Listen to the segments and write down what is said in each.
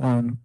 Um,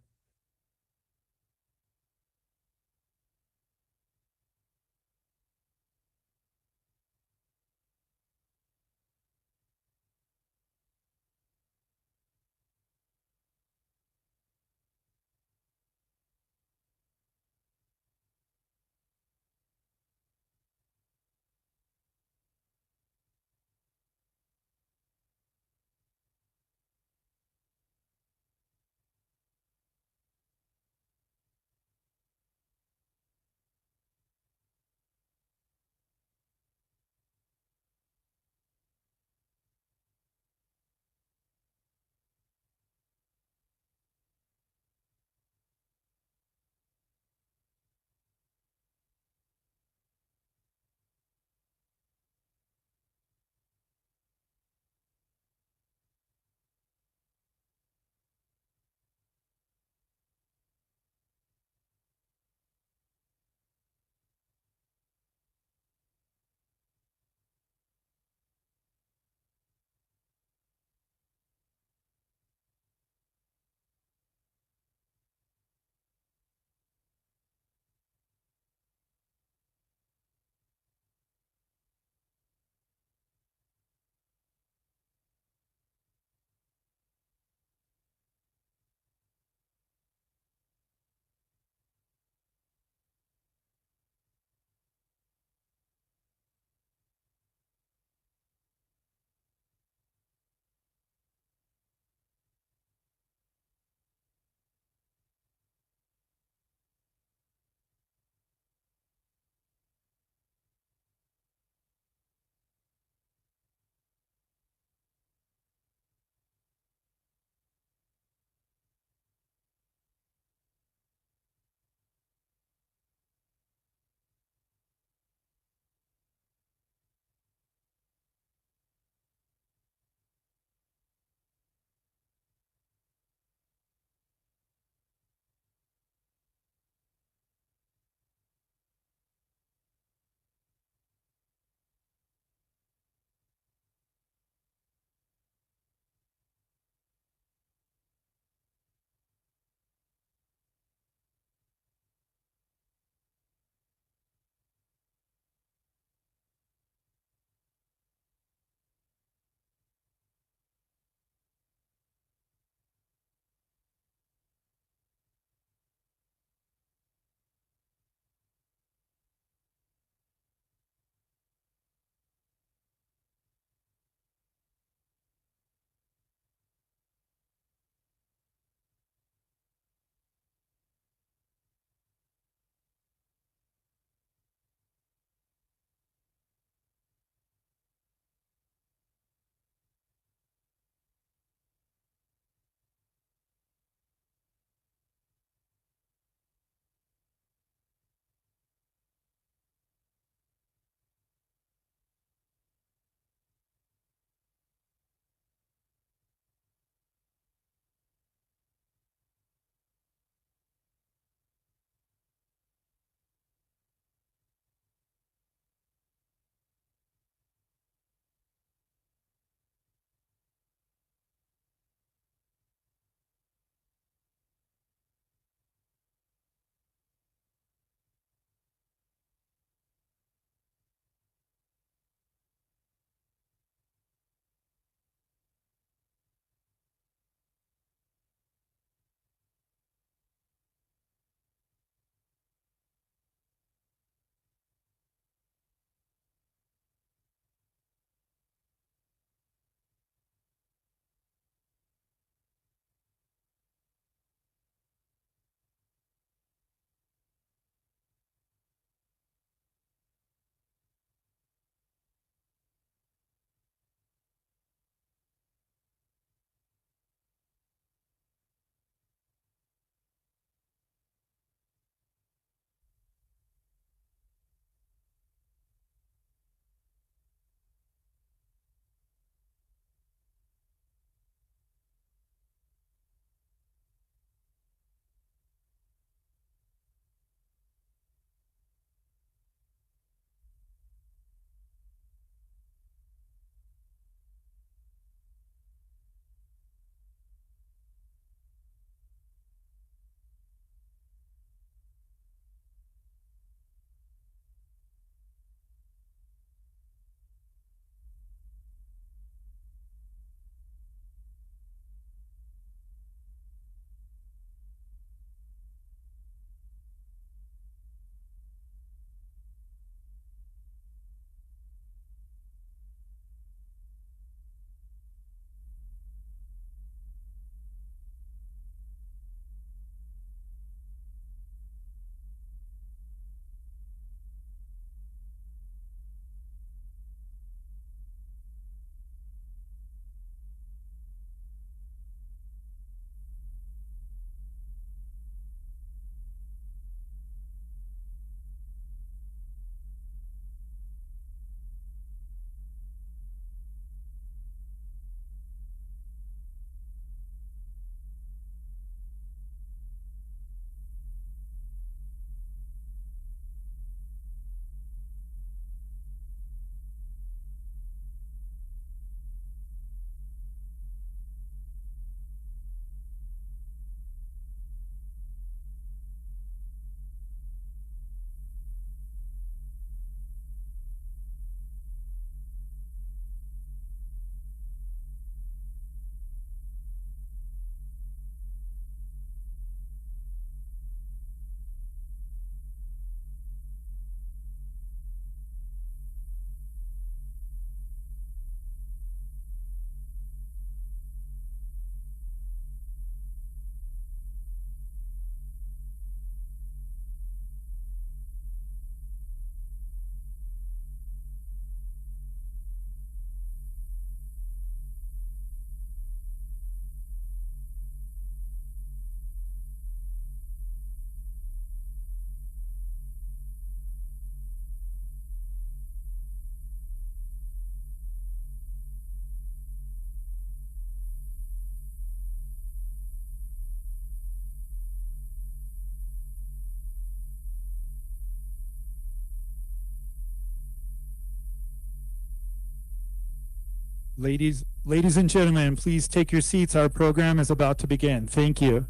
Ladies and gentlemen, please take your seats. Our program is about to begin. Thank you.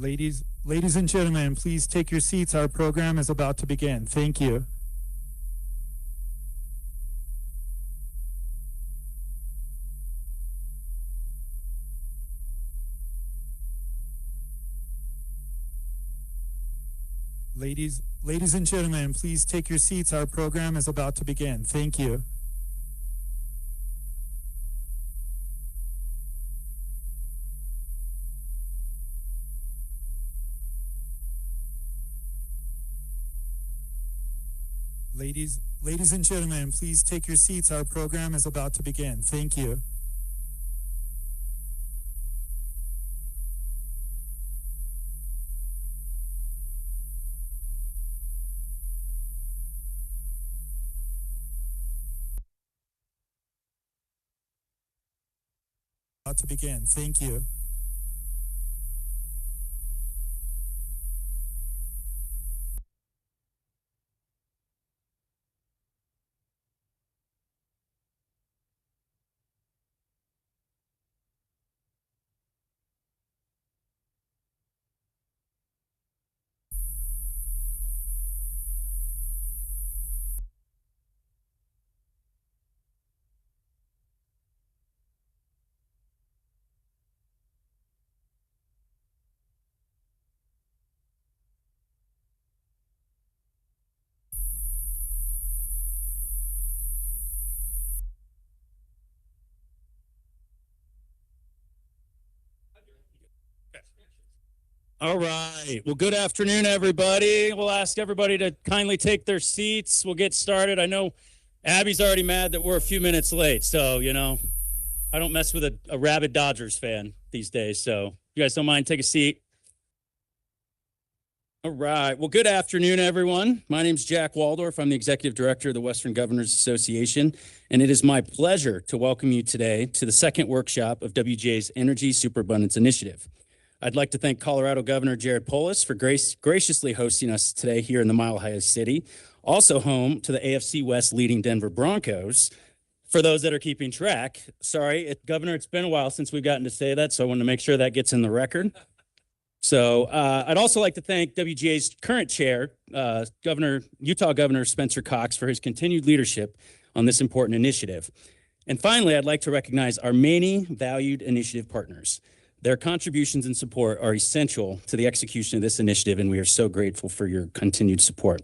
Ladies and gentlemen, please take your seats. Our program is about to begin. Thank you. Ladies and gentlemen, please take your seats. Our program is about to begin. Thank you. Ladies and gentlemen, please take your seats. Our program is about to begin. Thank you. About to begin. Thank you. All right. Well, good afternoon, everybody. We'll ask everybody to kindly take their seats. We'll get started. I know Abby's already mad that we're a few minutes late. So, I don't mess with a rabid Dodgers fan these days. So, you guys don't mind, take a seat. All right. Well, good afternoon, everyone. My name is Jack Waldorf. I'm the Executive Director of the Western Governors Association, and it is my pleasure to welcome you today to the second workshop of WGA's Energy Superabundance Initiative. I'd like to thank Colorado Governor Jared Polis for graciously hosting us today here in the Mile High City, also home to the AFC West leading Denver Broncos. For those that are keeping track, sorry, Governor, it's been a while since we've gotten to say that, so I want to make sure that gets in the record. So I'd also like to thank WGA's current chair, Utah Governor Spencer Cox, for his continued leadership on this important initiative. And finally, I'd like to recognize our many valued initiative partners. Their contributions and support are essential to the execution of this initiative, and we are so grateful for your continued support.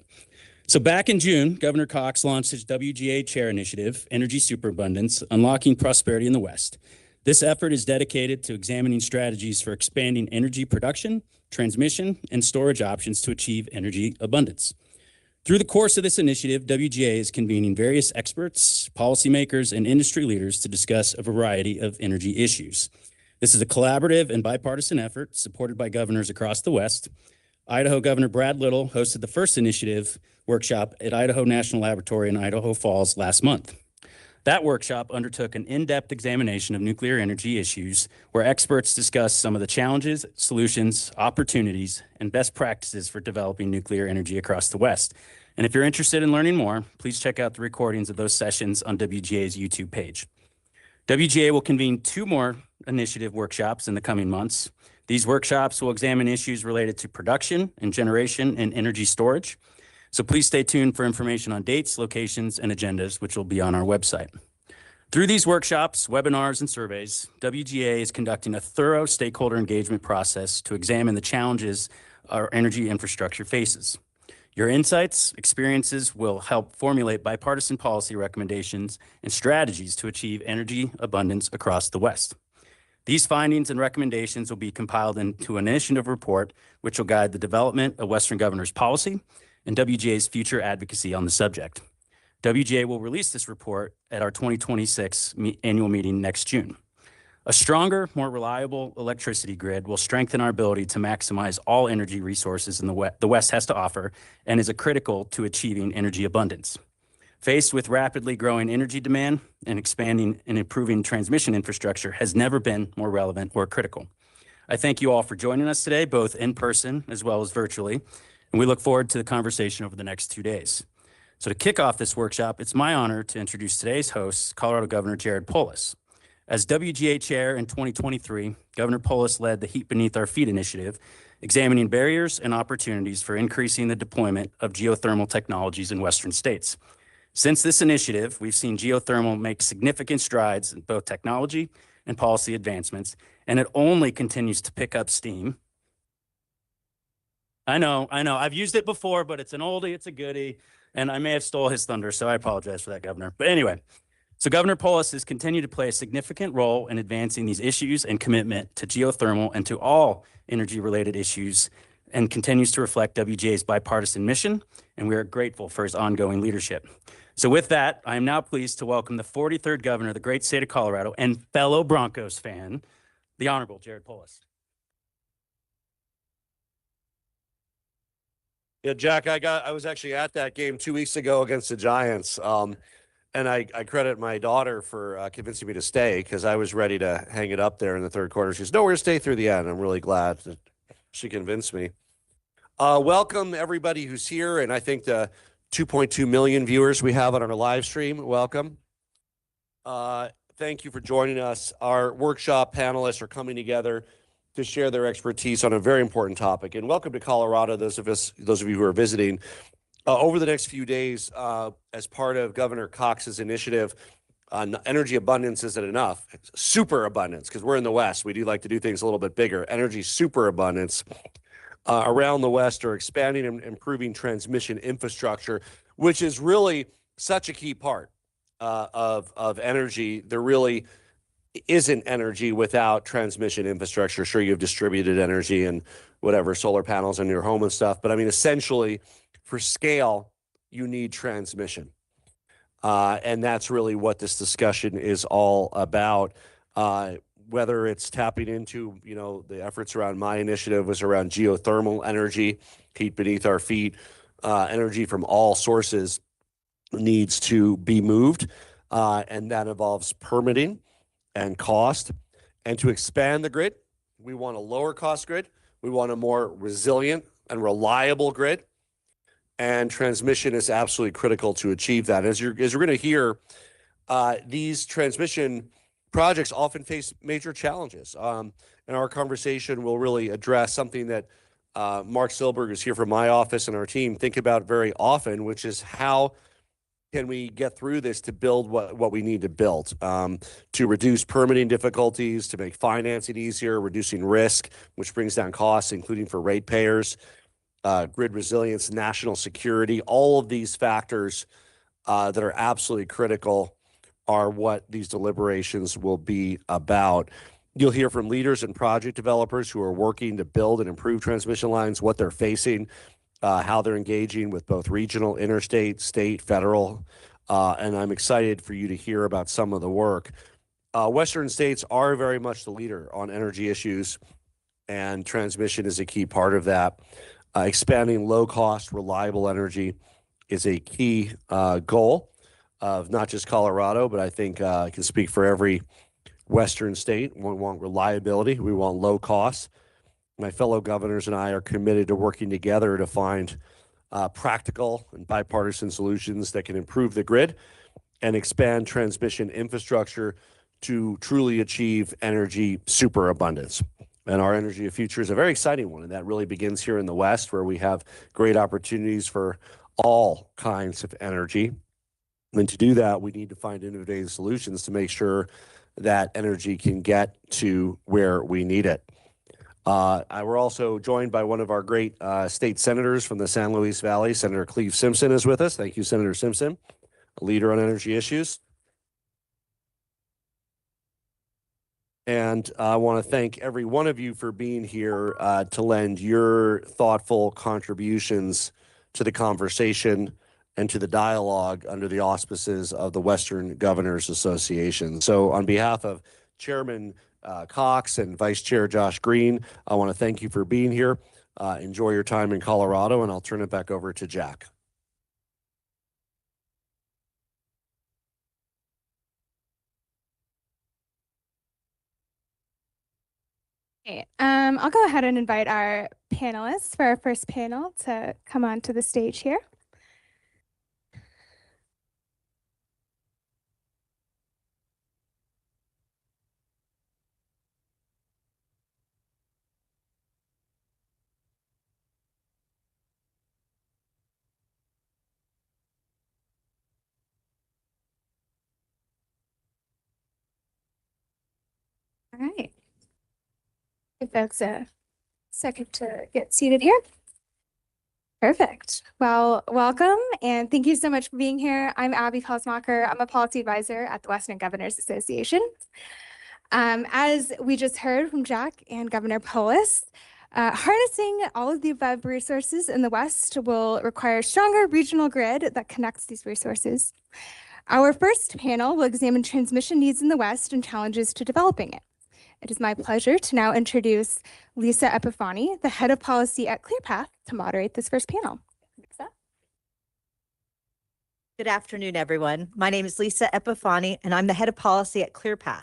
So back in June, Governor Cox launched his WGA Chair Initiative, Energy Superabundance, Unlocking Prosperity in the West. This effort is dedicated to examining strategies for expanding energy production, transmission, and storage options to achieve energy abundance. Through the course of this initiative, WGA is convening various experts, policymakers, and industry leaders to discuss a variety of energy issues. This is a collaborative and bipartisan effort supported by governors across the West. Idaho Governor Brad Little hosted the first initiative workshop at Idaho National Laboratory in Idaho Falls last month. That workshop undertook an in-depth examination of nuclear energy issues where experts discussed some of the challenges, solutions, opportunities, and best practices for developing nuclear energy across the West. And if you're interested in learning more, please check out the recordings of those sessions on WGA's YouTube page. WGA will convene 2 more initiative workshops in the coming months. These workshops will examine issues related to production and generation and energy storage. So please stay tuned for information on dates, locations, and agendas, which will be on our website. Through these workshops, webinars, and surveys, WGA is conducting a thorough stakeholder engagement process to examine the challenges our energy infrastructure faces. Your insights, experiences will help formulate bipartisan policy recommendations and strategies to achieve energy abundance across the West. These findings and recommendations will be compiled into an initiative report, which will guide the development of Western Governors policy and WGA's future advocacy on the subject. WGA will release this report at our 2026 annual meeting next June. A stronger, more reliable electricity grid will strengthen our ability to maximize all energy resources the West has to offer and is critical to achieving energy abundance. faced with rapidly growing energy demand and expanding and improving transmission infrastructure, has never been more relevant or critical. I thank you all for joining us today, both in person as well as virtually, and we look forward to the conversation over the next 2 days. So to kick off this workshop, it's my honor to introduce today's host, Colorado Governor Jared Polis. As WGA Chair in 2023, Governor Polis led the Heat Beneath Our Feet initiative, examining barriers and opportunities for increasing the deployment of geothermal technologies in Western states. Since this initiative, we've seen geothermal make significant strides in both technology and policy advancements, and it only continues to pick up steam. I know. I've used it before, but it's an oldie, it's a goodie, and I may have stole his thunder, so I apologize for that, Governor. But anyway, so Governor Polis has continued to play a significant role in advancing these issues and commitment to geothermal and to all energy-related issues, and continues to reflect WGA's bipartisan mission, and we are grateful for his ongoing leadership. So with that, I am now pleased to welcome the 43rd Governor of the great state of Colorado and fellow Broncos fan, the Honorable Jared Polis. Yeah, Jack, I was actually at that game 2 weeks ago against the Giants. And I credit my daughter for convincing me to stay because I was ready to hang it up there in the third quarter. She says, no, we're going to stay through the end. I'm really glad that she convinced me. Welcome, everybody who's here. And I think the 2.2 million viewers we have on our live stream, welcome. Thank you for joining us. Our workshop panelists are coming together to share their expertise on a very important topic. And welcome to Colorado, those of you who are visiting. Over the next few days, as part of Governor Cox's initiative on energy abundance isn't enough. It's superabundance, because we're in the West. We do like to do things a little bit bigger. Energy superabundance around the West are expanding and improving transmission infrastructure, which is really such a key part of energy. There really isn't energy without transmission infrastructure. Sure, you have distributed energy and whatever, solar panels in your home and stuff. But I mean, essentially, for scale, you need transmission. And that's really what this discussion is all about. Whether it's tapping into, the efforts around my initiative was around geothermal energy, heat beneath our feet, energy from all sources needs to be moved. And that involves permitting and cost. And to expand the grid, we want a lower cost grid. We want a more resilient and reliable grid. And transmission is absolutely critical to achieve that. As we're going to hear, these transmission projects often face major challenges. And our conversation will really address something that Mark Silberg, who's here from my office, and our team think about very often, which is how can we get through this to build what we need to build, to reduce permitting difficulties, to make financing easier, reducing risk, which brings down costs, including for ratepayers, grid resilience, national security. All of these factors that are absolutely critical are what these deliberations will be about. You'll hear from leaders and project developers who are working to build and improve transmission lines, what they're facing, how they're engaging with both regional, interstate, state, federal, and I'm excited for you to hear about some of the work. Western states are very much the leader on energy issues, and transmission is a key part of that. Expanding low-cost, reliable energy is a key goal of not just Colorado, but I think I can speak for every Western state. We want reliability. We want low costs. My fellow governors and I are committed to working together to find practical and bipartisan solutions that can improve the grid and expand transmission infrastructure to truly achieve energy superabundance. And our energy of future is a very exciting one, and that really begins here in the West, where we have great opportunities for all kinds of energy. And to do that, we need to find innovative solutions to make sure that energy can get to where we need it. We're also joined by one of our great state senators from the San Luis Valley. Senator Cleve Simpson is with us. Thank you, Senator Simpson, a leader on energy issues. And I want to thank every one of you for being here to lend your thoughtful contributions to the conversation and to the dialogue under the auspices of the Western Governors Association. So on behalf of Chairman Cox and Vice Chair Josh Green, I want to thank you for being here. Enjoy your time in Colorado, and I'll turn it back over to Jack. Okay, I'll go ahead and invite our panelists for our first panel to come onto the stage here. All right. Give folks a second to get seated here. Perfect. Well, welcome and thank you so much for being here. I'm Abby Kosmacher. I'm a policy advisor at the Western Governors Association. As we just heard from Jack and Governor Polis, harnessing all of the above resources in the West will require a stronger regional grid that connects these resources. Our first panel will examine transmission needs in the West and challenges to developing it. It is my pleasure to now introduce Lisa Epifani, the head of policy at ClearPath, to moderate this first panel. Lisa? Good afternoon, everyone. My name is Lisa Epifani, and I'm the head of policy at ClearPath.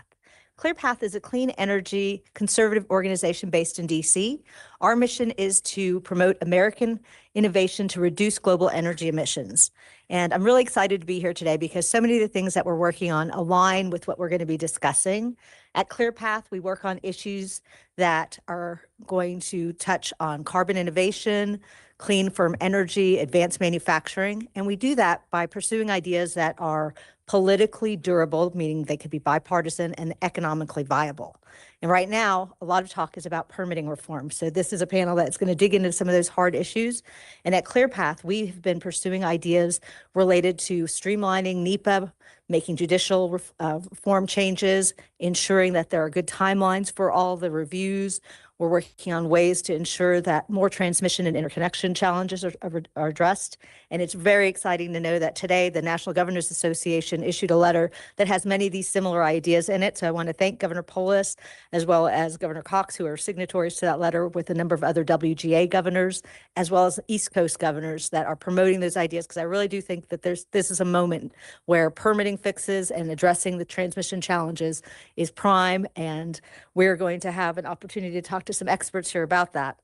ClearPath is a clean energy conservative organization based in DC. Our mission is to promote American innovation to reduce global energy emissions. And I'm really excited to be here today because so many of the things that we're working on align with what we're going to be discussing. At ClearPath, we work on issues that are going to touch on carbon innovation, clean firm energy, advanced manufacturing, and we do that by pursuing ideas that are politically durable, meaning they could be bipartisan and economically viable. And right now, a lot of talk is about permitting reform. So this is a panel that's going to dig into some of those hard issues. And at ClearPath, we've been pursuing ideas related to streamlining NEPA, making judicial reform changes, ensuring that there are good timelines for all the reviews. We're working on ways to ensure that more transmission and interconnection challenges are addressed. And it's very exciting to know that today the National Governors Association issued a letter that has many of these similar ideas in it. So I want to thank Governor Polis as well as Governor Cox, who are signatories to that letter, with a number of other WGA governors, as well as East Coast governors that are promoting those ideas, because I really do think that this is a moment where permitting fixes and addressing the transmission challenges is prime, and we're going to have an opportunity to talk to some experts here about that.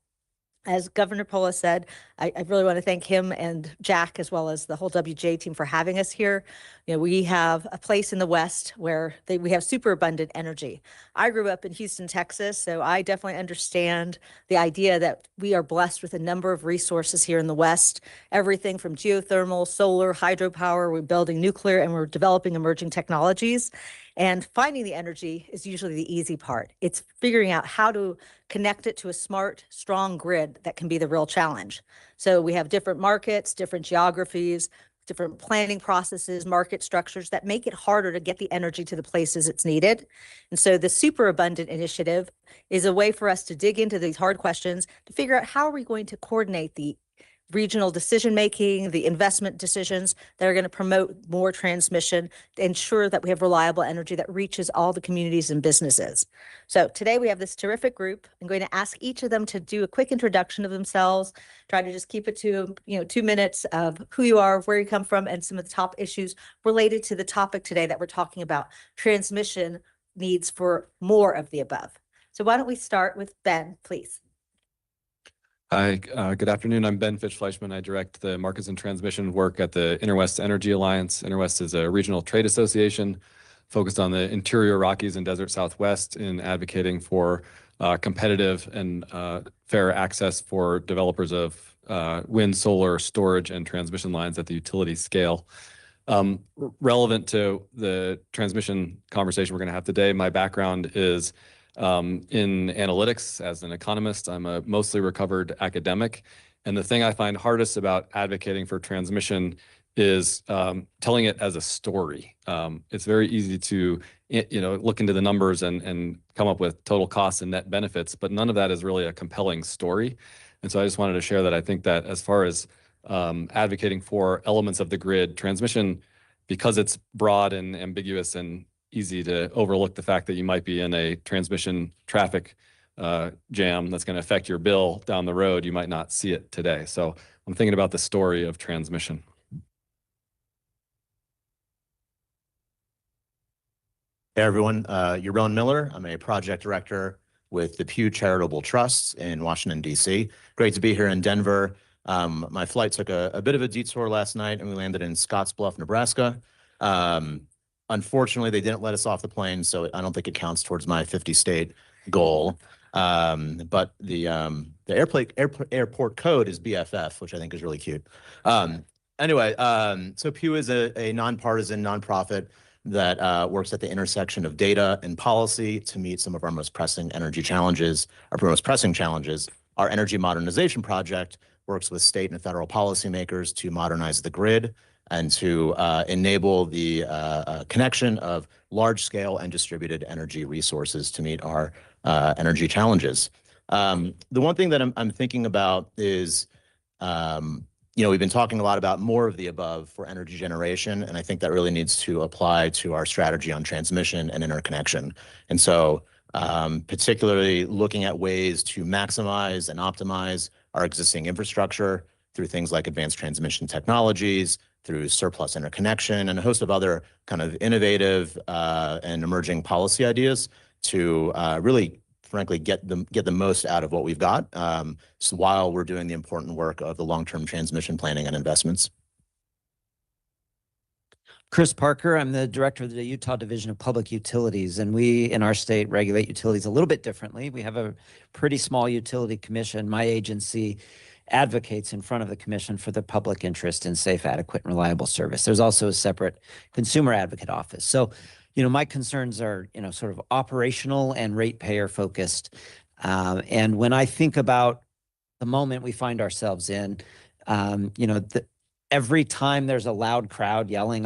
As Governor Polis said, I really want to thank him and Jack, as well as the whole WGA team, for having us here. You know, we have a place in the West where we have superabundant energy. I grew up in Houston, Texas, so I definitely understand the idea that we are blessed with a number of resources here in the West, everything from geothermal, solar, hydropower, we're building nuclear, and we're developing emerging technologies. And finding the energy is usually the easy part. It's figuring out how to connect it to a smart, strong grid that can be the real challenge. So we have different markets, different geographies, different planning processes, market structures that make it harder to get the energy to the places it's needed. And so the Superabundant initiative is a way for us to dig into these hard questions to figure out how are we going to coordinate the regional decision-making, the investment decisions that are going to promote more transmission to ensure that we have reliable energy that reaches all the communities and businesses. So today we have this terrific group. I'm going to ask each of them to do a quick introduction of themselves, try to just keep it to 2 minutes of who you are, where you come from, and some of the top issues related to the topic today that we're talking about, transmission needs for more of the above. So why don't we start with Ben, please. Hi, good afternoon. I'm Ben Fitch-Fleischman. I direct the markets and transmission work at the Interwest Energy Alliance. Interwest is a regional trade association focused on the interior Rockies and desert Southwest in advocating for competitive and fair access for developers of wind, solar, storage, and transmission lines at the utility scale. Relevant to the transmission conversation we're going to have today, my background is in analytics as an economist. I'm a mostly recovered academic. And the thing I find hardest about advocating for transmission is telling it as a story. It's very easy to look into the numbers and come up with total costs and net benefits, but none of that is really a compelling story. And so I just wanted to share that I think that as far as advocating for elements of the grid, transmission, because it's broad and ambiguous and easy to overlook the fact that you might be in a transmission traffic jam that's going to affect your bill down the road. You might not see it today. So I'm thinking about the story of transmission. Hey everyone, Yaron Miller. I'm a project director with the Pew Charitable Trusts in Washington, D.C. Great to be here in Denver. My flight took a bit of a detour last night, and we landed in Scottsbluff, Nebraska. Unfortunately, they didn't let us off the plane, so I don't think it counts towards my 50-state goal. But the airport code is BFF, which I think is really cute. Anyway, so Pew is a nonpartisan nonprofit that works at the intersection of data and policy to meet some of our most pressing energy challenges, our most pressing challenges. Our energy modernization project works with state and federal policymakers to modernize the grid and to enable the connection of large-scale and distributed energy resources to meet our energy challenges. The one thing that I'm thinking about is, we've been talking a lot about more of the above for energy generation, and I think that really needs to apply to our strategy on transmission and interconnection. And so particularly looking at ways to maximize and optimize our existing infrastructure through things like advanced transmission technologies, through surplus interconnection, and a host of other kind of innovative and emerging policy ideas to really, frankly, get the most out of what we've got, so while we're doing the important work of the long-term transmission planning and investments. Chris Parker, I'm the director of the Utah Division of Public Utilities, and we in our state regulate utilities a little bit differently. We have a pretty small utility commission. My agency advocates in front of the commission for the public interest in safe, adequate, and reliable service. There's also a separate consumer advocate office. So, my concerns are, sort of operational and ratepayer focused. And when I think about the moment we find ourselves in, every time there's a loud crowd yelling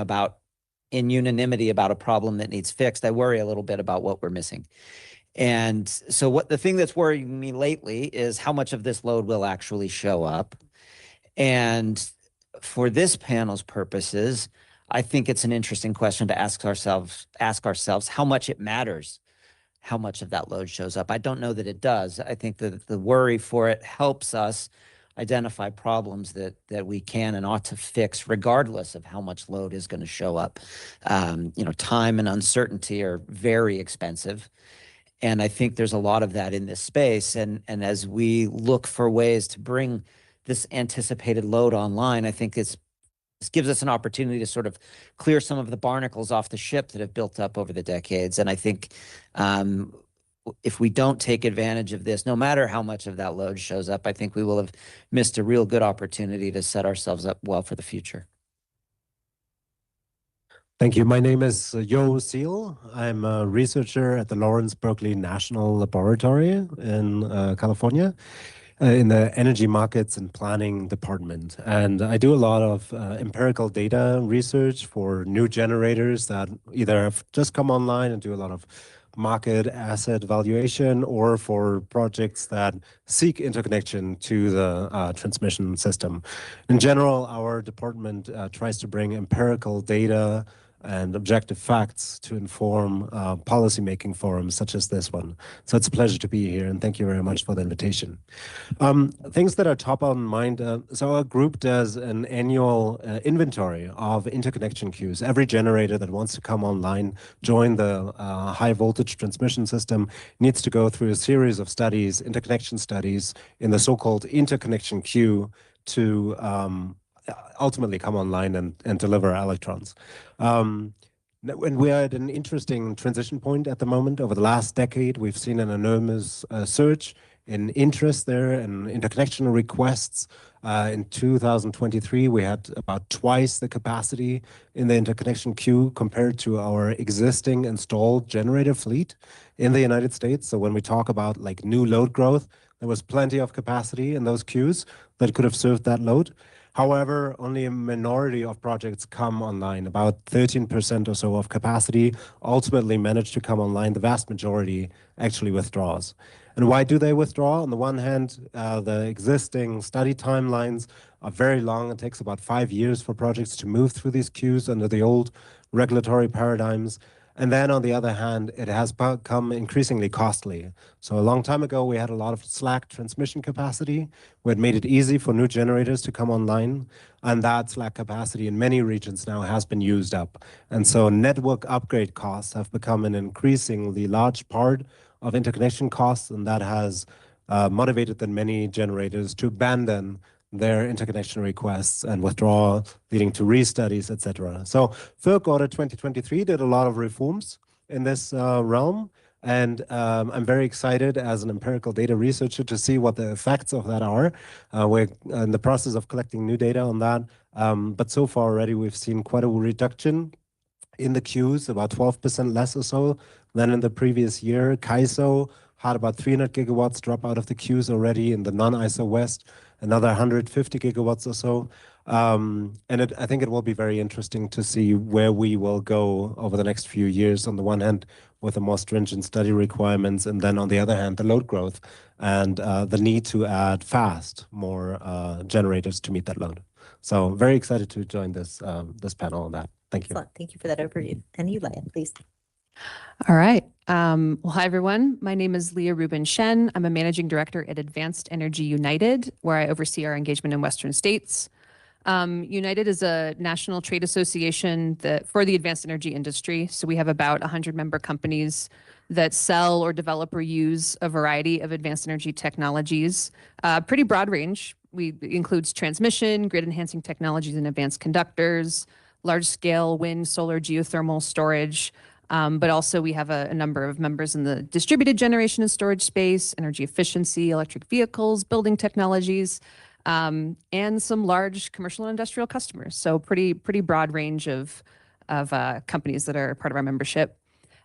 in unanimity about a problem that needs fixed, I worry a little bit about what we're missing. And so the thing that's worrying me lately is how much of this load will actually show up. And for this panel's purposes, I think it's an interesting question to ask ourselves how much it matters, how much of that load shows up. I don't know that it does. I think that the worry for it helps us identify problems that we can and ought to fix regardless of how much load is going to show up. Time and uncertainty are very expensive. And I think there's a lot of that in this space. And as we look for ways to bring this anticipated load online, I think this gives us an opportunity to sort of clear some of the barnacles off the ship that have built up over the decades. And I think if we don't take advantage of this, no matter how much of that load shows up, I think we will have missed a real good opportunity to set ourselves up well for the future. Thank you. My name is Yo Seal. I'm a researcher at the Lawrence Berkeley National Laboratory in California in the Energy Markets and Planning Department. And I do a lot of empirical data research for new generators that either have just come online and do a lot of market asset valuation, or for projects that seek interconnection to the transmission system. In general, our department tries to bring empirical data and objective facts to inform policymaking forums such as this one. So it's a pleasure to be here, and thank you very much for the invitation. Things that are top of mind, so our group does an annual inventory of interconnection queues. Every generator that wants to come online, join the high voltage transmission system, needs to go through a series of studies, interconnection studies, in the so-called interconnection queue to ultimately come online and deliver electrons. And we are at an interesting transition point at the moment. Over the last decade, we've seen an enormous surge in interest there and interconnection requests. In 2023, we had about twice the capacity in the interconnection queue compared to our existing installed generator fleet in the United States. So when we talk about like new load growth, there was plenty of capacity in those queues that could have served that load. However, only a minority of projects come online. About 13% or so of capacity ultimately manage to come online. The vast majority actually withdraws. And why do they withdraw? On the one hand, the existing study timelines are very long. It takes about 5 years for projects to move through these queues under the old regulatory paradigms. And then on the other hand, it has become increasingly costly. So a long time ago, we had a lot of slack transmission capacity, where it made it easy for new generators to come online. And that slack capacity in many regions now has been used up. And so network upgrade costs have become an increasingly large part of interconnection costs, and that has motivated the many generators to abandon their interconnection requests and withdraw, leading to restudies, etc. So FERC Order 2023 did a lot of reforms in this realm, and I'm very excited as an empirical data researcher to see what the effects of that are. We're in the process of collecting new data on that, but so far already we've seen quite a reduction in the queues, about 12% less or so than in the previous year. CAISO had about 300 gigawatts drop out of the queues already in the non-ISO West, another 150 gigawatts or so. And I think it will be very interesting to see where we will go over the next few years, on the one hand, with the more stringent study requirements, and then on the other hand, the load growth and the need to add fast more generators to meet that load. So very excited to join this panel on that. Thank you. Excellent. Thank you for that overview. And you, Leah, please. All right. Well, hi, everyone. My name is Leah Rubin Shen. I'm a managing director at Advanced Energy United, where I oversee our engagement in Western states. United is a national trade association for the advanced energy industry. So we have about 100 member companies that sell or develop or use a variety of advanced energy technologies, pretty broad range. It includes transmission, grid enhancing technologies and advanced conductors, large scale wind, solar, geothermal storage. But also we have a number of members in the distributed generation and storage space, energy efficiency, electric vehicles, building technologies, and some large commercial and industrial customers. So pretty broad range of companies that are part of our membership.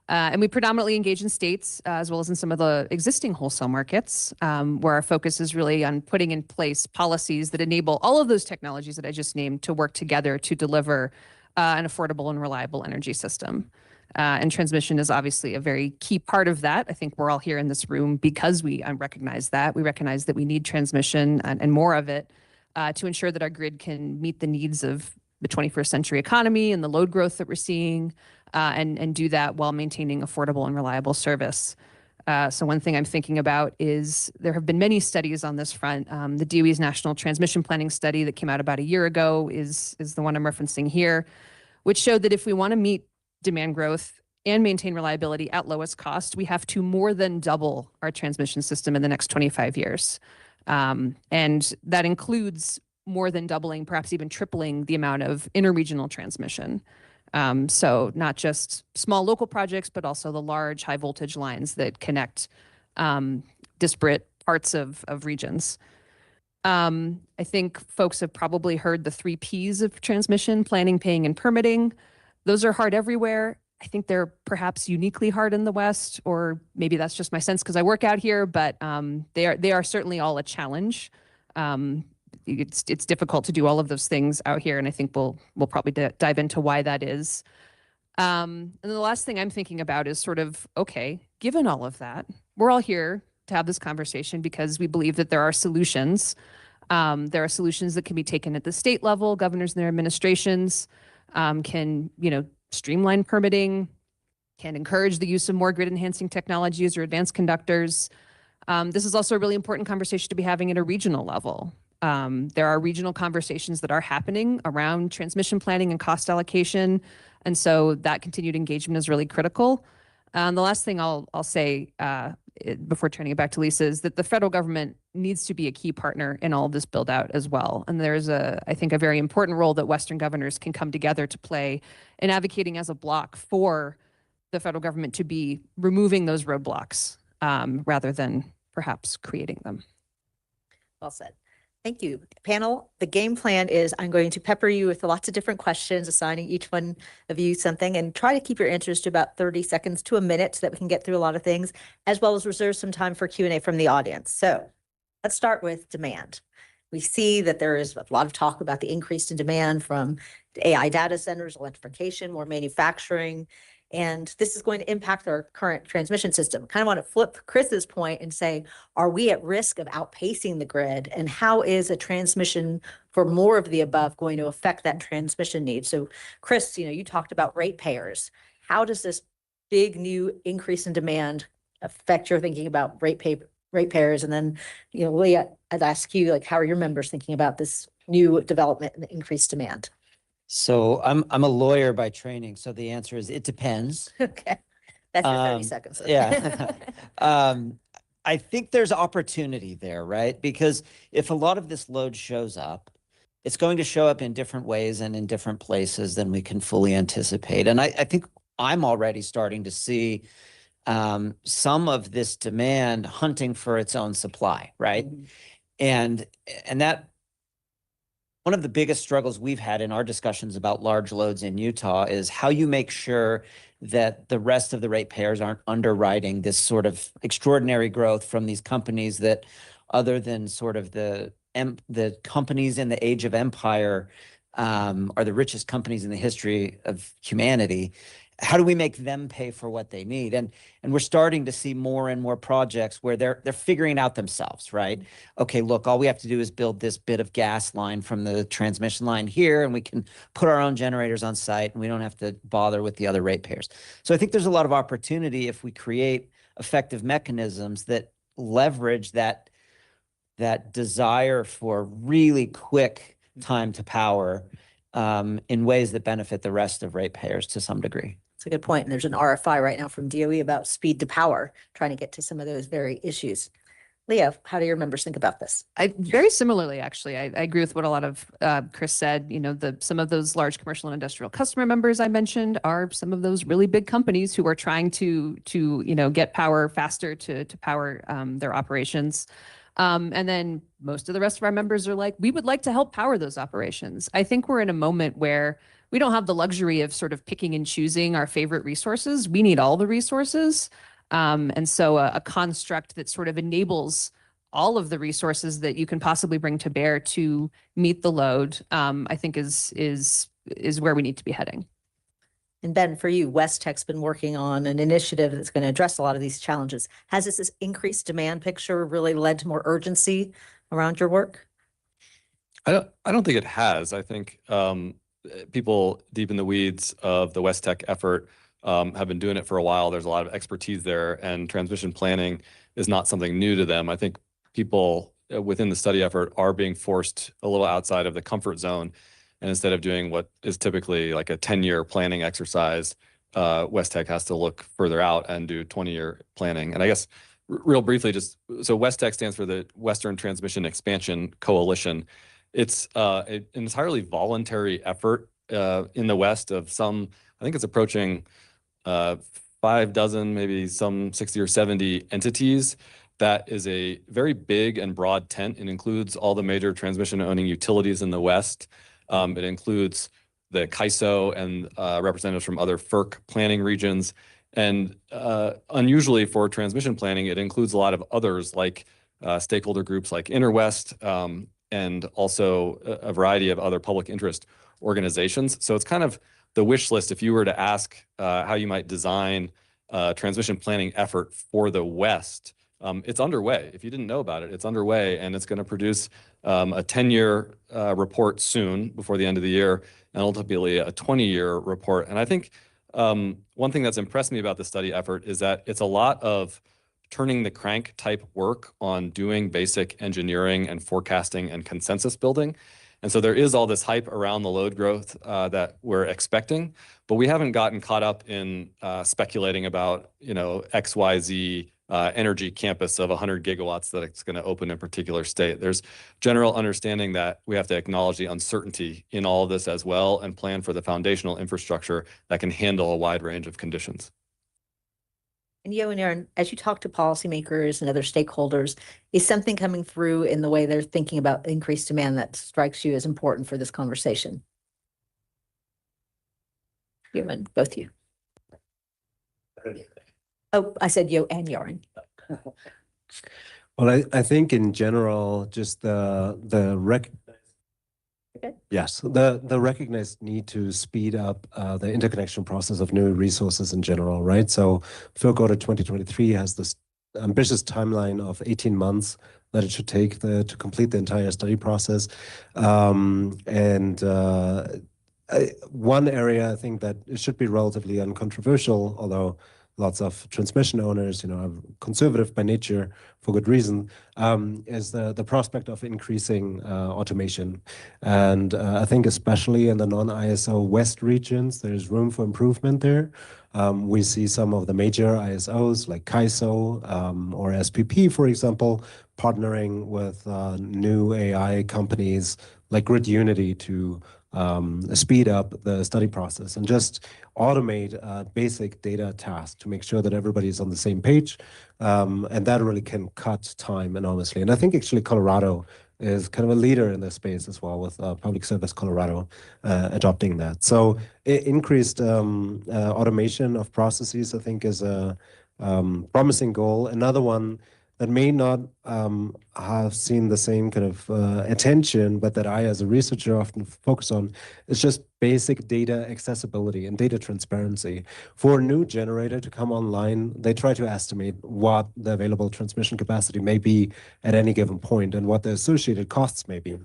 And we predominantly engage in states as well as in some of the existing wholesale markets, where our focus is really on putting in place policies that enable all of those technologies that I just named to work together to deliver an affordable and reliable energy system. And transmission is obviously a very key part of that. I think we're all here in this room because we recognize that. We recognize that we need transmission and more of it to ensure that our grid can meet the needs of the 21st century economy and the load growth that we're seeing, and do that while maintaining affordable and reliable service. So one thing I'm thinking about is there have been many studies on this front. The DOE's National Transmission Planning Study that came out about a year ago is the one I'm referencing here, which showed that if we want to meet demand growth and maintain reliability at lowest cost, we have to more than double our transmission system in the next 25 years. And that includes more than doubling, perhaps even tripling the amount of interregional transmission. So not just small local projects, but also the large high voltage lines that connect disparate parts of regions. I think folks have probably heard the 3 Ps of transmission: planning, paying, and permitting. Those are hard everywhere. I think they're perhaps uniquely hard in the West, or maybe that's just my sense because I work out here, but they are certainly all a challenge. It's difficult to do all of those things out here, and I think we'll probably dive into why that is. And then the last thing I'm thinking about is sort of, okay, given all of that, we're all here to have this conversation because we believe that there are solutions. There are solutions that can be taken at the state level. Governors and their administrations can, streamline permitting, can encourage the use of more grid enhancing technologies or advanced conductors. This is also a really important conversation to be having at a regional level. There are regional conversations that are happening around transmission planning and cost allocation. And so that continued engagement is really critical. The last thing I'll say before turning it back to Lisa is that the federal government needs to be a key partner in all of this build out as well. And there's I think a very important role that Western governors can come together to play in advocating as a bloc for the federal government to be removing those roadblocks rather than perhaps creating them. Well said. Thank you. Panel, the game plan is I'm going to pepper you with lots of different questions, assigning each one of you something, and try to keep your answers to about 30 seconds to a minute so that we can get through a lot of things, as well as reserve some time for Q&A from the audience. So let's start with demand. We see that there is a lot of talk about the increase in demand from AI data centers, electrification, more manufacturing, and this is going to impact our current transmission system. Kind of want to flip Chris's point and say, are we at risk of outpacing the grid? And how is a transmission for more of the above going to affect that transmission need? So Chris, you talked about ratepayers. How does this big new increase in demand affect your thinking about ratepayers? And then, Leah, I'd ask you, like, how are your members thinking about this new development and increased demand? So I'm a lawyer by training. So the answer is it depends. Okay, that's your 30 seconds. Yeah. I think there's opportunity there, right? Because if a lot of this load shows up, it's going to show up in different ways and in different places than we can fully anticipate. And I think I'm already starting to see some of this demand hunting for its own supply, right? And that one of the biggest struggles we've had in our discussions about large loads in Utah is how you make sure that the rest of the ratepayers aren't underwriting this sort of extraordinary growth from these companies that, other than sort of the companies in the age of empire, are the richest companies in the history of humanity. How do we make them pay for what they need? And we're starting to see more and more projects where they're figuring it out themselves, right? Okay, look, all we have to do is build this bit of gas line from the transmission line here, and we can put our own generators on site, and we don't have to bother with the other ratepayers. So I think there's a lot of opportunity if we create effective mechanisms that leverage that desire for really quick time to power in ways that benefit the rest of ratepayers to some degree. That's a good point. And there's an RFI right now from DOE about speed to power, trying to get to some of those very issues. Leah, how do your members think about this? Very similarly, actually, I agree with what a lot of Chris said. Some of those large commercial and industrial customer members I mentioned are some of those really big companies who are trying to get power faster to power their operations. And then most of the rest of our members are like, we would like to help power those operations. I think we're in a moment where we don't have the luxury of sort of picking and choosing our favorite resources. We need all the resources. And so a construct that sort of enables all of the resources that you can possibly bring to bear to meet the load, I think is where we need to be heading. And Ben, for you, West Tech's been working on an initiative that's going to address a lot of these challenges. Has this increased demand picture really led to more urgency around your work? I don't think it has. I think people deep in the weeds of the West Tech effort have been doing it for a while. There's a lot of expertise there, and transmission planning is not something new to them. I think people within the study effort are being forced a little outside of the comfort zone. And instead of doing what is typically like a 10-year planning exercise, West Tech has to look further out and do 20-year planning. And I guess real briefly, so West Tech stands for the Western Transmission Expansion Coalition. It's an entirely voluntary effort in the West of I think it's approaching 5 dozen, maybe some 60 or 70 entities. That is a very big and broad tent. It includes all the major transmission owning utilities in the West. It includes the CAISO and representatives from other FERC planning regions. And unusually for transmission planning, it includes a lot of others like stakeholder groups like Interwest and also a variety of other public interest organizations. So it's kind of the wish list if you were to ask how you might design a transmission planning effort for the West. It's underway. If you didn't know about it, it's underway, and it's going to produce a 10-year report soon before the end of the year, and ultimately a 20-year report. And I think one thing that's impressed me about the study effort is that it's a lot of turning the crank type work on doing basic engineering and forecasting and consensus building. And so there is all this hype around the load growth that we're expecting, but we haven't gotten caught up in speculating about, XYZ energy campus of 100 gigawatts that it's going to open in a particular state. There's general understanding that we have to acknowledge the uncertainty in all of this as well and plan for the foundational infrastructure that can handle a wide range of conditions. And and Aaron, as you talk to policymakers and other stakeholders, is something coming through in the way they're thinking about increased demand that strikes you as important for this conversation? And both you. Oh, I said Yo and Yaron. Well, I think in general, just the recognized need to speed up the interconnection process of new resources in general, right? So FERC Order 2023 has this ambitious timeline of 18 months that it should take to complete the entire study process. One area I think that it should be relatively uncontroversial, although lots of transmission owners, are conservative by nature for good reason, is the prospect of increasing automation. And I think especially in the non-ISO West regions, there's room for improvement there. We see some of the major ISOs like CAISO or SPP, for example, partnering with new AI companies like Grid Unity to speed up the study process and just automate basic data tasks to make sure that everybody's on the same page. And that really can cut time enormously. And I think actually Colorado is kind of a leader in this space as well, with Public Service Colorado adopting that. So increased automation of processes, I think, is a promising goal. Another one that may not have seen the same kind of attention, but that I, as a researcher, often focus on, is just basic data accessibility and data transparency. For a new generator to come online, they try to estimate what the available transmission capacity may be at any given point and what the associated costs may be.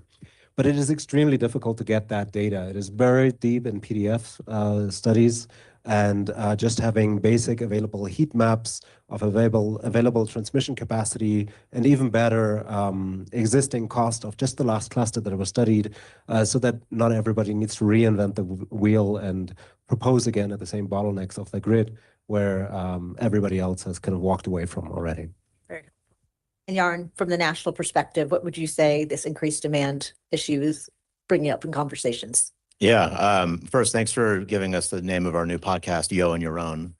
But it is extremely difficult to get that data. It is buried deep in PDF studies, and just having basic available heat maps of available transmission capacity, and even better existing cost of just the last cluster that was studied, so that not everybody needs to reinvent the wheel and propose again at the same bottlenecks of the grid where everybody else has kind of walked away from already. And Yarn, from the national perspective, what would you say this increased demand issue is bringing up in conversations? Yeah. First, thanks for giving us the name of our new podcast, Yo and Your Own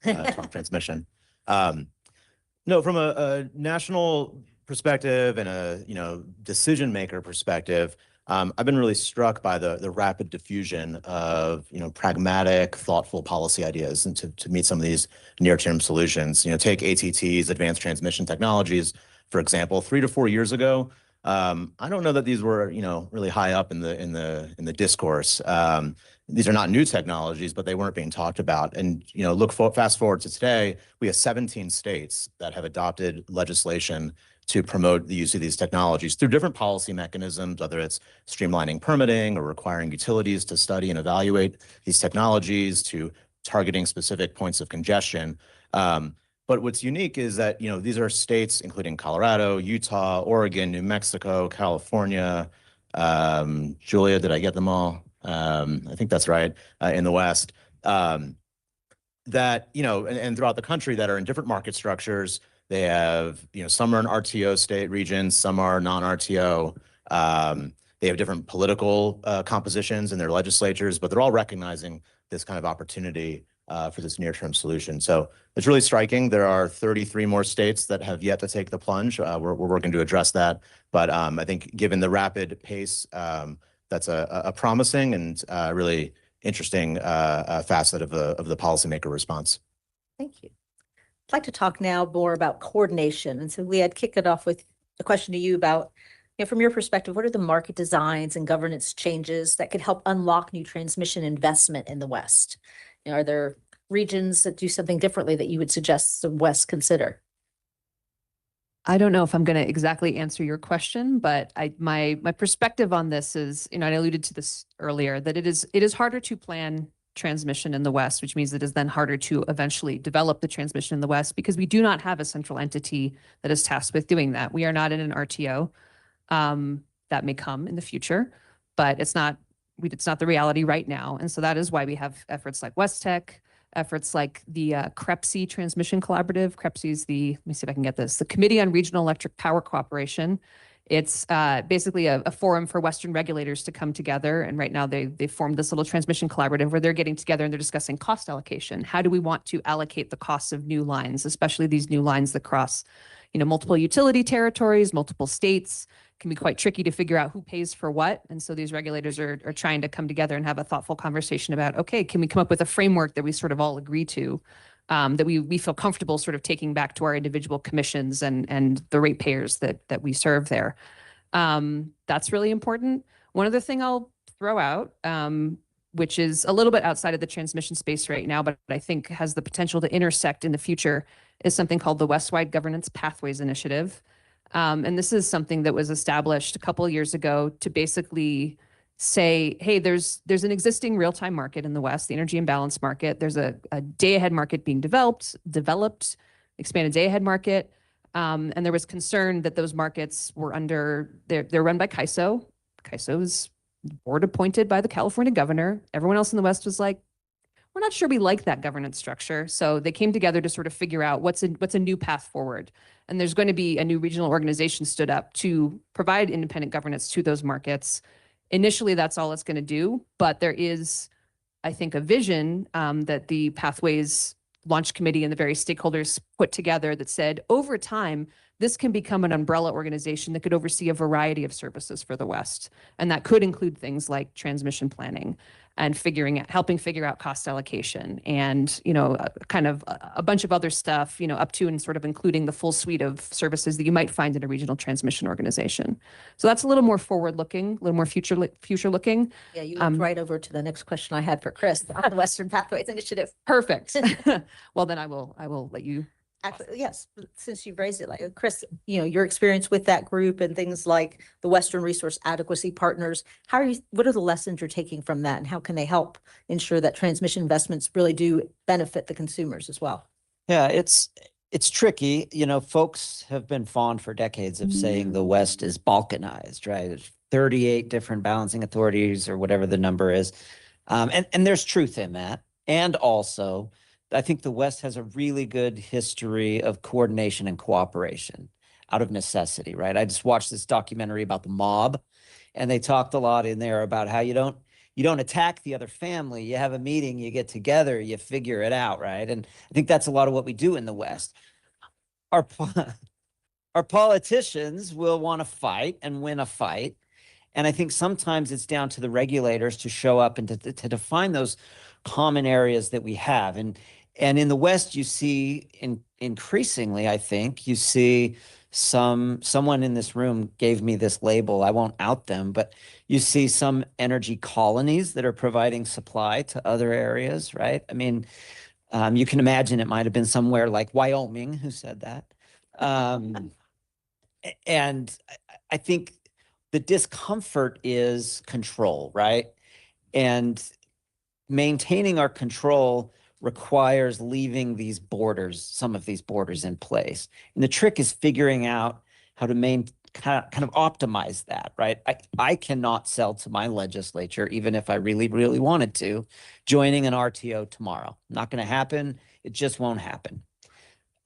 Transmission. No, from a national perspective and a decision maker perspective, I've been really struck by the rapid diffusion of pragmatic, thoughtful policy ideas and to meet some of these near-term solutions. Take ATT's advanced transmission technologies, for example. 3 to 4 years ago, I don't know that these were, really high up in the discourse. These are not new technologies, but they weren't being talked about. And fast forward to today, we have 17 states that have adopted legislation to promote the use of these technologies through different policy mechanisms, whether it's streamlining permitting or requiring utilities to study and evaluate these technologies, to targeting specific points of congestion. But what's unique is that, these are states including Colorado, Utah, Oregon, New Mexico, California. Julia, did I get them all? I think that's right, in the West. That, and throughout the country that are in different market structures. They have, some are in RTO state regions, some are non-RTO. They have different political compositions in their legislatures, but they're all recognizing this kind of opportunity for this near-term solution. So it's really striking. There are 33 more states that have yet to take the plunge. We're working to address that. But I think given the rapid pace, that's a promising and really interesting facet of the policymaker response. Thank you. I'd like to talk now more about coordination. And so I'd kick it off with a question to you about, from your perspective, what are the market designs and governance changes that could help unlock new transmission investment in the West? Are there regions that do something differently that you would suggest the West consider? I don't know if I'm going to exactly answer your question, but my perspective on this is, and I alluded to this earlier, that it is harder to plan transmission in the West, which means it is then harder to eventually develop the transmission in the West because we do not have a central entity that is tasked with doing that. We are not in an RTO. That may come in the future, but it's not the reality right now. And so that is why we have efforts like West Tech, efforts like the CREPC Transmission Collaborative. CREPC is let me see if I can get this, the Committee on Regional Electric Power Cooperation. It's basically a forum for Western regulators to come together. And right now they formed this little transmission collaborative where they're getting together and they're discussing cost allocation. How do we want to allocate the costs of new lines, especially these new lines that cross, multiple utility territories, multiple states? Can be quite tricky to figure out who pays for what. And so these regulators are trying to come together and have a thoughtful conversation about, okay, can we come up with a framework that we sort of all agree to, that we feel comfortable sort of taking back to our individual commissions and the ratepayers that we serve there. That's really important. One other thing I'll throw out, which is a little bit outside of the transmission space right now, but I think has the potential to intersect in the future, is something called the Westwide Governance Pathways Initiative. And this is something that was established a couple of years ago to basically say, hey, there's an existing real-time market in the West, the energy imbalance market. There's a day-ahead market being developed, expanded day-ahead market. And there was concern that those markets were they're run by CAISO. CAISO is board appointed by the California governor. Everyone else in the West was like, we're not sure we like that governance structure. So they came together to sort of figure out what's a new path forward. And there's going to be a new regional organization stood up to provide independent governance to those markets. Initially, that's all it's going to do. But there is, I think, a vision that the Pathways Launch Committee and the various stakeholders put together that said, over time, this can become an umbrella organization that could oversee a variety of services for the West. And that could include things like transmission planning and helping figure out cost allocation and, kind of a bunch of other stuff, up to and sort of including the full suite of services that you might find in a regional transmission organization. So that's a little more forward looking, a little more future looking. Yeah, you moved right over to the next question I had for Chris on the Western Pathways Initiative. Perfect. Well, then I will let you. Actually, yes, since you've raised it, like Chris, your experience with that group and things like the Western Resource Adequacy Partners, what are the lessons you're taking from that and how can they help ensure that transmission investments really do benefit the consumers as well? Yeah, it's tricky. Folks have been fond for decades of saying the West is balkanized, right? There's 38 different balancing authorities or whatever the number is. And there's truth in that. And also, I think the West has a really good history of coordination and cooperation out of necessity, right? I just watched this documentary about the mob, and they talked a lot in there about how you don't attack the other family. You have a meeting, you get together, you figure it out, right? And I think that's a lot of what we do in the West. Our politicians will want to fight and win a fight. And I think sometimes it's down to the regulators to show up and to define those common areas that we have. And in the West, you see increasingly, I think, you see someone in this room gave me this label. I won't out them, but you see some energy colonies that are providing supply to other areas, right? I mean, you can imagine it might have been somewhere like Wyoming who said that. And I think the discomfort is control, right? And maintaining our control requires leaving some of these borders in place. And the trick is figuring out how to kind of optimize that, right? I cannot sell to my legislature, even if I really, really wanted to, joining an RTO tomorrow. Not going to happen. It just won't happen.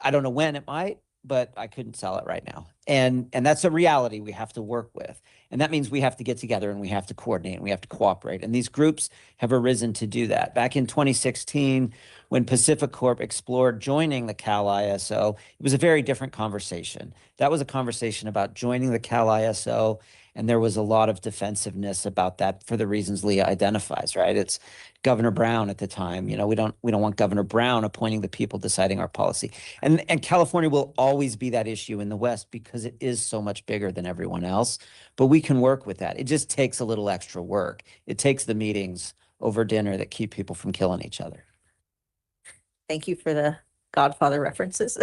I don't know when it might, but I couldn't sell it right now. And that's a reality we have to work with. And that means we have to get together and we have to coordinate and we have to cooperate. And these groups have arisen to do that. Back in 2016, when Pacific Corp explored joining the Cal ISO, it was a very different conversation. That was a conversation about joining the Cal ISO, and there was a lot of defensiveness about that for the reasons Leah identifies, right? It's Governor Brown at the time. We don't want Governor Brown appointing the people deciding our policy. And California will always be that issue in the West because it is so much bigger than everyone else. But we can work with that. It just takes a little extra work. It takes the meetings over dinner that keep people from killing each other. Thank you for the Godfather references.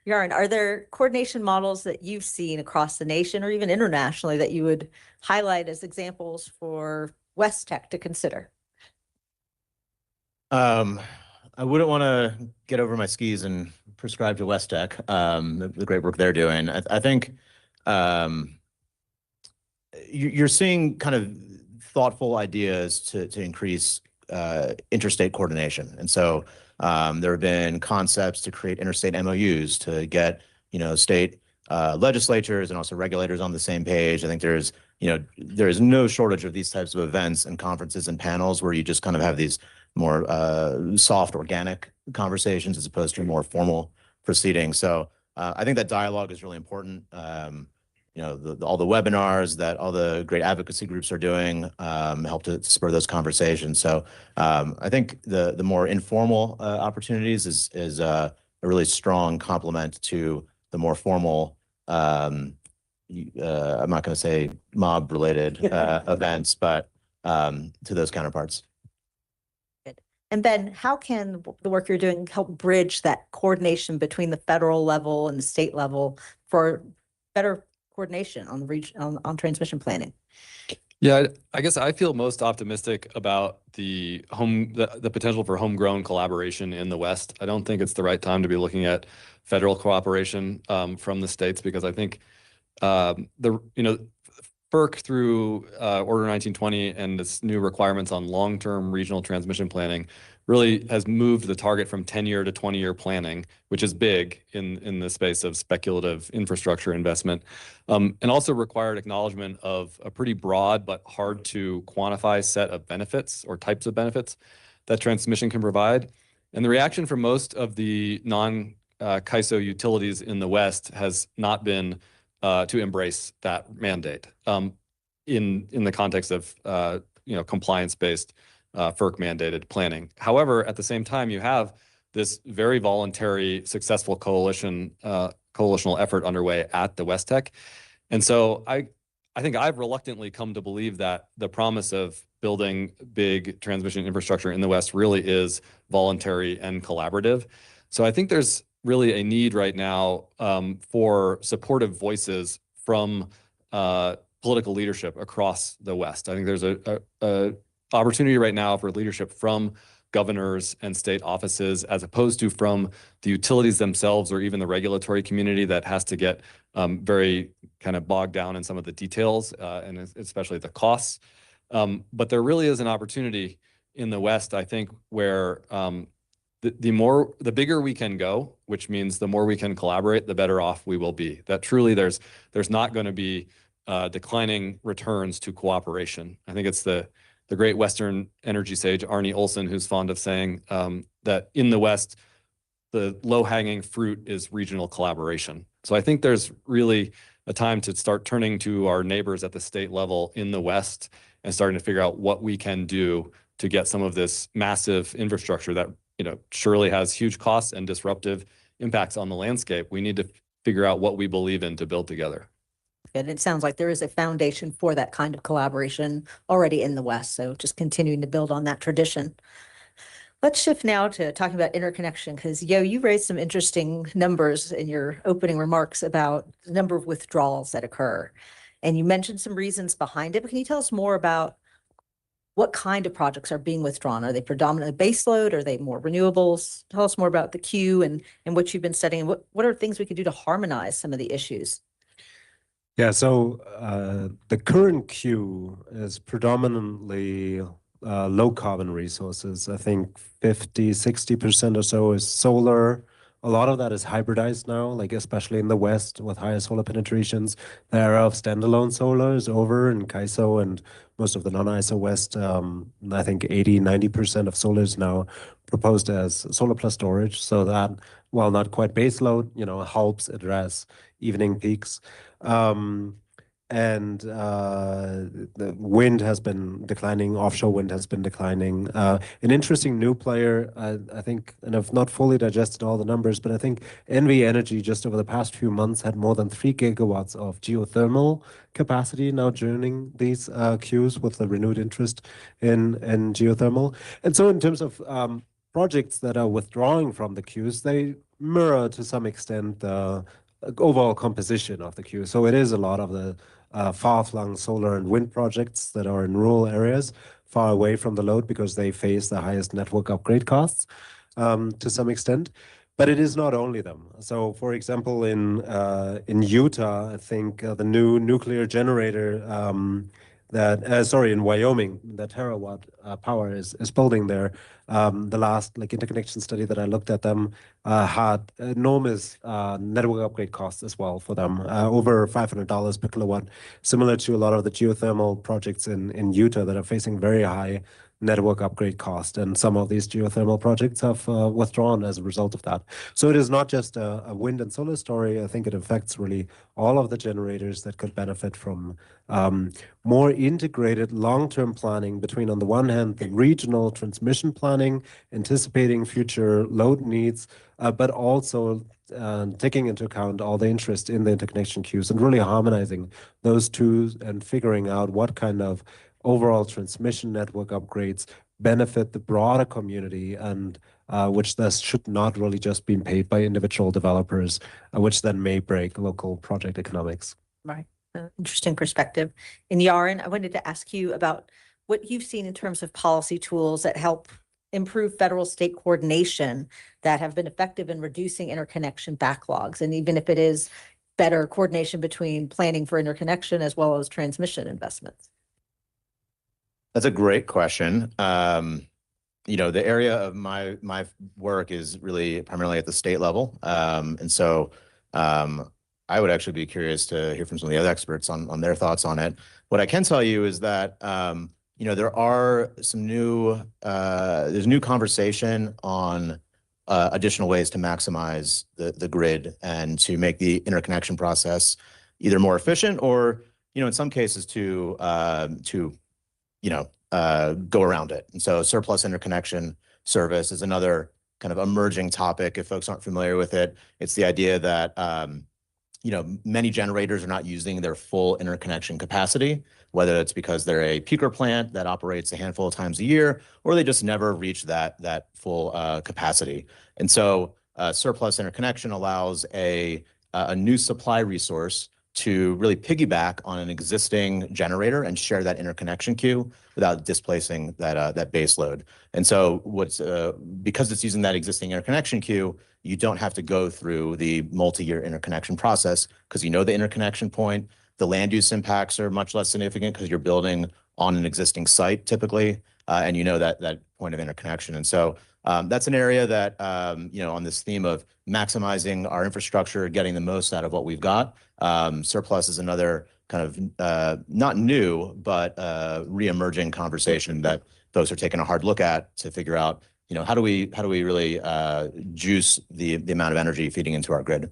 Yaron, are there coordination models that you've seen across the nation or even internationally that you would highlight as examples for West Tech to consider? I wouldn't want to get over my skis and prescribe to West Tech, the great work they're doing. I think you're seeing kind of thoughtful ideas to increase interstate coordination. And so there have been concepts to create interstate MOUs to get, state legislatures and also regulators on the same page. I think there is no shortage of these types of events and conferences and panels where you just kind of have these more soft, organic conversations as opposed to more formal proceedings. So I think that dialogue is really important. All the webinars that all the great advocacy groups are doing help to spur those conversations. So I think the more informal opportunities is a really strong complement to the more formal, I'm not going to say mob related events, but to those counterparts. And Ben, how can the work you're doing help bridge that coordination between the federal level and the state level for better coordination on the on transmission planning? Yeah, I guess I feel most optimistic about the potential for homegrown collaboration in the West. I don't think it's the right time to be looking at federal cooperation from the states, because I think FERC through Order 1920 and its new requirements on long-term regional transmission planning really has moved the target from 10-year to 20-year planning, which is big in the space of speculative infrastructure investment, and also required acknowledgement of a pretty broad but hard to quantify set of benefits or types of benefits that transmission can provide. And the reaction from most of the non-CAISO utilities in the West has not been to embrace that mandate in the context of compliance-based FERC mandated planning. However, at the same time, you have this very voluntary, successful coalitional effort underway at the West Tech. And so I think I've reluctantly come to believe that the promise of building big transmission infrastructure in the West really is voluntary and collaborative. So I think there's really a need right now for supportive voices from political leadership across the West. I think there's a opportunity right now for leadership from governors and state offices, as opposed to from the utilities themselves or even the regulatory community that has to get very kind of bogged down in some of the details and especially the costs. But there really is an opportunity in the West, I think, where the bigger we can go, which means the more we can collaborate, the better off we will be. That truly there's not going to be declining returns to cooperation. I think it's the great Western energy sage Arnie Olson who's fond of saying that in the West, the low-hanging fruit is regional collaboration. So I think there's really a time to start turning to our neighbors at the state level in the West and starting to figure out what we can do to get some of this massive infrastructure that surely has huge costs and disruptive impacts on the landscape. We need to figure out what we believe in to build together. And it sounds like there is a foundation for that kind of collaboration already in the West. So just continuing to build on that tradition. Let's shift now to talking about interconnection, because you raised some interesting numbers in your opening remarks about the number of withdrawals that occur. And you mentioned some reasons behind it, but can you tell us more about what kind of projects are being withdrawn? Are they predominantly baseload? Are they more renewables? Tell us more about the queue and what you've been studying. What are things we could do to harmonize some of the issues? Yeah, so the current queue is predominantly low carbon resources. I think 50-60% or so is solar. A lot of that is hybridized now, like especially in the West with higher solar penetrations. The era of standalone solar is over in CAISO and most of the non-ISO West. I think 80-90% of solar is now proposed as solar plus storage. So that, while not quite base load, helps address evening peaks. And the wind has been declining, offshore wind has been declining. An interesting new player, I think, and I've not fully digested all the numbers, but I think NV Energy just over the past few months had more than 3 gigawatts of geothermal capacity now joining these queues with the renewed interest in geothermal. And so in terms of projects that are withdrawing from the queues, they mirror to some extent the overall composition of the queue. So it is a lot of the far-flung solar and wind projects that are in rural areas, far away from the load because they face the highest network upgrade costs to some extent. But it is not only them. So, for example, in Utah, I think the new nuclear generator in Wyoming, that terawatt power is building there. The last interconnection study that I looked at them had enormous network upgrade costs as well for them, over $500 per kilowatt, similar to a lot of the geothermal projects in Utah that are facing very high network upgrade cost. And some of these geothermal projects have withdrawn as a result of that. So it is not just a wind and solar story. I think it affects really all of the generators that could benefit from more integrated long-term planning between, on the one hand, the regional transmission planning, anticipating future load needs, but also taking into account all the interest in the interconnection queues and really harmonizing those two and figuring out what kind of overall transmission network upgrades benefit the broader community and which thus should not really just be paid by individual developers, which then may break local project economics. Right. Interesting perspective. And Yaron, I wanted to ask you about what you've seen in terms of policy tools that help improve federal state coordination that have been effective in reducing interconnection backlogs. And even if it is better coordination between planning for interconnection as well as transmission investments. That's a great question. The area of my work is really primarily at the state level. And so I would actually be curious to hear from some of the other experts on their thoughts on it. What I can tell you is that there are some there's new conversation on additional ways to maximize the grid and to make the interconnection process either more efficient or, in some cases to go around it. And so surplus interconnection service is another kind of emerging topic. If folks aren't familiar with it, it's the idea that, many generators are not using their full interconnection capacity, whether it's because they're a peaker plant that operates a handful of times a year, or they just never reach that full capacity. And so surplus interconnection allows a new supply resource to really piggyback on an existing generator and share that interconnection queue without displacing that base load. And so because it's using that existing interconnection queue, you don't have to go through the multi-year interconnection process because the interconnection point. The land use impacts are much less significant because you're building on an existing site typically, and that point of interconnection. And so that's an area that, on this theme of maximizing our infrastructure, getting the most out of what we've got, surplus is another kind of not new, but re-emerging conversation that folks are taking a hard look at to figure out, how do we really juice the amount of energy feeding into our grid?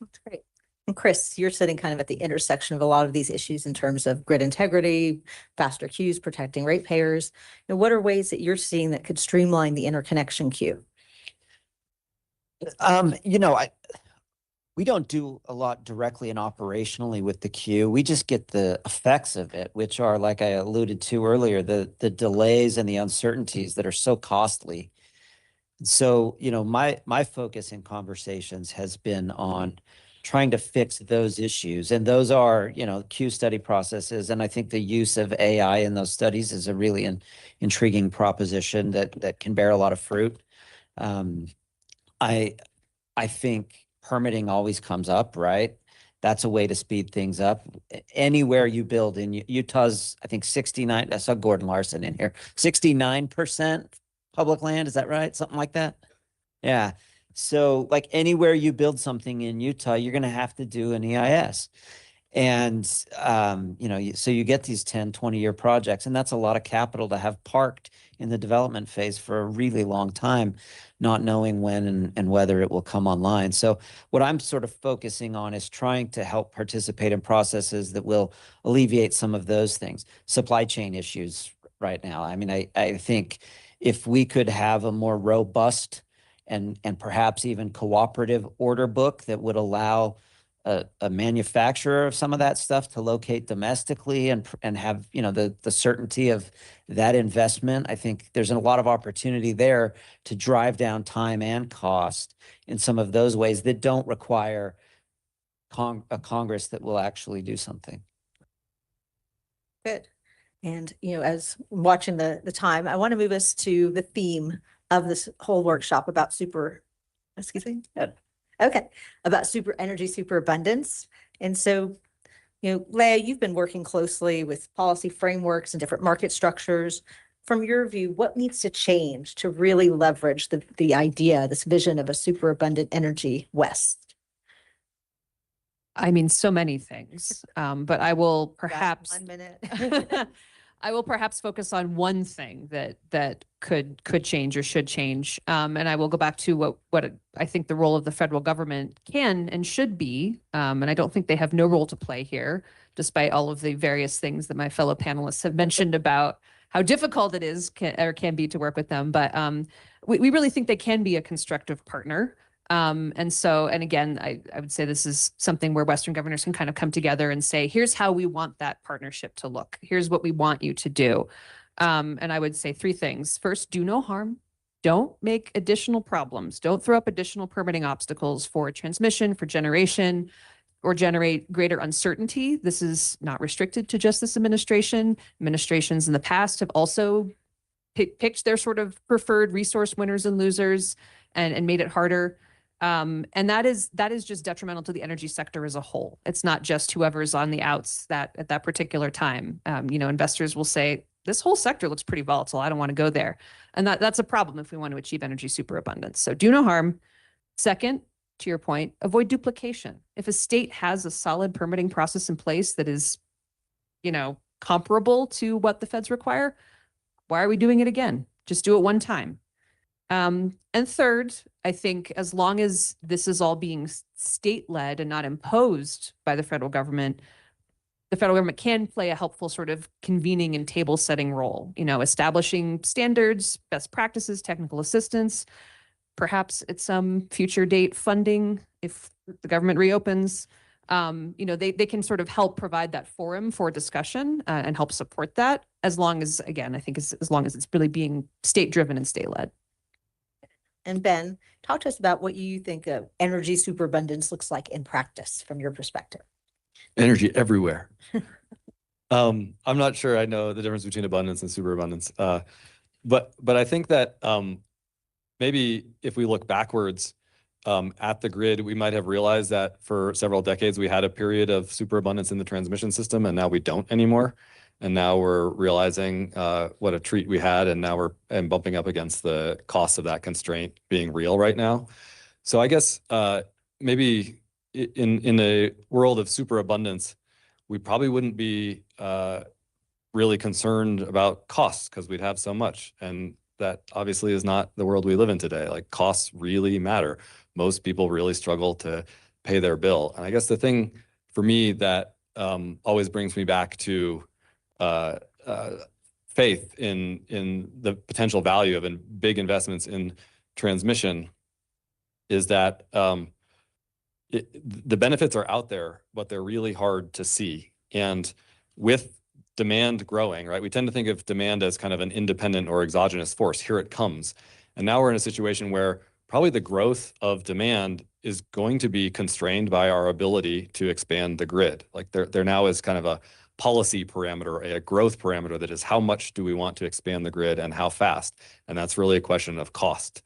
That's great. And Chris, you're sitting kind of at the intersection of a lot of these issues in terms of grid integrity, faster queues, protecting ratepayers. What are ways that you're seeing that could streamline the interconnection queue? We don't do a lot directly and operationally with the queue. We just get the effects of it, which are, like I alluded to earlier, the delays and the uncertainties that are so costly. So, my focus in conversations has been on trying to fix those issues. And those are, queue study processes. And I think the use of AI in those studies is a really intriguing proposition that can bear a lot of fruit. I think permitting always comes up, right? That's a way to speed things up. Anywhere you build in Utah's, I think 69, I saw Gordon Larson in here, 69% public land. Is that right? Something like that? Yeah. So like anywhere you build something in Utah, you're going to have to do an EIS. And, so you get these 10, 20-year projects, and that's a lot of capital to have parked in the development phase for a really long time, not knowing when and whether it will come online. So what I'm sort of focusing on is trying to help participate in processes that will alleviate some of those things. Supply chain issues right now. I mean, I think if we could have a more robust and perhaps even cooperative order book that would allow a manufacturer of some of that stuff to locate domestically and have, the certainty of that investment. I think there's a lot of opportunity there to drive down time and cost in some of those ways that don't require a Congress that will actually do something. Good. And, as watching the time, I want to move us to the theme of this whole workshop about about super energy, superabundance. And so, Leah, you've been working closely with policy frameworks and different market structures. From your view, what needs to change to really leverage the idea, this vision of a superabundant energy West? I mean, so many things, but I will perhaps 1 minute. I will perhaps focus on one thing that could change or should change. And I will go back to what I think the role of the federal government can and should be. And I don't think they have no role to play here, despite all of the various things that my fellow panelists have mentioned about how difficult it is can be to work with them. But we really think they can be a constructive partner. And again, I would say this is something where Western governors can kind of come together and say, here's how we want that partnership to look. Here's what we want you to do. And I would say 3 things. First, do no harm. Don't make additional problems. Don't throw up additional permitting obstacles for transmission, for generation. or generate greater uncertainty. This is not restricted to just this administration. Administrations in the past have also picked their sort of preferred resource winners and losers and made it harder. And that is just detrimental to the energy sector as a whole. It's not just whoever's on the outs that at that particular time. Investors will say, this whole sector looks pretty volatile. I don't want to go there. And that's a problem if we want to achieve energy superabundance. So do no harm. Second, to your point, avoid duplication. If a state has a solid permitting process in place that is, comparable to what the feds require, why are we doing it again? Just do it one time. And third, I think as long as this is all being state-led and not imposed by the federal government can play a helpful sort of convening and table setting role, establishing standards, best practices, technical assistance, perhaps at some future date funding if the government reopens. They can sort of help provide that forum for discussion and help support that as long as, again, I think as long as it's really being state-driven and state-led. And Ben, talk to us about what you think of energy superabundance looks like in practice from your perspective. Energy everywhere. I'm not sure I know the difference between abundance and superabundance. But I think that maybe if we look backwards at the grid, we might have realized that for several decades we had a period of superabundance in the transmission system, and now we don't anymore. And now we're realizing what a treat we had, and now we're bumping up against the cost of that constraint being real right now. So I guess maybe in a world of superabundance, we probably wouldn't be really concerned about costs because we'd have so much. And that obviously is not the world we live in today. Like, costs really matter. Most people really struggle to pay their bill. And I guess the thing for me that always brings me back to faith in the potential value of big investments in transmission is that the benefits are out there, but they're really hard to see. And with demand growing, right, we tend to think of demand as kind of an independent or exogenous force. Here it comes. And now we're in a situation where probably the growth of demand is going to be constrained by our ability to expand the grid. Like there now is kind of a policy parameter, a growth parameter that is how much do we want to expand the grid and how fast? And that's really a question of cost.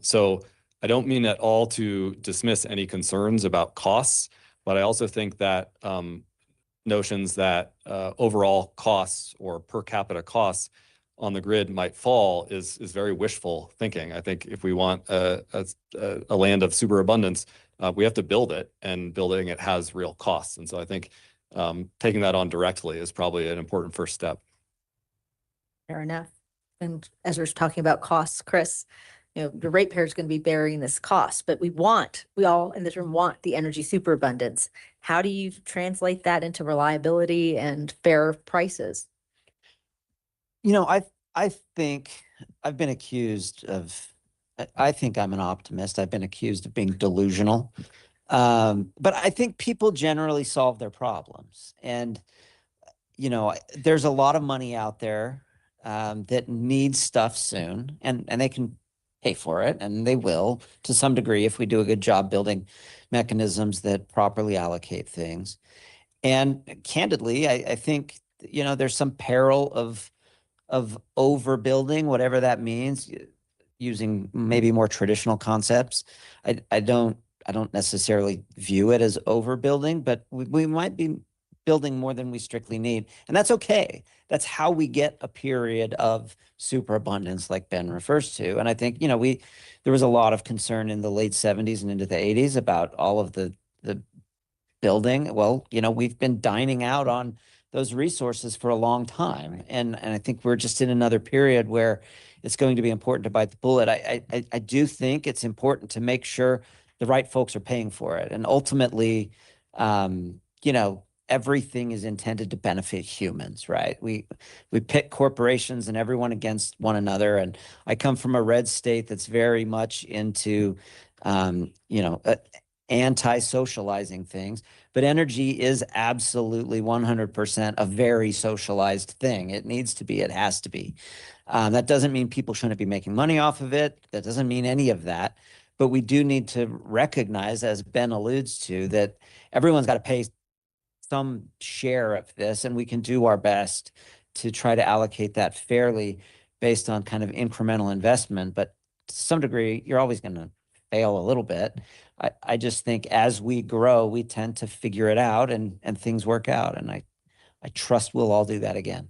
So I don't mean at all to dismiss any concerns about costs, but I also think that notions that overall costs or per capita costs on the grid might fall is very wishful thinking. I think if we want a land of superabundance, we have to build it, and building it has real costs. And so I think taking that on directly is probably an important first step. Fair enough. And as we're talking about costs, Chris, the ratepayer is going to be bearing this cost, but we all in this room want the energy superabundance. How do you translate that into reliability and fair prices? I think I've been accused of, I think I'm an optimist. I've been accused of being delusional. But I think people generally solve their problems. And, there's a lot of money out there that needs stuff soon, and they can pay for it, and they will to some degree if we do a good job building mechanisms that properly allocate things. And candidly, I think, there's some peril of overbuilding, whatever that means, using maybe more traditional concepts. I don't necessarily view it as overbuilding, but we might be building more than we strictly need. And that's okay. That's how we get a period of superabundance like Ben refers to. And I think, there was a lot of concern in the late 70s and into the 80s about all of the building. Well, we've been dining out on those resources for a long time. And I think we're just in another period where it's going to be important to bite the bullet. I do think it's important to make sure the right folks are paying for it. And ultimately, everything is intended to benefit humans, right? We pit corporations and everyone against one another. And I come from a red state that's very much into, anti-socializing things, but energy is absolutely 100% a very socialized thing. It needs to be, it has to be. That doesn't mean people shouldn't be making money off of it. That doesn't mean any of that. But we do need to recognize, as Ben alludes to, that everyone's got to pay some share of this, and we can do our best to try to allocate that fairly based on kind of incremental investment. But to some degree, you're always going to fail a little bit. I just think as we grow, we tend to figure it out and things work out. And I trust we'll all do that again.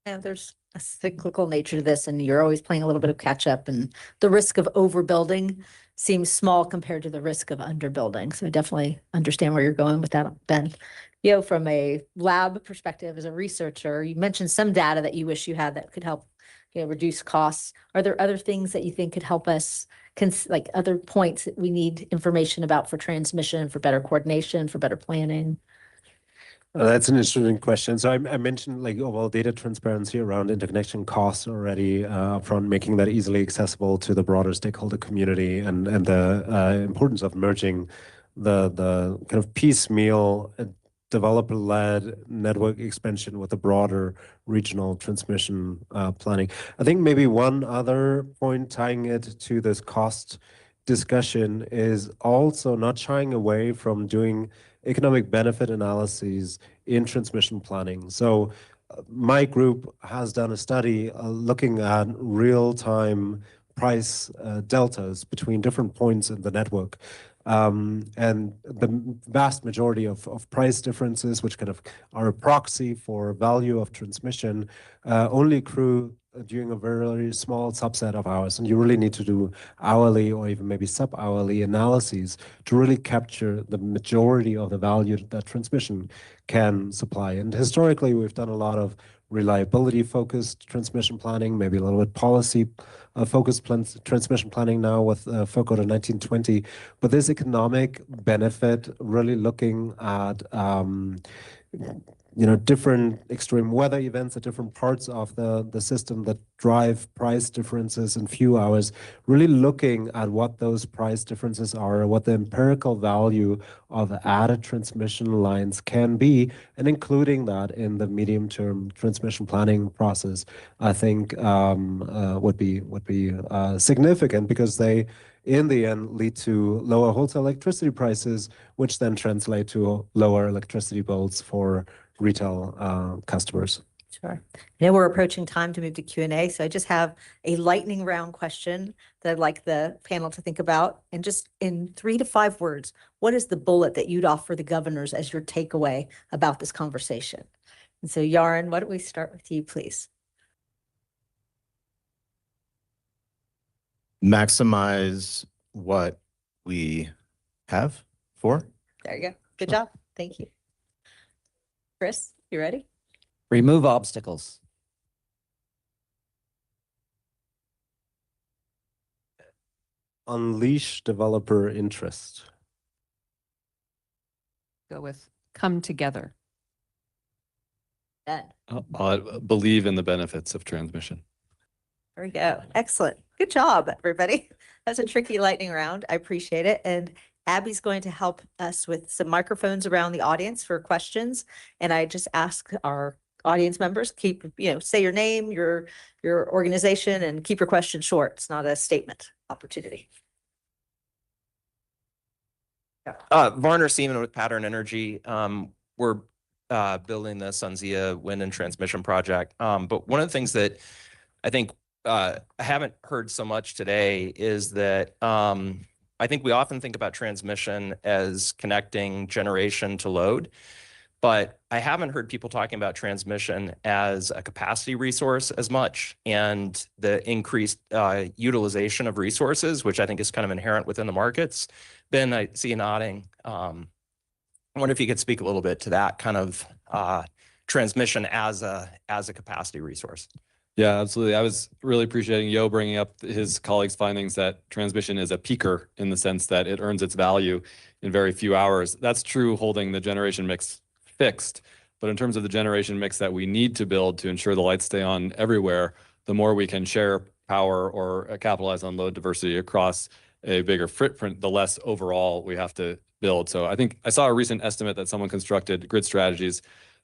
Yeah, there's a cyclical nature to this, and you're always playing a little bit of catch up, and the risk of overbuilding seems small compared to the risk of underbuilding. So I definitely understand where you're going with that, Ben. From a lab perspective, as a researcher, you mentioned some data that you wish you had that could help, reduce costs. Are there other things that you think could help us, like other points that we need information about for transmission, for better coordination, for better planning? That's an interesting question. So I mentioned data transparency around interconnection costs already upfront, making that easily accessible to the broader stakeholder community, and the importance of merging the kind of piecemeal developer-led network expansion with a broader regional transmission planning. I think maybe one other point tying it to this cost discussion is also not shying away from doing economic benefit analyses in transmission planning. So my group has done a study looking at real-time price deltas between different points in the network. And the vast majority of price differences, which kind of are a proxy for value of transmission, only accrue during a very small subset of hours. And you really need to do hourly or even maybe sub-hourly analyses to really capture the majority of the value that transmission can supply. And historically, we've done a lot of reliability-focused transmission planning, maybe a little bit policy-focused transmission planning now with FOCO to 1920. But this economic benefit, really looking at different extreme weather events at different parts of the system that drive price differences in few hours, really looking at what those price differences are, what the empirical value of added transmission lines can be, and including that in the medium-term transmission planning process, I think would be significant, because they, in the end, lead to lower wholesale electricity prices, which then translate to lower electricity bills for retail customers. Sure. I know we're approaching time to move to Q&A, so I just have a lightning round question that I'd like the panel to think about. And just in 3 to 5 words, what is the bullet that you'd offer the governors as your takeaway about this conversation? And so, Yaron, why don't we start with you, please? Maximize what we have for. There you go. Good job. Thank you. Chris, you ready? Remove obstacles. Unleash developer interest. Go with come together. Ben. Believe in the benefits of transmission. There we go. Excellent. Good job, everybody. That's a tricky lightning round. I appreciate it. And Abby's going to help us with some microphones around the audience for questions. And I just ask our audience members, say your name, your organization, and keep your question short. It's not a statement opportunity. Varner Seaman with Pattern Energy. We're building the SunZia wind and transmission project. But one of the things that I think I haven't heard so much today is that I think we often think about transmission as connecting generation to load, but I haven't heard people talking about transmission as a capacity resource as much, and the increased utilization of resources, which I think is kind of inherent within the markets. Ben, I see you nodding. I wonder if you could speak a little bit to that kind of transmission as a capacity resource. Yeah, absolutely. I was really appreciating Yo bringing up his colleagues' findings that transmission is a peaker in the sense that it earns its value in very few hours. That's true holding the generation mix fixed. But in terms of the generation mix that we need to build to ensure the lights stay on everywhere, the more we can share power or capitalize on load diversity across a bigger footprint, the less overall we have to build. So I think I saw a recent estimate that someone constructed grid strategies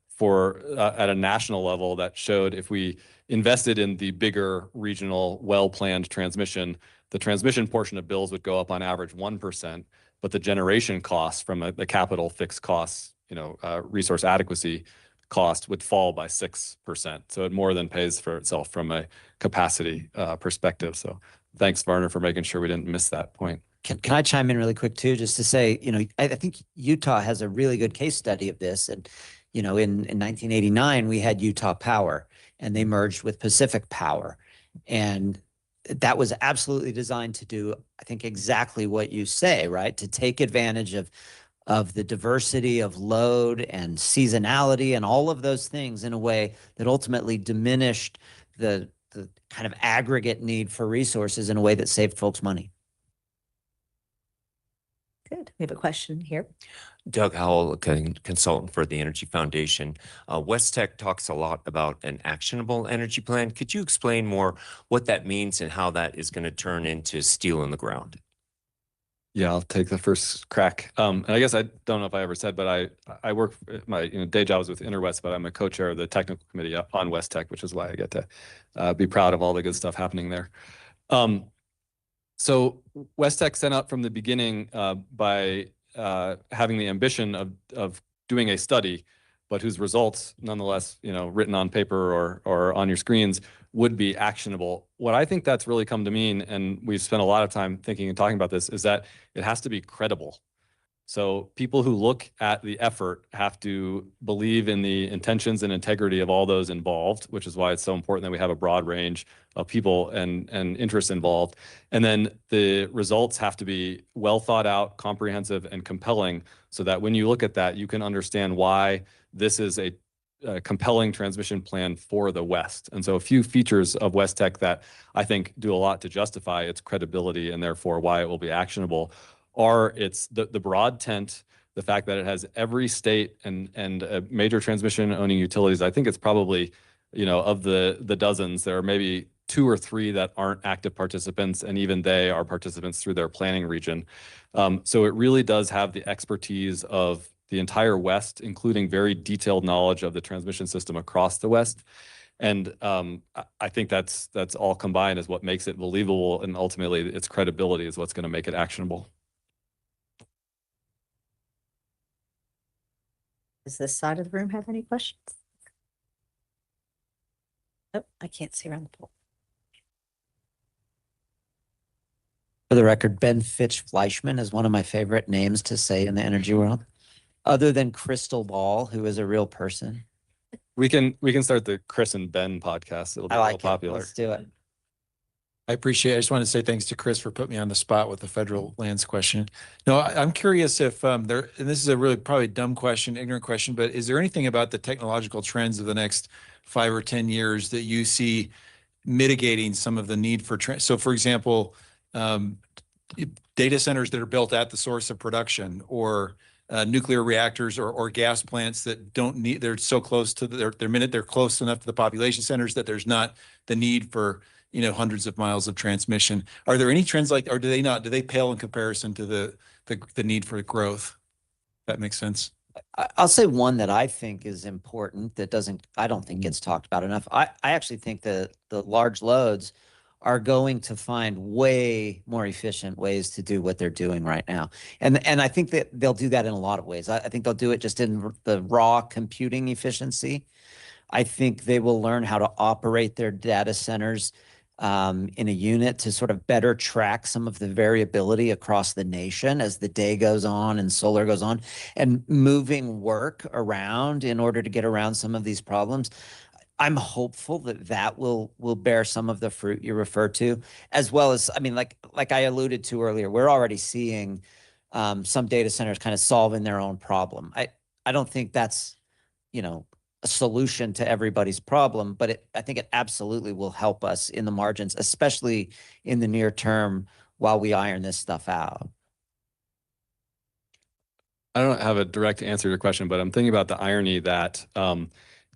for at a national level that showed if we invested in the bigger regional well-planned transmission, the transmission portion of bills would go up on average 1%, but the generation costs from the capital fixed costs, resource adequacy cost would fall by 6%. So it more than pays for itself from a capacity perspective. So thanks, Varner, for making sure we didn't miss that point. Can I chime in really quick too, just to say, I think Utah has a really good case study of this. And, in 1989, we had Utah Power and they merged with Pacific Power. And that was absolutely designed to do, I think, exactly what you say, right? To take advantage of the diversity of load and seasonality and all of those things in a way that ultimately diminished the kind of aggregate need for resources in a way that saved folks money. Good. We have a question here. Doug Howell, a consultant for the Energy Foundation. West Tech talks a lot about an actionable energy plan. Could you explain more what that means and how that is going to turn into steel in the ground? Yeah, I'll take the first crack. And I guess I don't know if I ever said, but I work, my day job is with InterWest, but I'm a co-chair of the technical committee on West Tech, which is why I get to be proud of all the good stuff happening there. So West Tech set out from the beginning by having the ambition of doing a study, but whose results, nonetheless, written on paper or on your screens, would be actionable. What I think that's really come to mean, and we've spent a lot of time thinking and talking about this, is that it has to be credible. So people who look at the effort have to believe in the intentions and integrity of all those involved, which is why it's so important that we have a broad range of people and interests involved. And then the results have to be well thought out, comprehensive, and compelling, so that when you look at that, you can understand why this is a compelling transmission plan for the West. And so a few features of West Tech that I think do a lot to justify its credibility and therefore why it will be actionable are the broad tent, the fact that it has every state and major transmission owning utilities. I think it's probably, of the dozens, there are maybe 2 or 3 that aren't active participants, and even they are participants through their planning region. So it really does have the expertise of the entire West, including very detailed knowledge of the transmission system across the West. And I think that's all combined is what makes it believable, and ultimately its credibility is what's going to make it actionable. Does this side of the room have any questions? Oh, I can't see around the pool. For the record, Ben Fitch Fleischman is one of my favorite names to say in the energy world, other than Crystal Ball, who is a real person. We can start the Chris and Ben podcast. It'll be real popular. Let's do it. I appreciate it. I just want to say thanks to Chris for putting me on the spot with the federal lands question. No, I'm curious if and this is a really probably dumb question, ignorant question, but is there anything about the technological trends of the next 5 or 10 years that you see mitigating some of the need for, so for example, data centers that are built at the source of production, or nuclear reactors or gas plants that don't need, they're so close to they're close enough to the population centers that there's not the need for hundreds of miles of transmission. Are there any trends like, or do they pale in comparison to the need for growth? That makes sense. I'll say one that I think is important that I don't think gets talked about enough. I actually think the large loads are going to find way more efficient ways to do what they're doing right now. And I think that they'll do that in a lot of ways. I think they'll do it just in the raw computing efficiency. I think they will learn how to operate their data centers in a unit to sort of better track some of the variability across the nation as the day goes on and solar goes on, and moving work around in order to get around some of these problems. I'm hopeful that will bear some of the fruit you refer to, as well as, I mean, like I alluded to earlier, we're already seeing some data centers kind of solving their own problem. I don't think that's, a solution to everybody's problem, but I think it absolutely will help us in the margins, especially in the near term while we iron this stuff out. I don't have a direct answer to your question, but I'm thinking about the irony that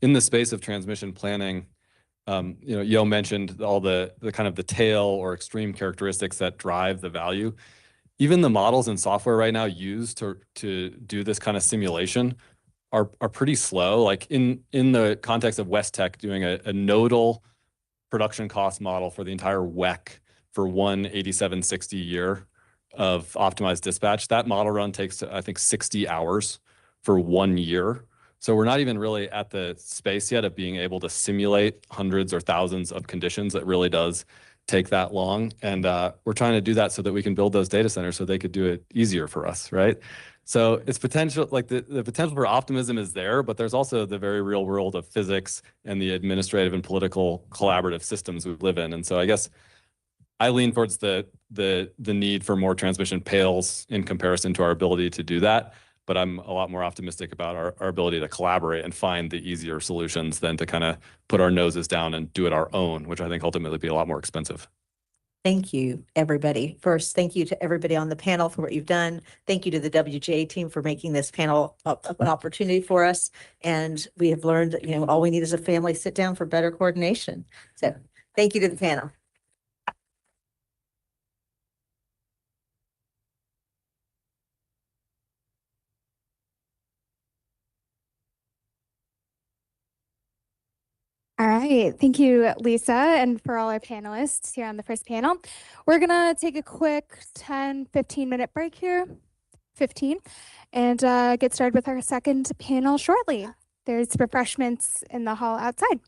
in the space of transmission planning, Yo mentioned all the kind of the tail or extreme characteristics that drive the value. Even the models and software right now used to do this kind of simulation are pretty slow. Like in the context of West Tech doing a nodal production cost model for the entire WEC for one 8760 year of optimized dispatch. That model run takes, I think, 60 hours for 1 year. So we're not even really at the space yet of being able to simulate hundreds or thousands of conditions. That really does take that long. And we're trying to do that so that we can build those data centers so they could do it easier for us, right? So it's potential, like the potential for optimism is there, but there's also the very real world of physics and the administrative and political collaborative systems we live in. And so I guess I lean towards the need for more transmission pales in comparison to our ability to do that. But I'm a lot more optimistic about our ability to collaborate and find the easier solutions than to kind of put our noses down and do it our own, which I think ultimately be a lot more expensive. Thank you, everybody. First, thank you to everybody on the panel for what you've done. Thank you to the WGA team for making this panel an opportunity for us. And we have learned that, all we need is a family sit down for better coordination. So thank you to the panel. All right. Thank you, Lisa, and for all our panelists here on the first panel. We're going to take a quick 10, 15-minute break here, 15, and get started with our second panel shortly. There's refreshments in the hall outside.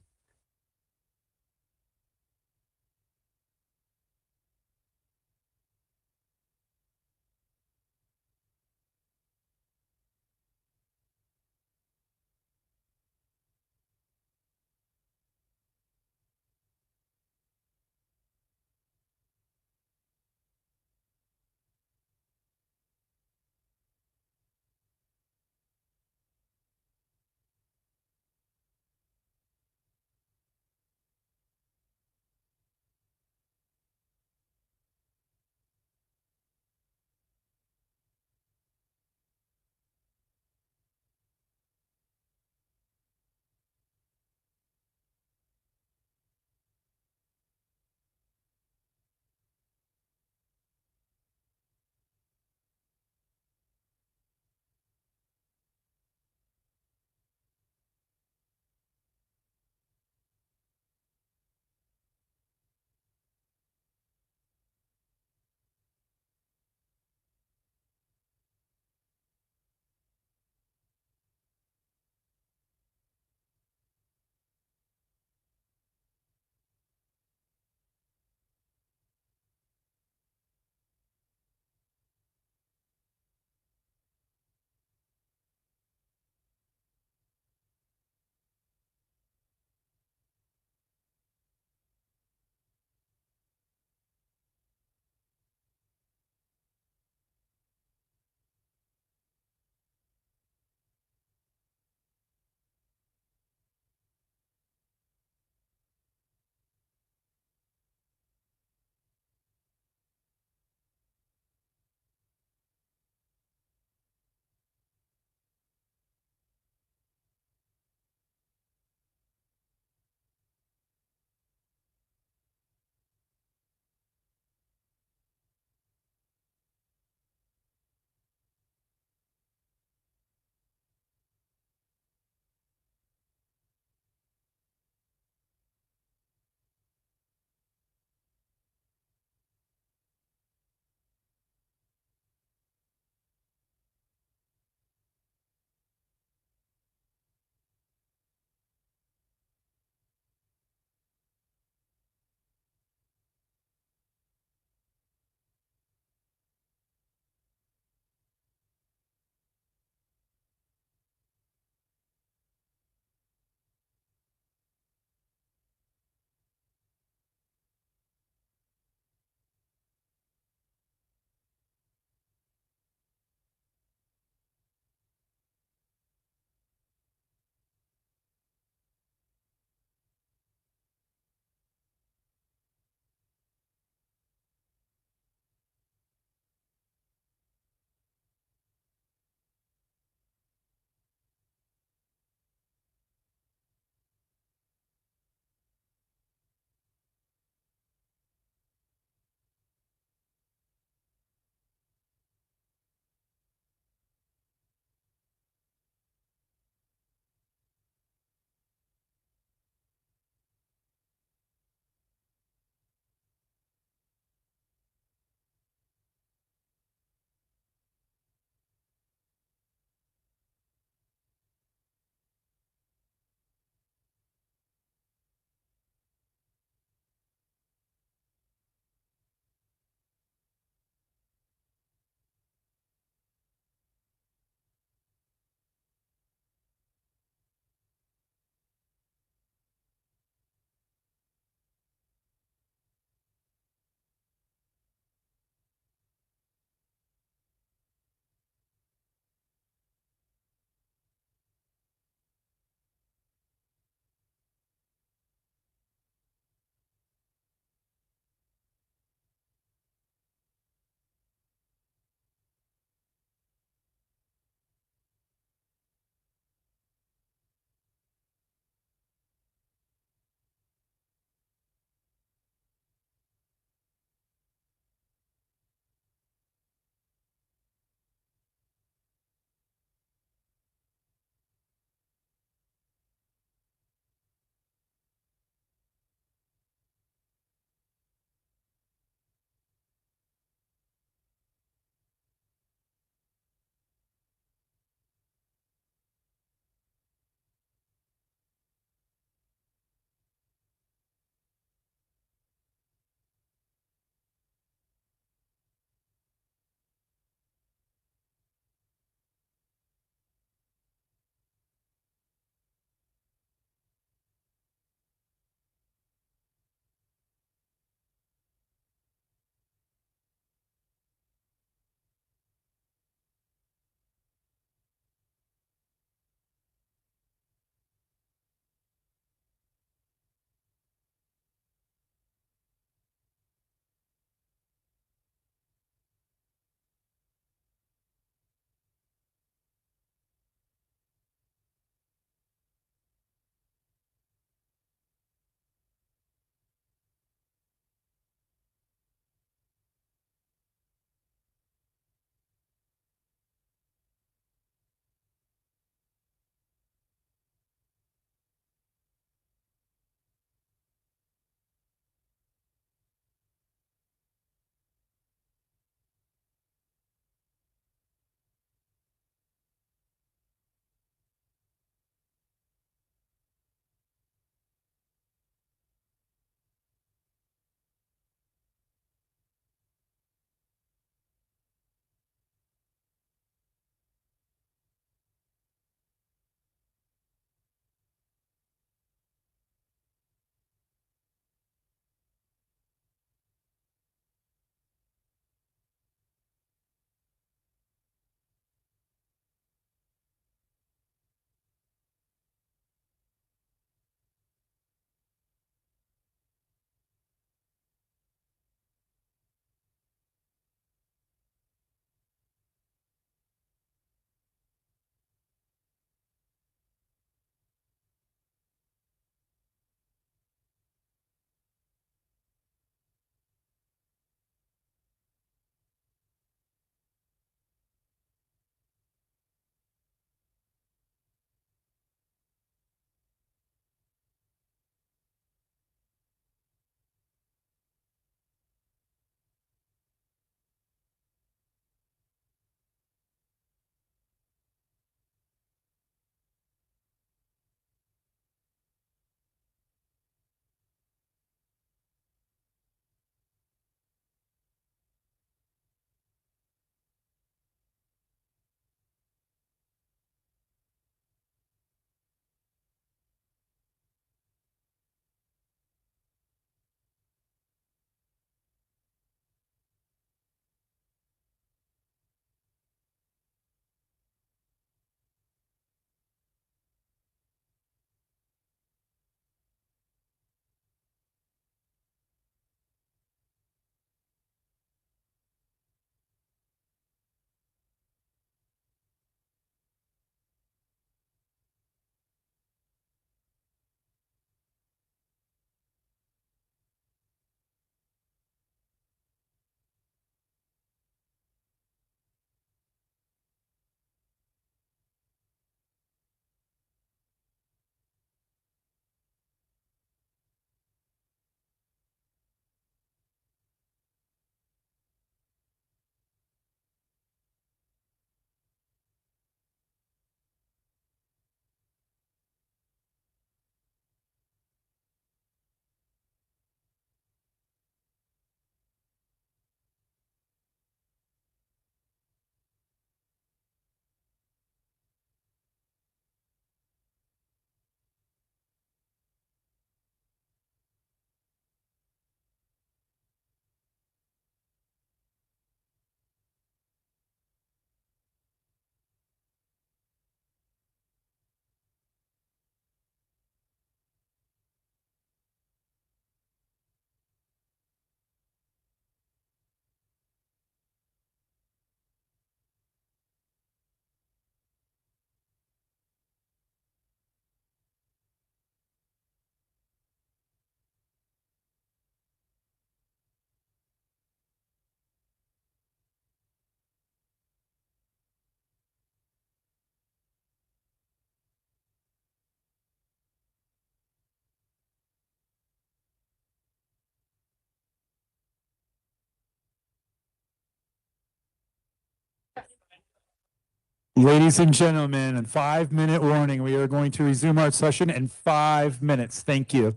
Ladies and gentlemen, 5-minute warning. We are going to resume our session in 5 minutes. Thank you.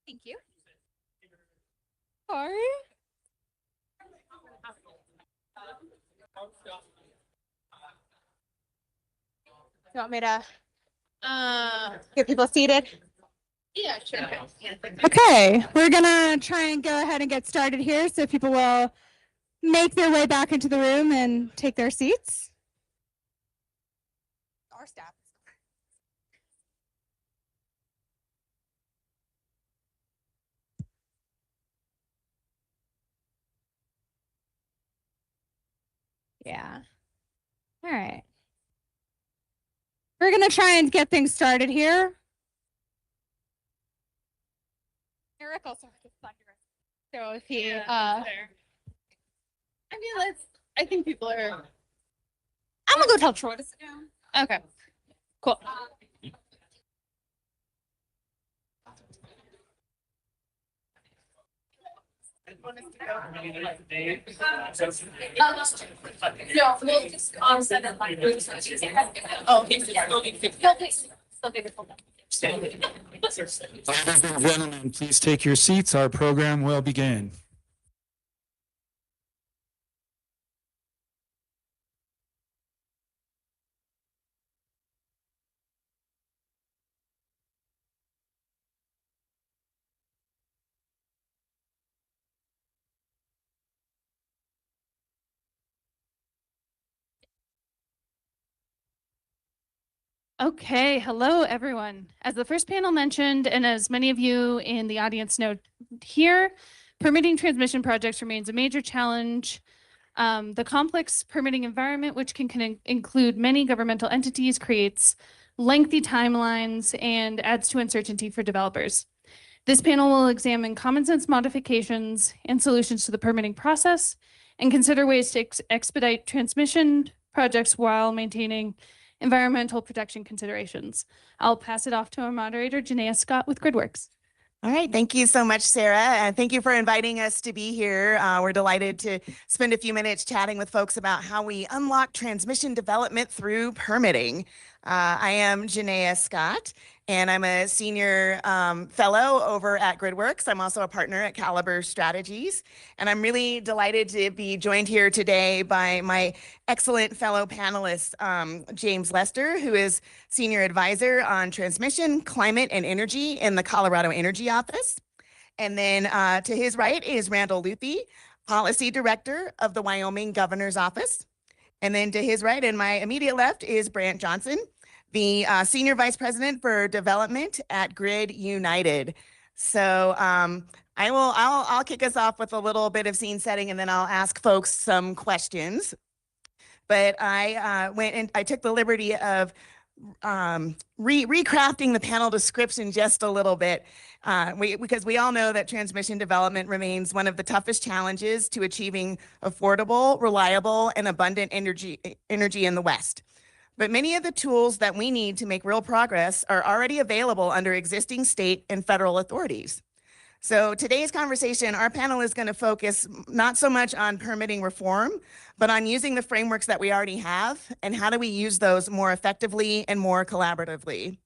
Thank you. Sorry. You want me to get people seated? Yeah, sure. Okay, we're gonna try and go ahead and get started here so people will make their way back into the room and take their seats. Our staff. Yeah. All right. We're gonna try and get things started here. Eric also has a thunder. So if he I mean, I think people are. I'm gonna go tell Troy to sit down. Okay. Cool. No, we'll just on 7 like. Oh, please. Ladies and gentlemen, please take your seats. Our program will begin. Okay, hello everyone. As the first panel mentioned, and as many of you in the audience know here, permitting transmission projects remains a major challenge. The complex permitting environment, which can include many governmental entities, creates lengthy timelines and adds to uncertainty for developers. This panel will examine common sense modifications and solutions to the permitting process and consider ways to expedite transmission projects while maintaining environmental protection considerations. I'll pass it off to our moderator, Janaea Scott with GridWorks. All right, thank you so much, Sarah, and thank you for inviting us to be here. We're delighted to spend a few minutes chatting with folks about how we unlock transmission development through permitting. I am Janaea Scott, and I'm a senior fellow over at GridWorks. I'm also a partner at Caliber Strategies, and I'm really delighted to be joined here today by my excellent fellow panelist, James Lester, who is Senior Advisor on Transmission, Climate, and Energy in the Colorado Energy Office. And then to his right is Randall Luthi, Policy Director of the Wyoming Governor's Office. And then to his right and my immediate left is Brant Johnson, the Senior Vice President for Development at Grid United. So I'll kick us off with a little bit of scene setting, and then I'll ask folks some questions. But I went and I took the liberty of recrafting the panel description just a little bit, because we all know that transmission development remains one of the toughest challenges to achieving affordable, reliable, and abundant energy in the West. But many of the tools that we need to make real progress are already available under existing state and federal authorities. So today's conversation, our panel is going to focus not so much on permitting reform, but on using the frameworks that we already have and how do we use those more effectively and more collaboratively.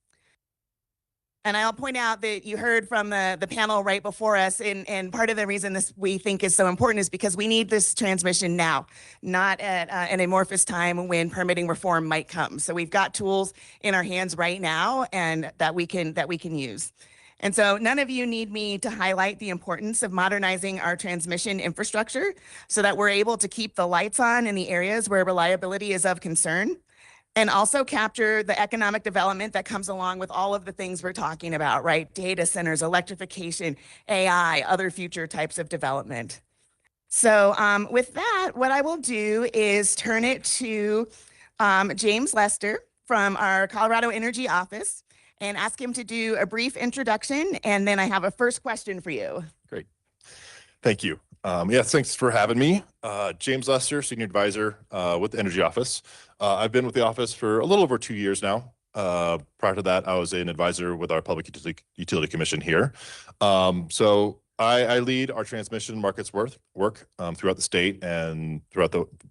And I'll point out that you heard from the panel right before us, and part of the reason this we think is so important is because we need this transmission now, not at an amorphous time when permitting reform might come. So we've got tools in our hands right now and that we can use. And so none of you need me to highlight the importance of modernizing our transmission infrastructure so that we're able to keep the lights on in the areas where reliability is of concern, and also capture the economic development that comes along with all of the things we're talking about, right? Data centers, electrification, AI, other future types of development. So with that, what I will do is turn it to James Lester from our Colorado Energy Office and ask him to do a brief introduction, and then I have a first question for you. Great. Thank you. Yes, thanks for having me. James Lester, Senior Advisor with the Energy Office. I've been with the office for a little over 2 years now. Prior to that, I was an advisor with our Public Utility Commission here. So I lead our transmission markets work throughout the state and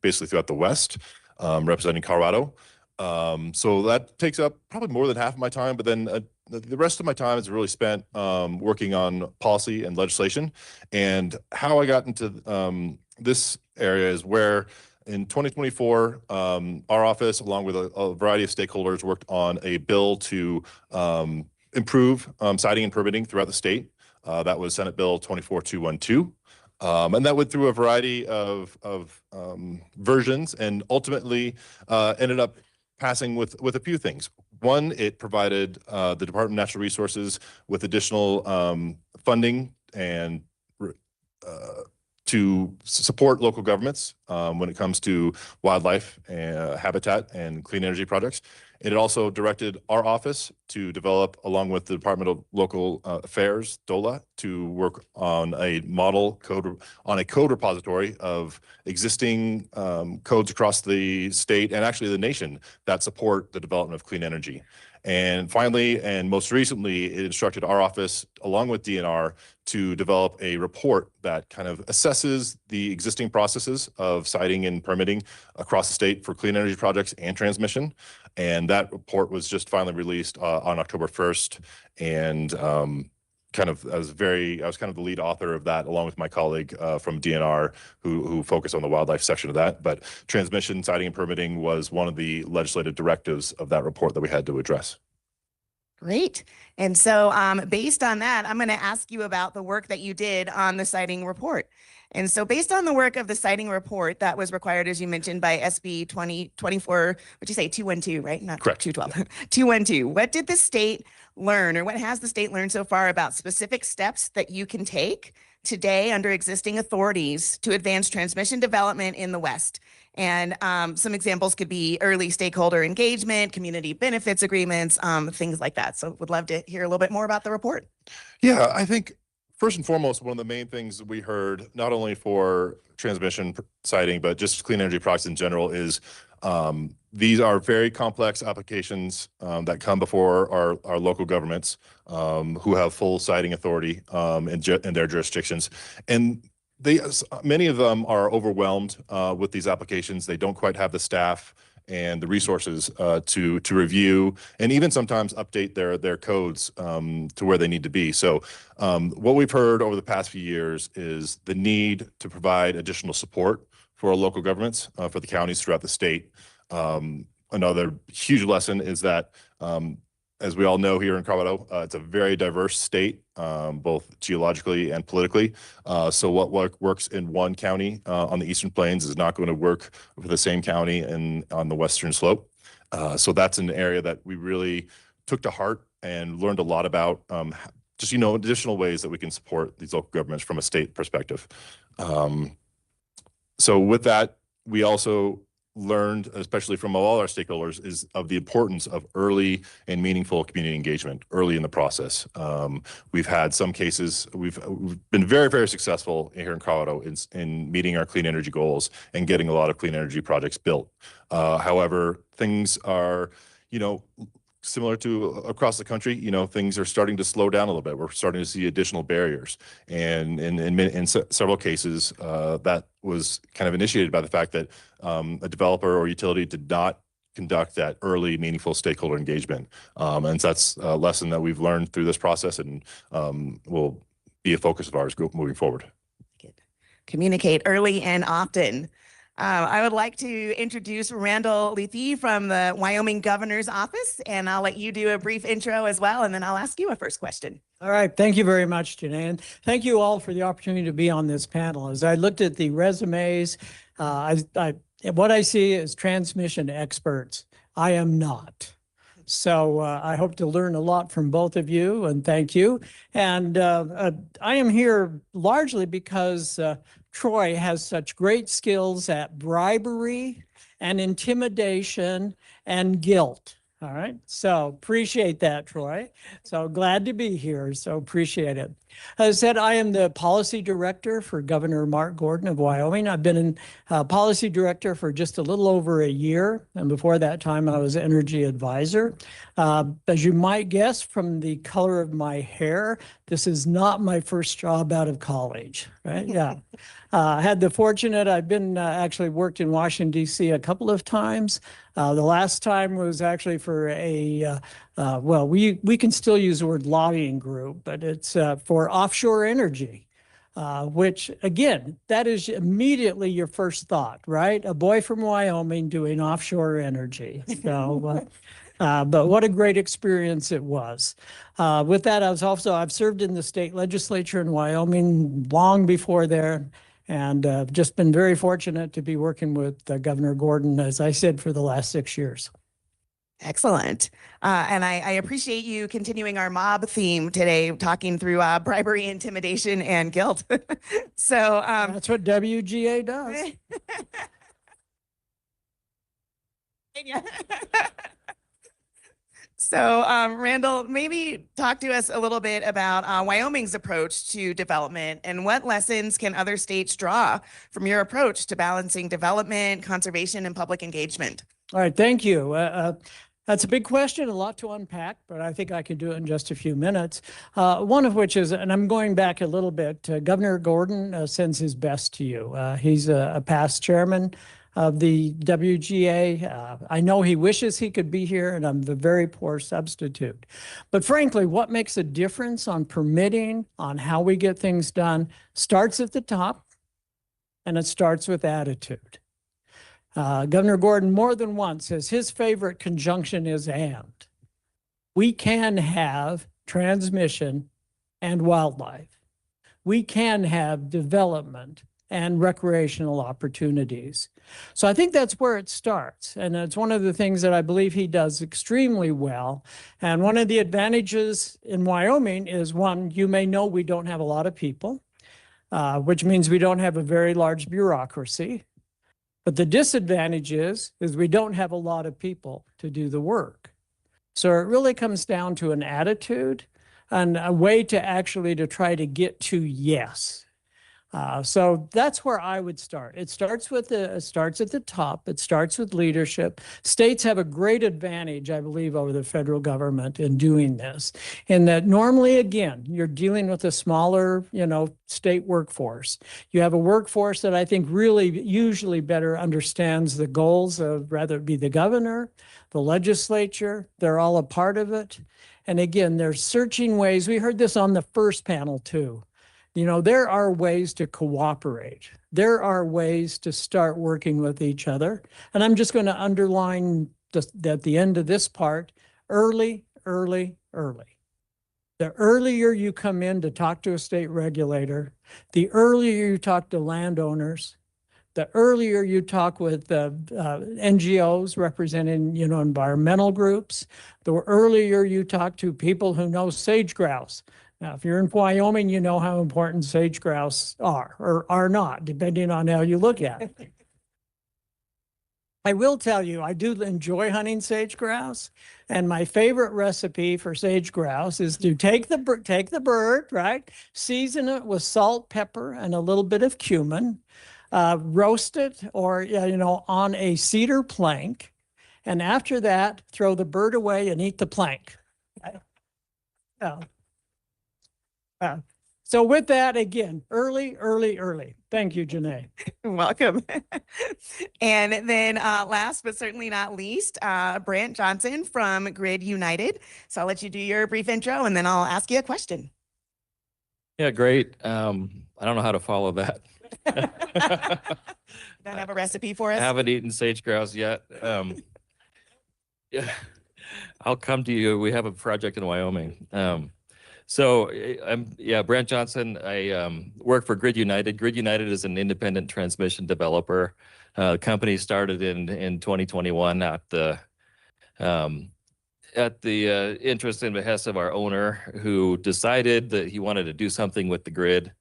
basically throughout the West, representing Colorado. So that takes up probably more than half of my time, but then the rest of my time is really spent working on policy and legislation. And how I got into this area is where in 2024, our office, along with a variety of stakeholders, worked on a bill to improve siting and permitting throughout the state. That was Senate Bill 24212. And that went through a variety of versions and ultimately ended up passing with a few things. One, it provided the Department of Natural Resources with additional funding and to support local governments when it comes to wildlife, habitat, and clean energy projects. It also directed our office to develop, along with the Department of Local Affairs, DOLA, to work on a model code, on a code repository of existing codes across the state and actually the nation that support the development of clean energy. And finally, and most recently, it instructed our office, along with DNR, to develop a report that kind of assesses the existing processes of siting and permitting across the state for clean energy projects and transmission, And that report was just finally released on October 1st. And I was kind of the lead author of that, along with my colleague from DNR who focused on the wildlife section of that. But transmission, siting, and permitting was one of the legislative directives of that report that we had to address. Great. And so based on that, I'm going to ask you about the work that you did on the siting report. And so based on the work of the siting report that was required, as you mentioned, by SB 2024, what'd you say, 212, right? Not Correct. 212, 212. What did the state learn, or what has the state learned so far about specific steps that you can take today under existing authorities to advance transmission development in the West? And some examples could be early stakeholder engagement, community benefits agreements, things like that. So would love to hear a little bit more about the report. Yeah, I think first and foremost, one of the main things that we heard, not only for transmission siting, but just clean energy products in general, is these are very complex applications that come before our local governments who have full siting authority in their jurisdictions. And many of them are overwhelmed with these applications. They don't quite have the staff and the resources to review and even sometimes update their codes to where they need to be. So what we've heard over the past few years is the need to provide additional support for our local governments, for the counties throughout the state. Another huge lesson is that, as we all know here in Colorado, it's a very diverse state, both geologically and politically. So what works in one county on the Eastern Plains is not going to work for the same county on the Western Slope. So that's an area that we really took to heart and learned a lot about, just, additional ways that we can support these local governments from a state perspective. So with that, we also learned, especially from all our stakeholders, is of the importance of early and meaningful community engagement early in the process. We've had some cases, we've been very, very successful here in Colorado in meeting our clean energy goals and getting a lot of clean energy projects built. However, things are, similar to across the country, things are starting to slow down a little bit. We're starting to see additional barriers. And in several cases, that was kind of initiated by the fact that a developer or utility did not conduct that early, meaningful stakeholder engagement. And so that's a lesson that we've learned through this process and will be a focus of ours moving forward. Communicate early and often. I would like to introduce Randall Lethe from the Wyoming Governor's Office, and I'll let you do a brief intro as well, and then I'll ask you a first question. All right. Thank you very much, Janae. And thank you all for the opportunity to be on this panel. As I looked at the resumes, what I see is transmission experts. I am not. So I hope to learn a lot from both of you, and thank you. And I am here largely because Troy has such great skills at bribery and intimidation and guilt. All right. So appreciate that, Troy. So glad to be here. So appreciate it. As I said, I am the policy director for Governor Mark Gordon of Wyoming. I've been policy director for just a little over a year. And before that time, I was energy advisor. As you might guess from the color of my hair, this is not my first job out of college, right? Yeah. I had the fortunate, I've been actually worked in Washington, D.C. a couple of times. The last time was actually for a, well, we can still use the word lobbying group, but it's for offshore energy, which again, that is immediately your first thought, right? A boy from Wyoming doing offshore energy. So, but what a great experience it was. With that, I've served in the state legislature in Wyoming long before there. And just been very fortunate to be working with Governor Gordon, as I said, for the last 6 years. Excellent. And I appreciate you continuing our mob theme today, talking through bribery, intimidation, and guilt. So that's what WGA does. So, Randall, maybe talk to us a little bit about Wyoming's approach to development and what lessons can other states draw from your approach to balancing development, conservation, and public engagement? All right, thank you. That's a big question, a lot to unpack, but I think I could do it in just a few minutes. One of which is, and I'm going back a little bit, Governor Gordon sends his best to you. He's a past chairman of the WGA. I know he wishes he could be here, and I'm a very poor substitute. But frankly, what makes a difference on permitting, on how we get things done, starts at the top, and it starts with attitude. Governor Gordon more than once says his favorite conjunction is and. We can have transmission and wildlife. We can have development and recreational opportunities. So I think that's where it starts. And it's one of the things that I believe he does extremely well. And one of the advantages in Wyoming is, one, you may know we don't have a lot of people, which means we don't have a very large bureaucracy. But the disadvantage is we don't have a lot of people to do the work. So it really comes down to an attitude and a way to actually to try to get to yes. So that's where I would start. It starts at the top. It starts with leadership. States have a great advantage, I believe, over the federal government in doing this. In that normally, again, you're dealing with a smaller, state workforce. You have a workforce that I think really usually better understands the goals of, rather it be the governor, the legislature. They're all a part of it. And again, they're searching ways. We heard this on the first panel too. There are ways to cooperate. There are ways to start working with each other. And I'm just going to underline at the end of this part, early, early, early. The earlier you come in to talk to a state regulator, the earlier you talk to landowners, the earlier you talk with NGOs representing, environmental groups, the earlier you talk to people who know sage grouse. Now, if you're in Wyoming, you know how important sage grouse are or are not, depending on how you look at it. I will tell you, I do enjoy hunting sage grouse, and my favorite recipe for sage grouse is to take the bird, right? Season it with salt, pepper, and a little bit of cumin, roast it or, on a cedar plank, and after that, throw the bird away and eat the plank. So with that, again, early, early, early. Thank you, Janae. Welcome. And then last but certainly not least, Brant Johnson from Grid United. So I'll let you do your brief intro and then I'll ask you a question. Yeah, great. I don't know how to follow that. Don't have a recipe for us? I haven't eaten sage grouse yet. Yeah, I'll come to you. We have a project in Wyoming. So I'm Brant Johnson. I work for Grid United. Grid United is an independent transmission developer. The company started in 2021 at the interest and behest of our owner, who decided that he wanted to do something with the grid,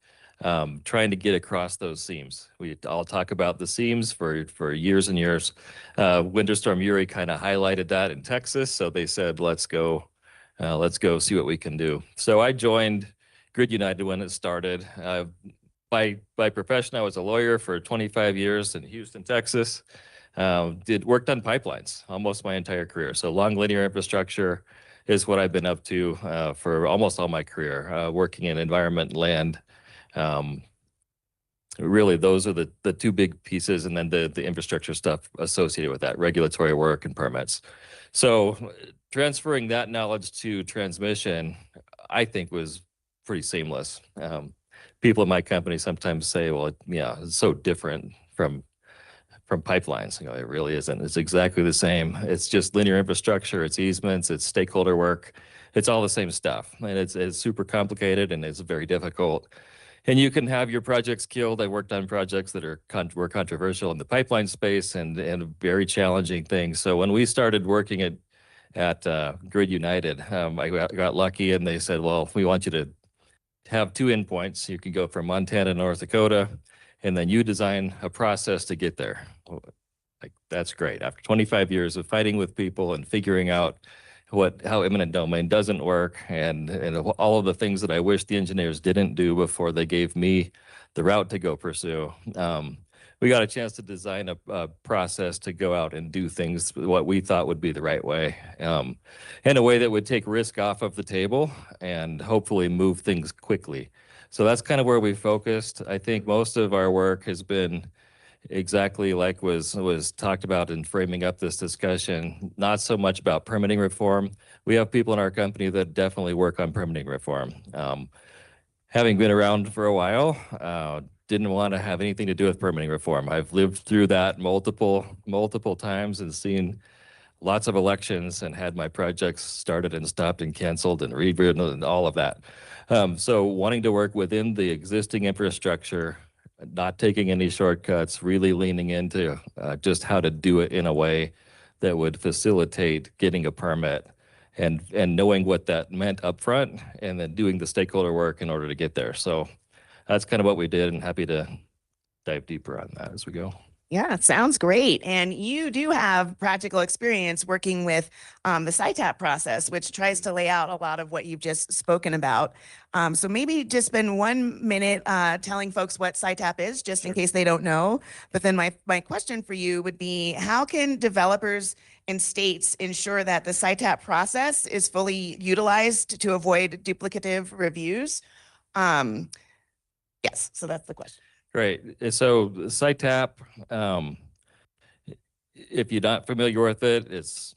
trying to get across those seams. We all talk about the seams for years and years. Winter Storm Uri kind of highlighted that in Texas, so they said, let's go see what we can do. So I joined Grid United when it started. By profession, I was a lawyer for 25 years in Houston, Texas. Worked on pipelines almost my entire career. So long linear infrastructure is what I've been up to for almost all my career, working in environment and land. Really, those are the two big pieces, and then the infrastructure stuff associated with that, regulatory work and permits. So transferring that knowledge to transmission, I think, was pretty seamless. People in my company sometimes say, well, it's so different from pipelines. It really isn't. It's exactly the same. It's just linear infrastructure, it's easements, it's stakeholder work. It's all the same stuff. And it's super complicated and it's very difficult. And you can have your projects killed. I worked on projects that were controversial in the pipeline space and very challenging things. So when we started working at Grid United, I got lucky and they said, well, we want you to have two endpoints. You can go from Montana to North Dakota, and then you design a process to get there. That's great. After 25 years of fighting with people and figuring out how eminent domain doesn't work and all of the things that I wish the engineers didn't do before they gave me the route to go pursue. We got a chance to design a process to go out and do things what we thought would be the right way, in a way that would take risk off of the table and hopefully move things quickly. So that's kind of where we focused. I think most of our work has been exactly like was talked about in framing up this discussion, not so much about permitting reform. We have people in our company that definitely work on permitting reform. Having been around for a while, didn't want to have anything to do with permitting reform. I've lived through that multiple times and seen lots of elections and had my projects started and stopped and canceled and rewritten and all of that. So wanting to work within the existing infrastructure, not taking any shortcuts, really leaning into just how to do it in a way that would facilitate getting a permit and knowing what that meant up front and then doing the stakeholder work in order to get there. So that's kind of what we did, and happy to dive deeper on that as we go. Yeah, sounds great. And you do have practical experience working with the SITAP process, which tries to lay out a lot of what you've just spoken about. So maybe just spend 1 minute telling folks what SITAP is, just in case they don't know. But then my question for you would be, how can developers and states ensure that the SITAP process is fully utilized to avoid duplicative reviews? Yes, so that's the question. Great. So SITAP, if you're not familiar with it, it's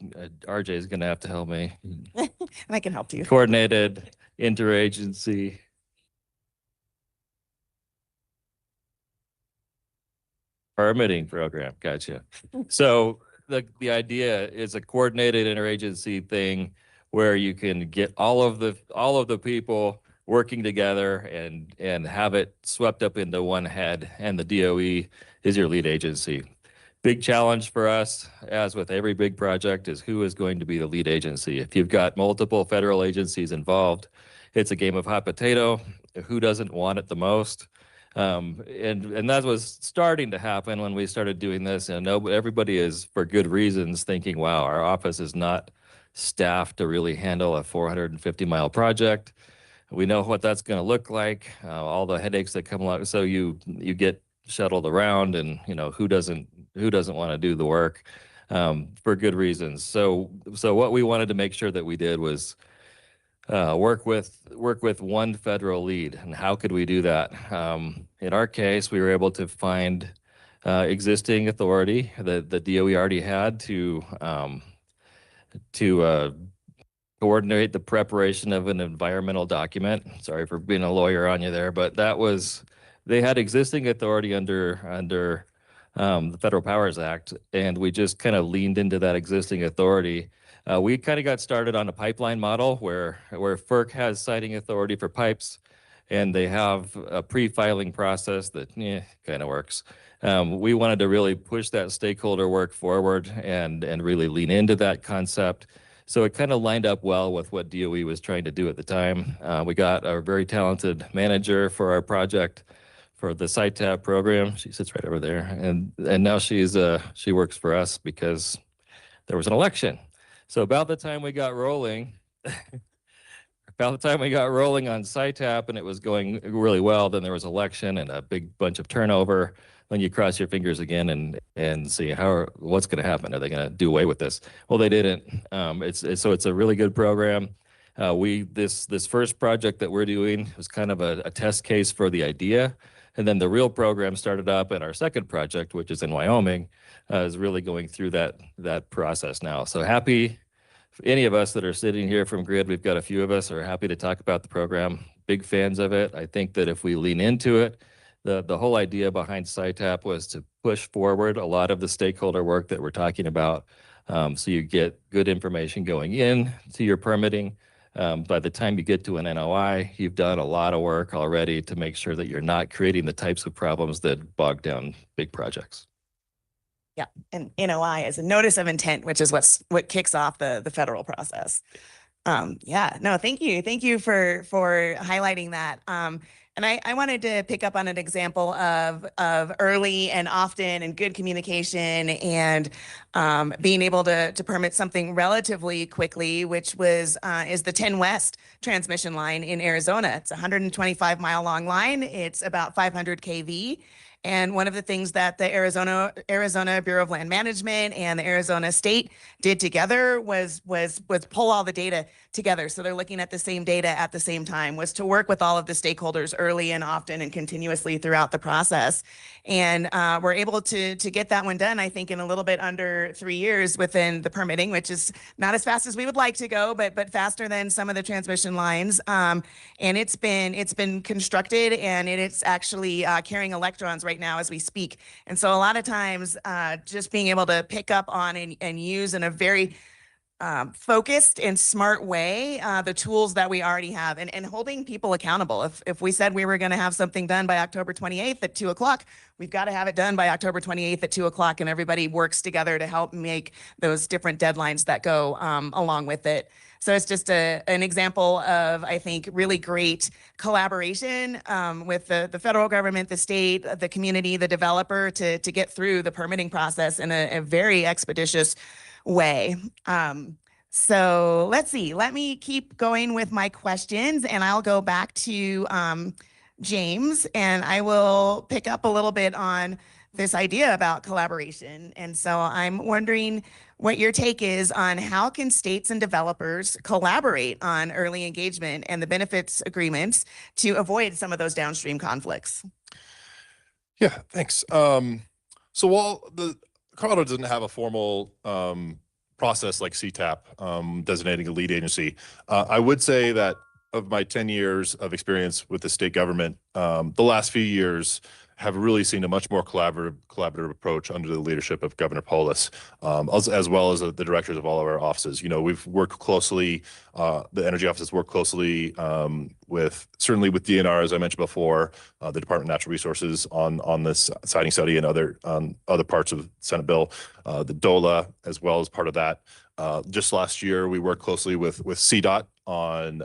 RJ is going to have to help me. And I can help you. Coordinated interagency permitting program. Gotcha. So the idea is a coordinated interagency thing where you can get all of the people working together and have it swept up into one head, and the DOE is your lead agency. Big challenge for us, as with every big project, is who is going to be the lead agency. If you've got multiple federal agencies involved, it's a game of hot potato. Who doesn't want it the most? And that was starting to happen when we started doing this, and everybody is, for good reasons, thinking, wow, our office is not staffed to really handle a 450-mile project. We know what that's going to look like, all the headaches that come along. So you get shuttled around, and who doesn't want to do the work for good reasons. So what we wanted to make sure that we did was work with one federal lead. And how could we do that? In our case, we were able to find existing authority that the DOE already had to coordinate the preparation of an environmental document. Sorry for being a lawyer on you there, but they had existing authority under the Federal Powers Act, and we just kind of leaned into that existing authority. We kind of got started on a pipeline model where FERC has siting authority for pipes, and they have a pre-filing process that kind of works. We wanted to really push that stakeholder work forward and really lean into that concept. So it kind of lined up well with what DOE was trying to do at the time. We got a very talented manager for our project for the SITAP program. She sits right over there, and now she works for us because there was an election. So about the time we got rolling on SITAP and it was going really well, then there was election and a big bunch of turnover. Then you cross your fingers again and see what's going to happen. Are they going to do away with this? Well, they didn't. It's a really good program. This first project that we're doing was kind of a test case for the idea, and then the real program started up. And our second project, which is in Wyoming, is really going through that process now. So happy. Any of us that are sitting here from Grid, we've got a few of us are happy to talk about the program. Big fans of it. I think that if we lean into it, the whole idea behind SITAP was to push forward a lot of the stakeholder work that we're talking about. So you get good information going in to your permitting. By the time you get to an NOI, you've done a lot of work already to make sure that you're not creating the types of problems that bog down big projects. Yeah, and NOI is a notice of intent, which is what kicks off the federal process. Yeah, no, thank you. Thank you for highlighting that. And I wanted to pick up on an example of early and often and good communication and being able to permit something relatively quickly, which is the 10 West transmission line in Arizona. It's a 125-mile long line. It's about 500 kV. And one of the things that the Arizona Bureau of Land Management and the Arizona State did together was pull all the data together. So they're looking at the same data at the same time, was to work with all of the stakeholders early and often and continuously throughout the process. And we're able to get that one done, I think, in a little bit under 3 years within the permitting, which is not as fast as we would like to go, but faster than some of the transmission lines. And it's been constructed, and it's actually carrying electrons right now as we speak. And so a lot of times just being able to pick up on and use in a very focused and smart way the tools that we already have, and holding people accountable. If we said we were going to have something done by October 28th at 2 o'clock, we've got to have it done by October 28th at 2 o'clock, and everybody works together to help make those different deadlines that go along with it. So it's just an example of, I think, really great collaboration with the federal government, the state, the community, the developer to get through the permitting process in a very expeditious way. So let's see, let me keep going with my questions, and I'll go back to James, and I will pick up a little bit on this idea about collaboration. And so I'm wondering what your take is on how can states and developers collaborate on early engagement and the benefits agreements to avoid some of those downstream conflicts? Yeah, thanks. So while Colorado doesn't have a formal process like CTAP designating a lead agency, I would say that of my 10 years of experience with the state government, the last few years have really seen a much more collaborative approach under the leadership of Governor Polis, as well as the directors of all of our offices. You know, we've worked closely, the energy offices work closely certainly with DNR, as I mentioned before, the Department of Natural Resources on this siting study and other parts of Senate bill, the DOLA as well as part of that. Just last year, we worked closely with CDOT on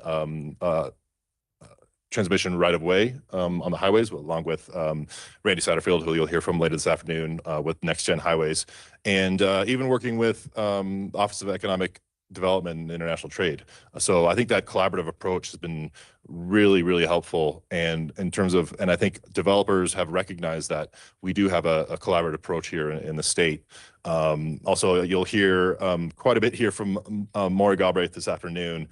transmission right of way on the highways, along with Randy Satterfield, who you'll hear from later this afternoon with Next Gen Highways, and even working with Office of Economic Development and International Trade. So I think that collaborative approach has been really, really helpful. And in terms of, and I think developers have recognized that we do have a collaborative approach here in the state. Also, you'll hear quite a bit here from Maury Galbraith this afternoon,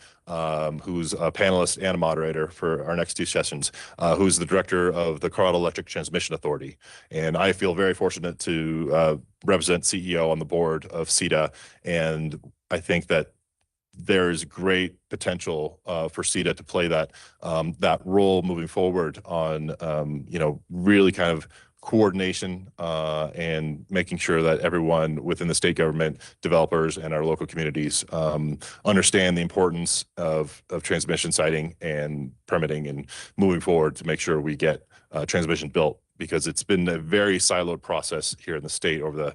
who's a panelist and a moderator for our next two sessions, who's the director of the Colorado Electric Transmission Authority. And I feel very fortunate to represent CEO on the board of CETA. And I think that there's great potential for CETA to play that role moving forward on, really kind of coordination and making sure that everyone within the state government, developers, and our local communities understand the importance of transmission siting and permitting and moving forward to make sure we get transmission built, because it's been a very siloed process here in the state over the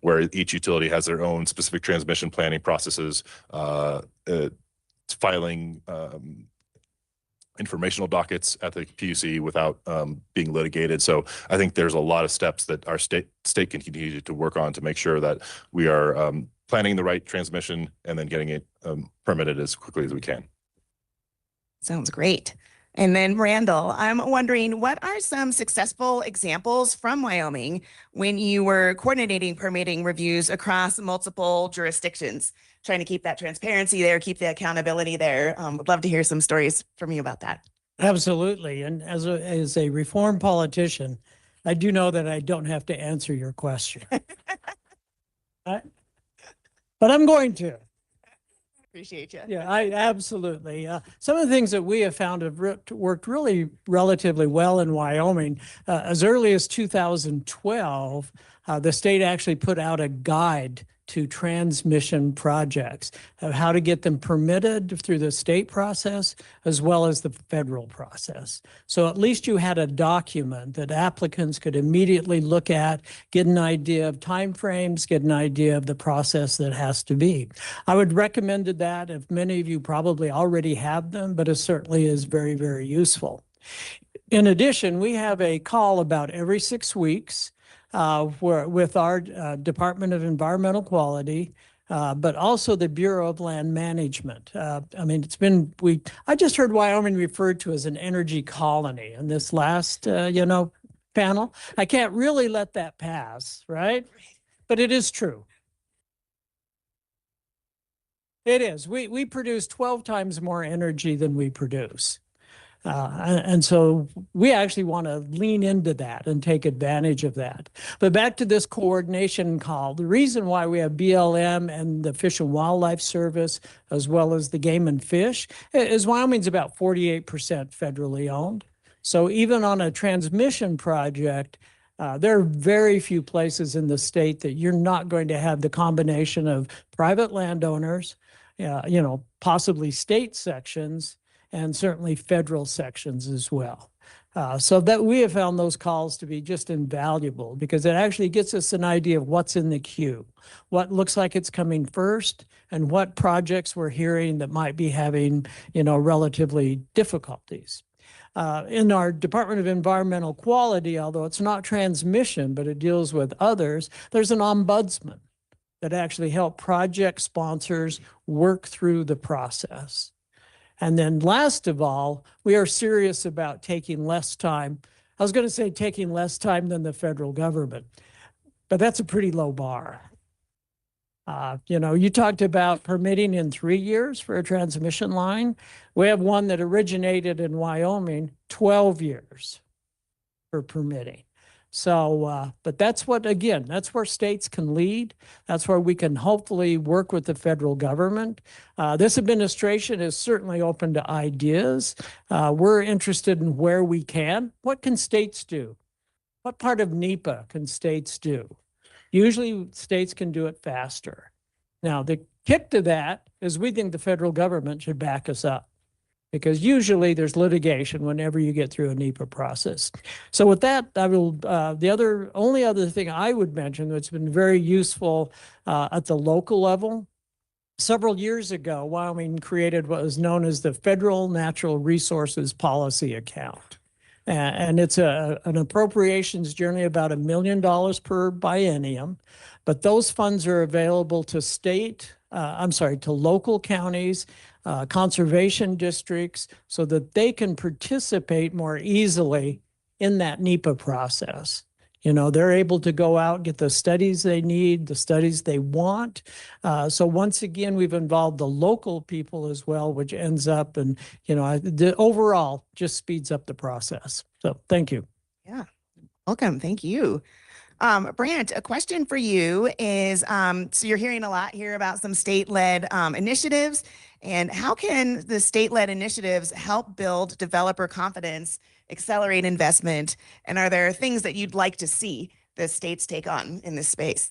where each utility has their own specific transmission planning processes, filing informational dockets at the PUC without being litigated. So I think there's a lot of steps that our state can continue to work on to make sure that we are planning the right transmission and then getting it permitted as quickly as we can. Sounds great. And then Randall, I'm wondering, what are some successful examples from Wyoming when you were coordinating permitting reviews across multiple jurisdictions, trying to keep that transparency there, keep the accountability there? Would love to hear some stories from you about that. Absolutely. And as a reformed politician, I do know that I don't have to answer your question. But I'm going to. Appreciate you. Yeah, I absolutely. Some of the things that we have found have worked really relatively well in Wyoming. As early as 2012, the state actually put out a guide to transmission projects, of how to get them permitted through the state process as well as the federal process. So at least you had a document that applicants could immediately look at, get an idea of timeframes, get an idea of the process that has to be. I would recommend that if many of you probably already have them, but it certainly is very, very useful. In addition, we have a call about every 6 weeks with our Department of Environmental Quality, but also the Bureau of Land Management. I mean, I just heard Wyoming referred to as an energy colony. And this last, panel. I can't really let that pass, right? But it is true. It is. We produce 12 times more energy than we produce. And so we actually want to lean into that and take advantage of that. But back to this coordination call, the reason why we have BLM and the Fish and Wildlife Service, as well as the Game and Fish, is Wyoming's about 48% federally owned. So even on a transmission project, there are very few places in the state that you're not going to have the combination of private landowners, possibly state sections, and certainly federal sections as well. So that we have found those calls to be just invaluable because it actually gets us an idea of what's in the queue, what looks like it's coming first, and what projects we're hearing that might be having, relatively difficulties. In our Department of Environmental Quality, although it's not transmission, but it deals with others, there's an ombudsman that actually help project sponsors work through the process. And then last of all, we are serious about taking less time. I was going to say taking less time than the federal government, but that's a pretty low bar. You talked about permitting in 3 years for a transmission line. We have one that originated in Wyoming, 12 years for permitting. So, but that's that's where states can lead. That's where we can hopefully work with the federal government. This administration is certainly open to ideas. We're interested in where we can. What can states do? What part of NEPA can states do? Usually states can do it faster. Now, the kick to that is we think the federal government should back us up, because usually there's litigation whenever you get through a NEPA process. So with that, I will, the only other thing I would mention that's been very useful at the local level, several years ago, Wyoming created what was known as the Federal Natural Resources Policy Account. And it's an appropriations generally about $1 million per biennium, but those funds are available to to local counties, conservation districts, so that they can participate more easily in that NEPA process. They're able to go out, get the studies they need, the studies they want. So once again, we've involved the local people as well, which ends up and, the overall just speeds up the process. So thank you. Yeah, welcome. Thank you. Brant, a question for you is, so you're hearing a lot here about some state-led initiatives, and how can the state-led initiatives help build developer confidence, accelerate investment, and are there things that you'd like to see the states take on in this space?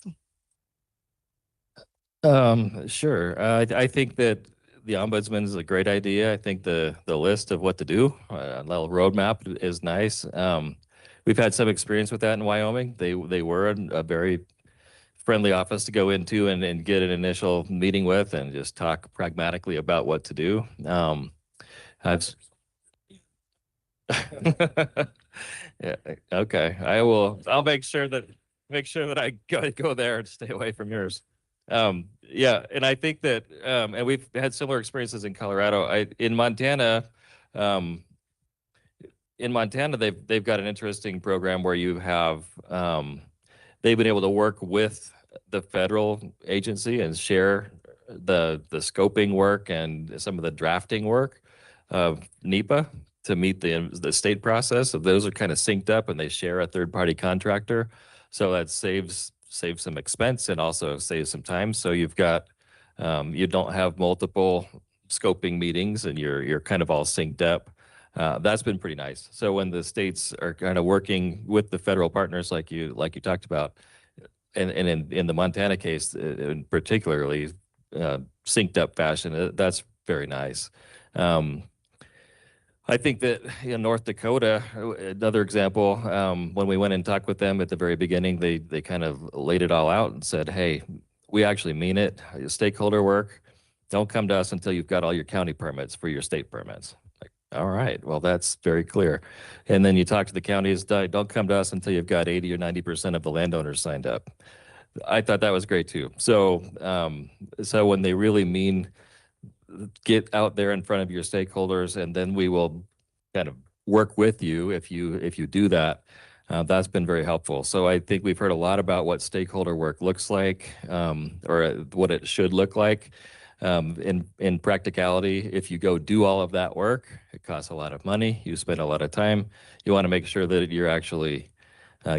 Sure. I think that the ombudsman is a great idea. I think the list of what to do, a little roadmap is nice. We've had some experience with that in Wyoming. They were a very friendly office to go into and get an initial meeting with and just talk pragmatically about what to do. Yeah, okay. I'll make sure that I go there and stay away from yours. Yeah, and I think that and we've had similar experiences in Colorado. In Montana, they've got an interesting program where you have they've been able to work with the federal agency and share the scoping work and some of the drafting work of NEPA to meet the state process. So those are kind of synced up, and they share a third-party contractor. So that saves some expense and also saves some time. So you've got you don't have multiple scoping meetings, and you're kind of all synced up. That's been pretty nice. So when the states are kind of working with the federal partners, like you talked about, and in the Montana case, in particularly synced up fashion, that's very nice. I think that in North Dakota, another example, when we went and talked with them at the very beginning, they kind of laid it all out and said, hey, we actually mean it. Stakeholder work, don't come to us until you've got all your county permits for your state permits. Like, all right, well, that's very clear. And then you talk to the counties, don't come to us until you've got 80 or 90% of the landowners signed up. I thought that was great too. So, so when they really mean get out there in front of your stakeholders, and then we will kind of work with you if you do that. That's been very helpful. So I think we've heard a lot about what stakeholder work looks like, or what it should look like. In practicality, if you go do all of that work, it costs a lot of money. You spend a lot of time. You want to make sure that you're actually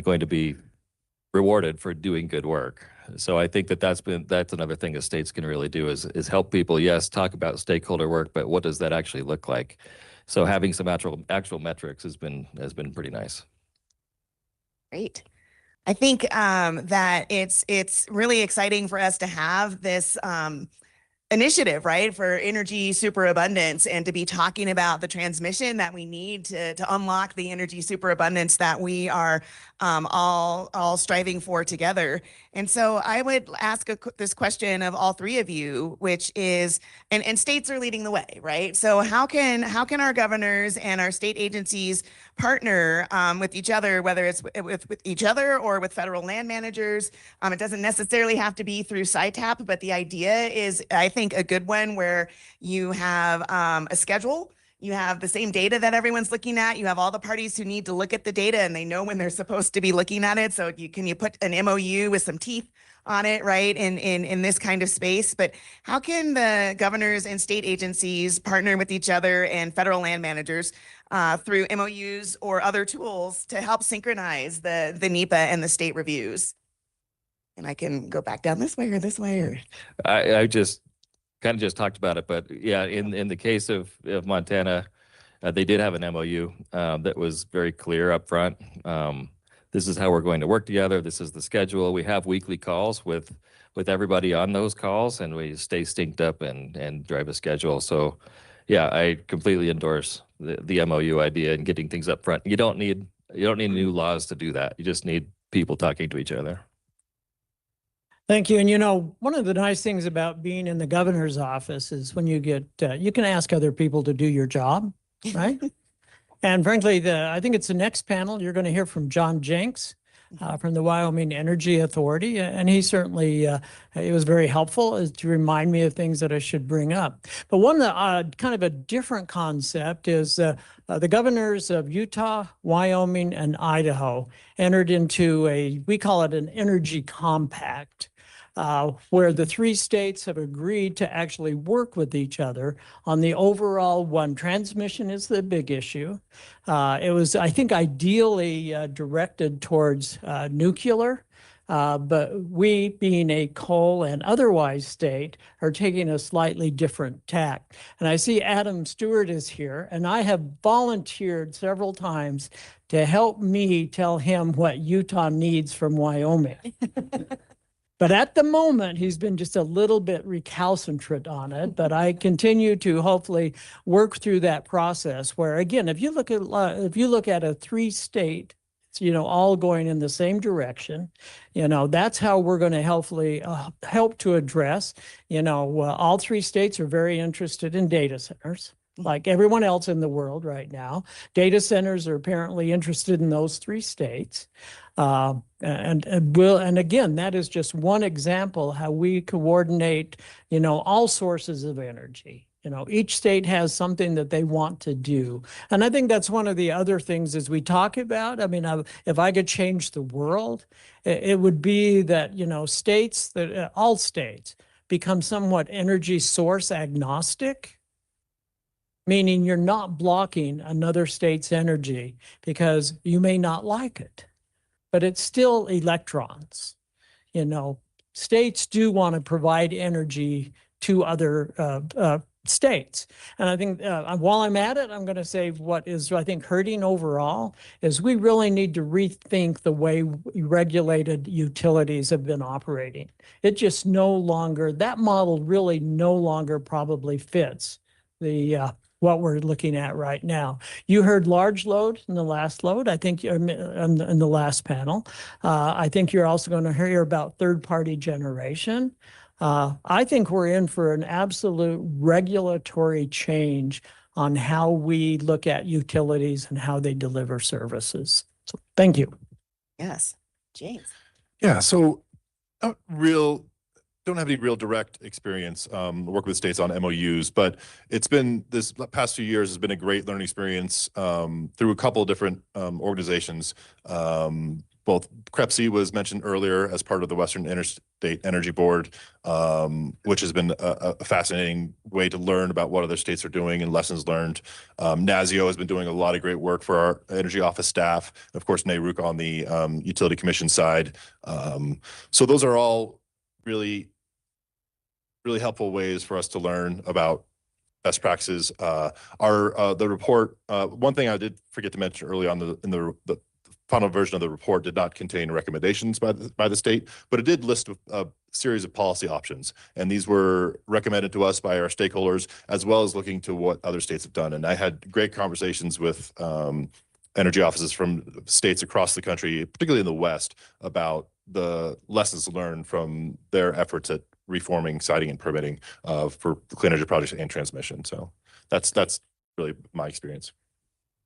going to be rewarded for doing good work. So I think that that's another thing that states can really do is help people. Yes, talk about stakeholder work, but what does that actually look like? So having some actual metrics has been pretty nice. Great. I think that it's really exciting for us to have this initiative, right, for energy superabundance, and to be talking about the transmission that we need to unlock the energy superabundance that we are all striving for together. And so I would ask this question of all three of you, which is, and states are leading the way, right? So how can our governors and our state agencies partner with each other, whether it's with each other or with federal land managers? It doesn't necessarily have to be through SciTap, but the idea is, I think, a good one where you have a schedule. You have the same data that everyone's looking at. You have all the parties who need to look at the data, and they know when they're supposed to be looking at it. So can you put an MOU with some teeth on it, right, in this kind of space? But how can the governors and state agencies partner with each other and federal land managers through MOUs or other tools to help synchronize the NEPA and the state reviews? And I can go back down this way or this way, or I just kind of just talked about it, but yeah, in the case of Montana, they did have an MOU that was very clear up front. This is how we're going to work together. This is the schedule. We have weekly calls with everybody on those calls, and we stay synced up and drive a schedule. So yeah, I completely endorse the MOU idea and getting things up front. You don't need new laws to do that. You just need people talking to each other. Thank you. And one of the nice things about being in the governor's office is when you get, you can ask other people to do your job, right? And frankly, I think it's the next panel. You're going to hear from John Jenks from the Wyoming Energy Authority. And he certainly, it was very helpful to remind me of things that I should bring up. But one kind of a different concept is the governors of Utah, Wyoming, and Idaho entered into we call it an energy compact. Where the three states have agreed to actually work with each other on the overall one. Transmission is the big issue. It was, I think, ideally directed towards nuclear, but we, being a coal and otherwise state, are taking a slightly different tack. And I see Adam Stewart is here, and I have volunteered several times to help me tell him what Utah needs from Wyoming. But at the moment, he's been just a little bit recalcitrant on it. But I continue to hopefully work through that process where, again, if you look at a three-state, all going in the same direction, that's how we're going to hopefully help to address, all three states are very interested in data centers, like everyone else in the world right now. Data centers are apparently interested in those three states. And again, that is just one example how we coordinate, all sources of energy. Each state has something that they want to do. And I think that's one of the other things as we talk about. I mean, if I could change the world, it would be that, all states become somewhat energy source agnostic, meaning you're not blocking another state's energy because you may not like it. But it's still electrons. States do want to provide energy to other states. And I think while I'm at it, I'm going to say what is, I think, hurting overall is we really need to rethink the way regulated utilities have been operating. It just that model really no longer probably fits what we're looking at right now. You heard large load in the last load, I think, in the last panel. I think you're also going to hear about third-party generation. I think we're in for an absolute regulatory change on how we look at utilities and how they deliver services. So thank you. Yes, James. Yeah, so real don't have any real direct experience working with states on MOUs, but it's been this past few years has been a great learning experience through a couple of different organizations. Both CREPC was mentioned earlier as part of the Western Interstate Energy Board, which has been a fascinating way to learn about what other states are doing and lessons learned. NASIO has been doing a lot of great work for our energy office staff. Of course, NARUC on the utility commission side. So those are all really helpful ways for us to learn about best practices. The report, one thing I did forget to mention early on in the final version of the report did not contain recommendations by the state, but it did list a series of policy options. And these were recommended to us by our stakeholders, as well as looking to what other states have done. And I had great conversations with energy offices from states across the country, particularly in the West, about the lessons learned from their efforts at reforming siting and permitting for clean energy projects and transmission. So that's really my experience.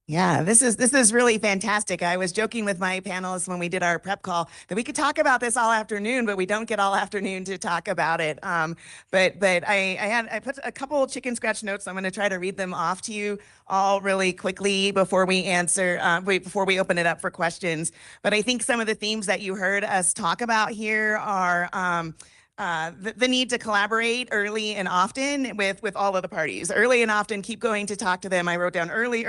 Yeah, this is really fantastic. I was joking with my panelists when we did our prep call that we could talk about this all afternoon, but we don't get all afternoon to talk about it. But I put a couple chicken scratch notes. I'm going to try to read them off to you all really quickly before we before we open it up for questions. But I think some of the themes that you heard us talk about here are the need to collaborate early and often with all of the parties. Early and often, keep going to talk to them. I wrote down early.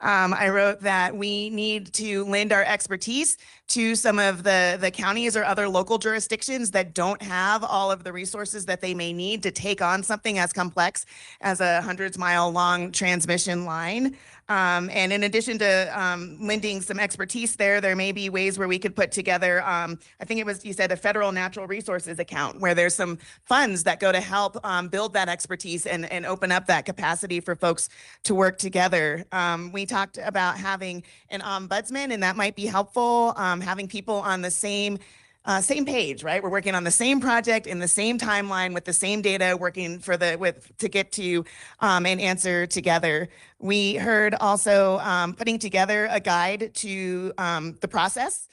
I wrote that we need to lend our expertise to some of the counties or other local jurisdictions that don't have all of the resources that they may need to take on something as complex as a hundreds-mile long transmission line. And in addition to lending some expertise there may be ways where we could put together, I think it was, you said, a federal natural resources account where there's some funds that go to help build that expertise and open up that capacity for folks to work together. We talked about having an ombudsman, and that might be helpful, having people on the same page, right? We're working on the same project in the same timeline with the same data, working to get to an answer together. We heard also putting together a guide to the process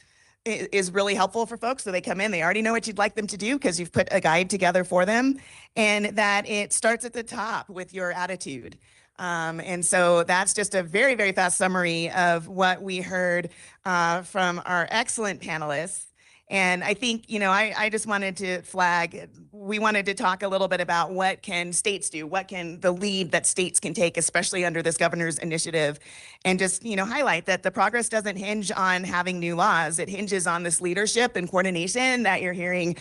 is really helpful for folks. So they come in, they already know what you'd like them to do because you've put a guide together for them, and that it starts at the top with your attitude. And so that's just a very, very fast summary of what we heard from our excellent panelists. And I think, I just wanted to flag, we wanted to talk a little bit about what can states do, what can the lead that states can take, especially under this governor's initiative, and just, highlight that the progress doesn't hinge on having new laws. It hinges on this leadership and coordination that you're hearing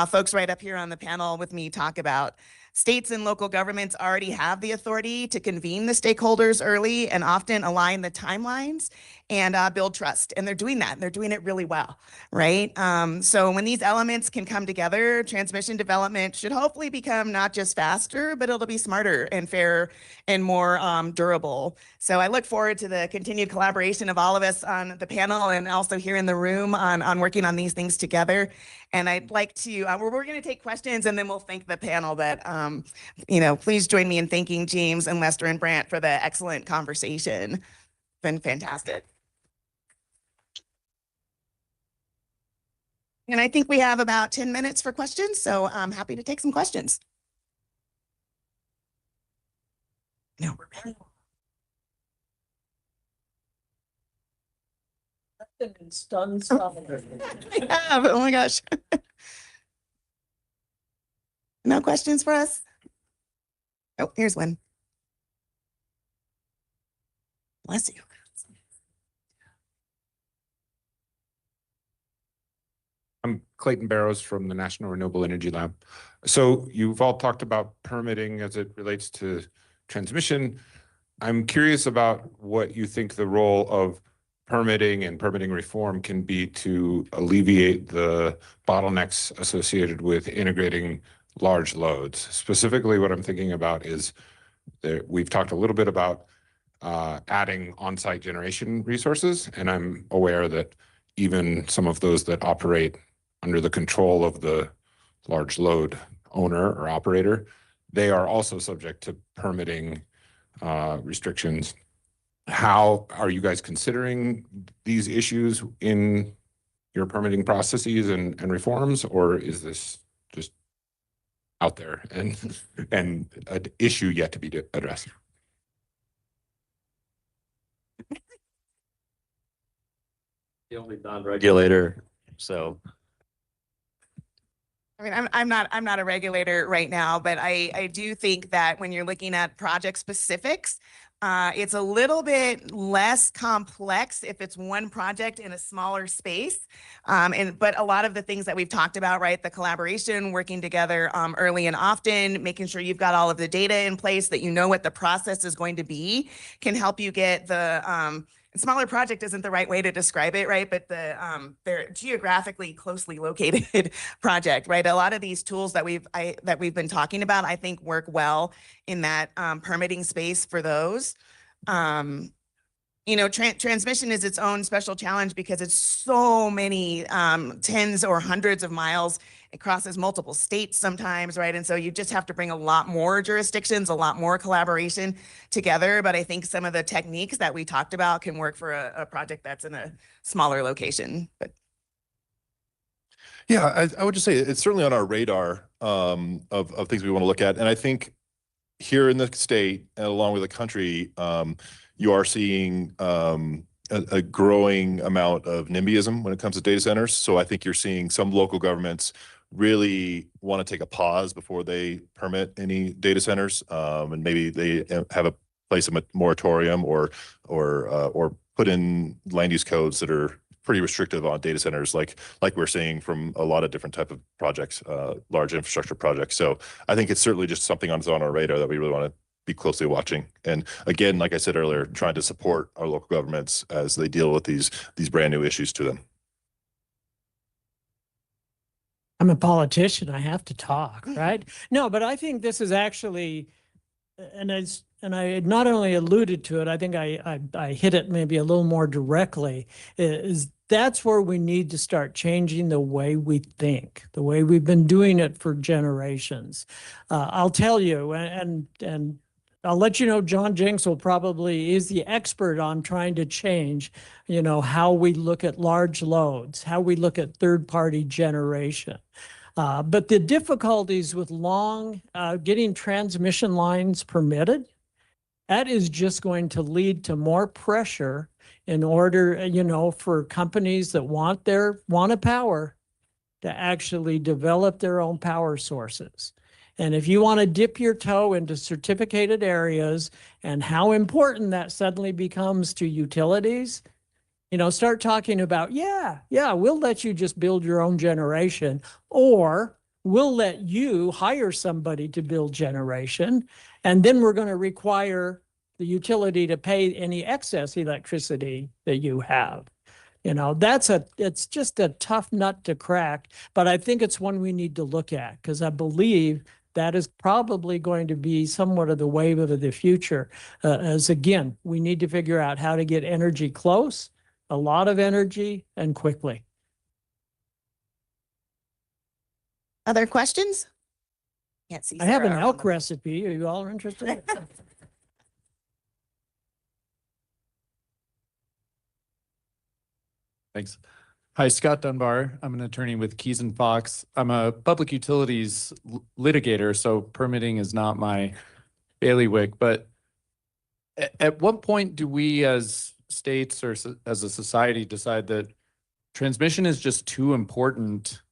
folks right up here on the panel with me talk about. States and local governments already have the authority to convene the stakeholders early and often align the timelines and build trust. And they're doing that. And they're doing it really well, right? So when these elements can come together, transmission development should hopefully become not just faster, but it'll be smarter and fairer and more durable. So I look forward to the continued collaboration of all of us on the panel and also here in the room on working on these things together. And I'd like to, we're going to take questions and then we'll thank the panel that, please join me in thanking James and Lester and Brant for the excellent conversation. It's been fantastic. And I think we have about 10 minutes for questions, so I'm happy to take some questions. No, we're ready. Stunned. Yeah, oh my gosh. No questions for us? Oh, here's one. Bless you. I'm Clayton Barrows from the National Renewable Energy Lab. So you've all talked about permitting as it relates to transmission. I'm curious about what you think the role of permitting and permitting reform can be to alleviate the bottlenecks associated with integrating large loads. Specifically, what I'm thinking about is that we've talked a little bit about adding on-site generation resources, and I'm aware that even some of those that operate under the control of the large load owner or operator, they are also subject to permitting restrictions. How are you guys considering these issues in your permitting processes and reforms, or is this just out there and an issue yet to be addressed. The only non-regulator, so. I mean, I'm not a regulator right now, but I do think that when you're looking at project specifics, it's a little bit less complex if it's one project in a smaller space. But a lot of the things that we've talked about, right? The collaboration, working together early and often, making sure you've got all of the data in place, that you know what the process is going to be, can help you get the smaller project isn't the right way to describe it, right? But they're geographically closely located project, right? A lot of these tools that we've been talking about, I think work well in that permitting space for those. You know, transmission is its own special challenge because it's so many tens or hundreds of miles. It crosses multiple states sometimes, right? And so you just have to bring a lot more jurisdictions, a lot more collaboration together. But I think some of the techniques that we talked about can work for a project that's in a smaller location. But Yeah, I would just say it's certainly on our radar of things we want to look at. And I think here in the state and along with the country, you are seeing a growing amount of NIMBYism when it comes to data centers. So I think you're seeing some local governments really want to take a pause before they permit any data centers, and maybe they have a place a moratorium or put in land use codes that are pretty restrictive on data centers, like we're seeing from a lot of different type of projects, large infrastructure projects. So I think it's certainly just something on our radar that we really want to be closely watching. And again, like I said earlier, trying to support our local governments as they deal with these brand new issues to them. I'm a politician. I have to talk, right? No, but I think this is actually, and I had not only alluded to it, I think I hit it maybe a little more directly, is that's where we need to start changing the way we think, the way we've been doing it for generations. I'll tell you, and I'll let you know, John Jenks is the expert on trying to change, you know, how we look at large loads, how we look at third-party generation. But the difficulties with getting transmission lines permitted, that is just going to lead to more pressure in order, you know, for companies that want a power to actually develop their own power sources. And if you want to dip your toe into certificated areas and how important that suddenly becomes to utilities, you know, start talking about, yeah, we'll let you just build your own generation, or we'll let you hire somebody to build generation, and then we're going to require the utility to pay any excess electricity that you have. You know, it's just a tough nut to crack, but I think it's one we need to look at, because I believe that is probably going to be somewhat of the wave of the future. As again, we need to figure out how to get energy close, a lot of energy, and quickly. other questions? Can't see. I have an Sarah. elk recipe. Are you all interested? Thanks. Hi, Scott Dunbar. I'm an attorney with Keys and Fox. I'm a public utilities litigator, so permitting is not my bailiwick. But at what point do we as states or as a society decide that transmission is just too important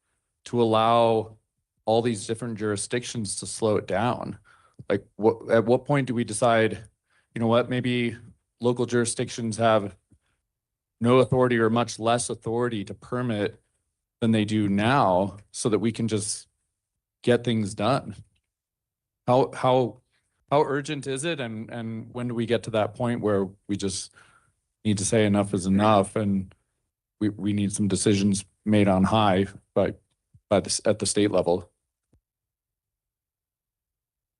to allow all these different jurisdictions to slow it down? Like, at what point do we decide, you know what, maybe local jurisdictions have no authority or much less authority to permit than they do now, so that we can just get things done? How urgent is it, and when do we get to that point where we just need to say enough is enough, and we need some decisions made on high at the state level?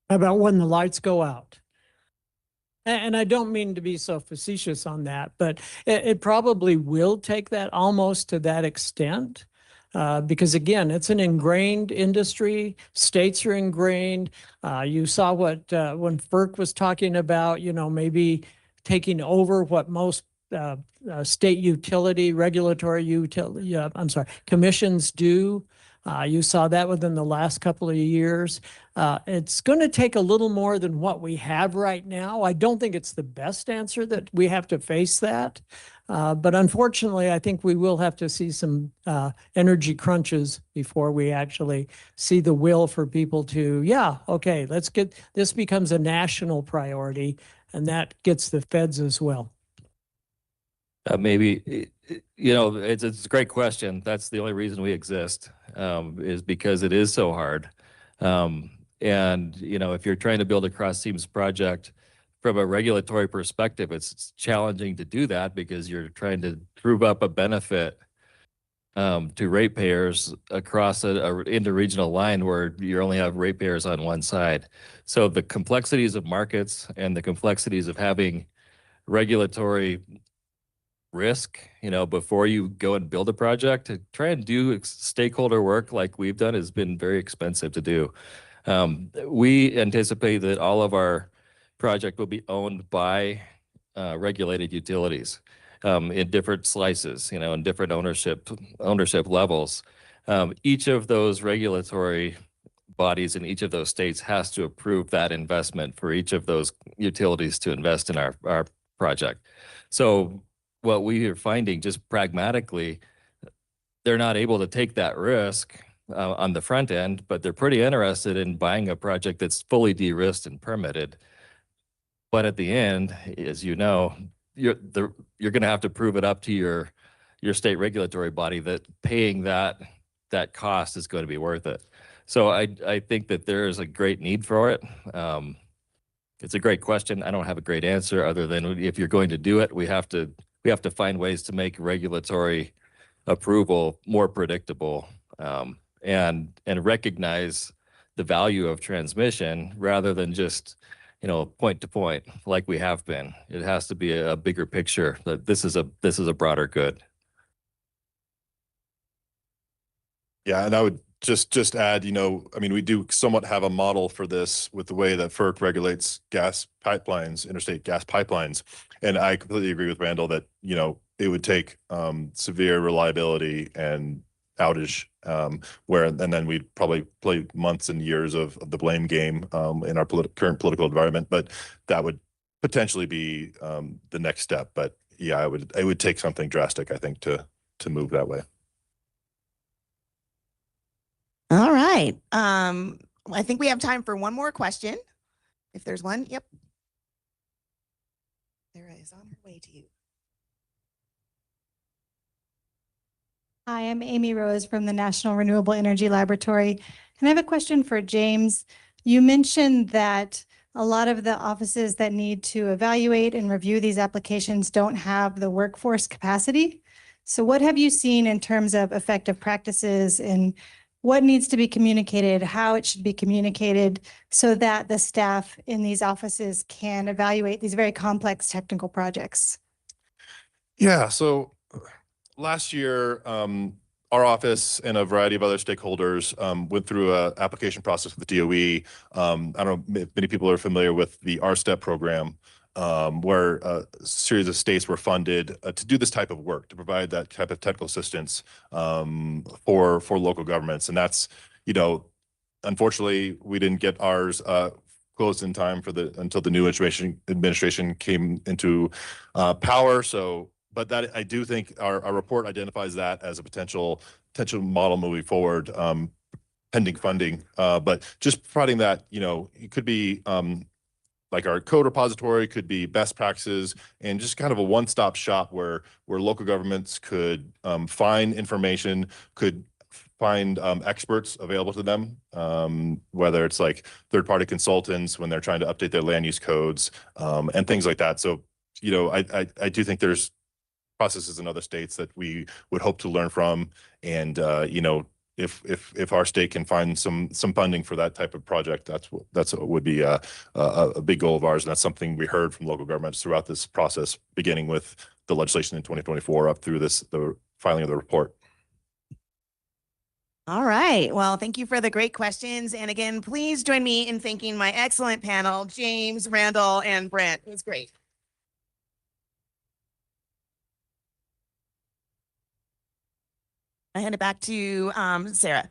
How about when the lights go out? And I don't mean to be so facetious on that, but it probably will take that almost to that extent. Because again, it's an ingrained industry. States are ingrained. You saw what when FERC was talking about, you know, maybe taking over what most state regulatory commissions do. You saw that within the last couple of years. It's going to take a little more than what we have right now. I don't think it's the best answer that we have to face that. But unfortunately, I think we will have to see some energy crunches before we actually see the will for people to, yeah, okay, let's get, this becomes a national priority, and that gets the feds as well. Maybe, you know, it's a great question. That's the only reason we exist, is because it is so hard. And, you know, if you're trying to build a cross teams project from a regulatory perspective, it's challenging to do that because you're trying to prove up a benefit to ratepayers across a interregional line where you only have ratepayers on one side. So the complexities of markets and the complexities of having regulatory risk, you know, before you go and build a project, to try and do stakeholder work like we've done has been very expensive to do. We anticipate that all of our project will be owned by regulated utilities in different slices, you know, in different ownership levels. Each of those regulatory bodies in each of those states has to approve that investment for each of those utilities to invest in our project. So what we are finding, just pragmatically, they're not able to take that risk on the front end, but they're pretty interested in buying a project that's fully de-risked and permitted. But at the end, as you know, you're going to have to prove it up to your state regulatory body that paying that cost is going to be worth it. So I think that there is a great need for it. It's a great question. I don't have a great answer other than if you're going to do it, we have to find ways to make regulatory approval more predictable, and recognize the value of transmission rather than just, you know, point to point like we have been. It has to be a bigger picture that this is a broader good. Yeah, and I would just add, you know, I mean, we do somewhat have a model for this with the way that FERC regulates gas pipelines, interstate gas pipelines. And I completely agree with Randall that, you know, it would take severe reliability and outage and then we'd probably play months and years of the blame game in our current political environment. But that would potentially be the next step. But yeah, it would take something drastic, I think, to move that way. All right. I think we have time for one more question. If there's one, yep. Sarah is on her way to you. Hi, I'm Amy Rose from the National Renewable Energy Laboratory. And I have a question for James. You mentioned that a lot of the offices that need to evaluate and review these applications don't have the workforce capacity. So what have you seen in terms of effective practices and what needs to be communicated, how it should be communicated so that the staff in these offices can evaluate these very complex technical projects? Yeah, so last year, our office and a variety of other stakeholders went through an application process with the DOE. I don't know if many people are familiar with the RSTEP program, where a series of states were funded to do this type of work, to provide that type of technical assistance for local governments. And that's, you know, unfortunately, we didn't get ours closed in time for until the new administration came into power. So, but that I do think our report identifies that as a potential model moving forward, pending funding. But just providing that, you know, it could be like our code repository, could be best practices, and just kind of a one-stop shop where local governments could find information, could find experts available to them, whether it's like third-party consultants when they're trying to update their land use codes and things like that. So, you know, I do think there's processes in other states that we would hope to learn from, and you know, if our state can find some funding for that type of project, that's would be a big goal of ours, and that's something we heard from local governments throughout this process, beginning with the legislation in 2024 up through the filing of the report. All right. Well, thank you for the great questions. And again, please join me in thanking my excellent panel, James, Randall, and Brent. It was great. I hand it back to Sarah.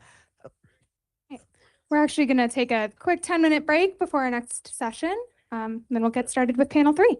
We're actually going to take a quick 10-minute break before our next session. Then we'll get started with panel 3.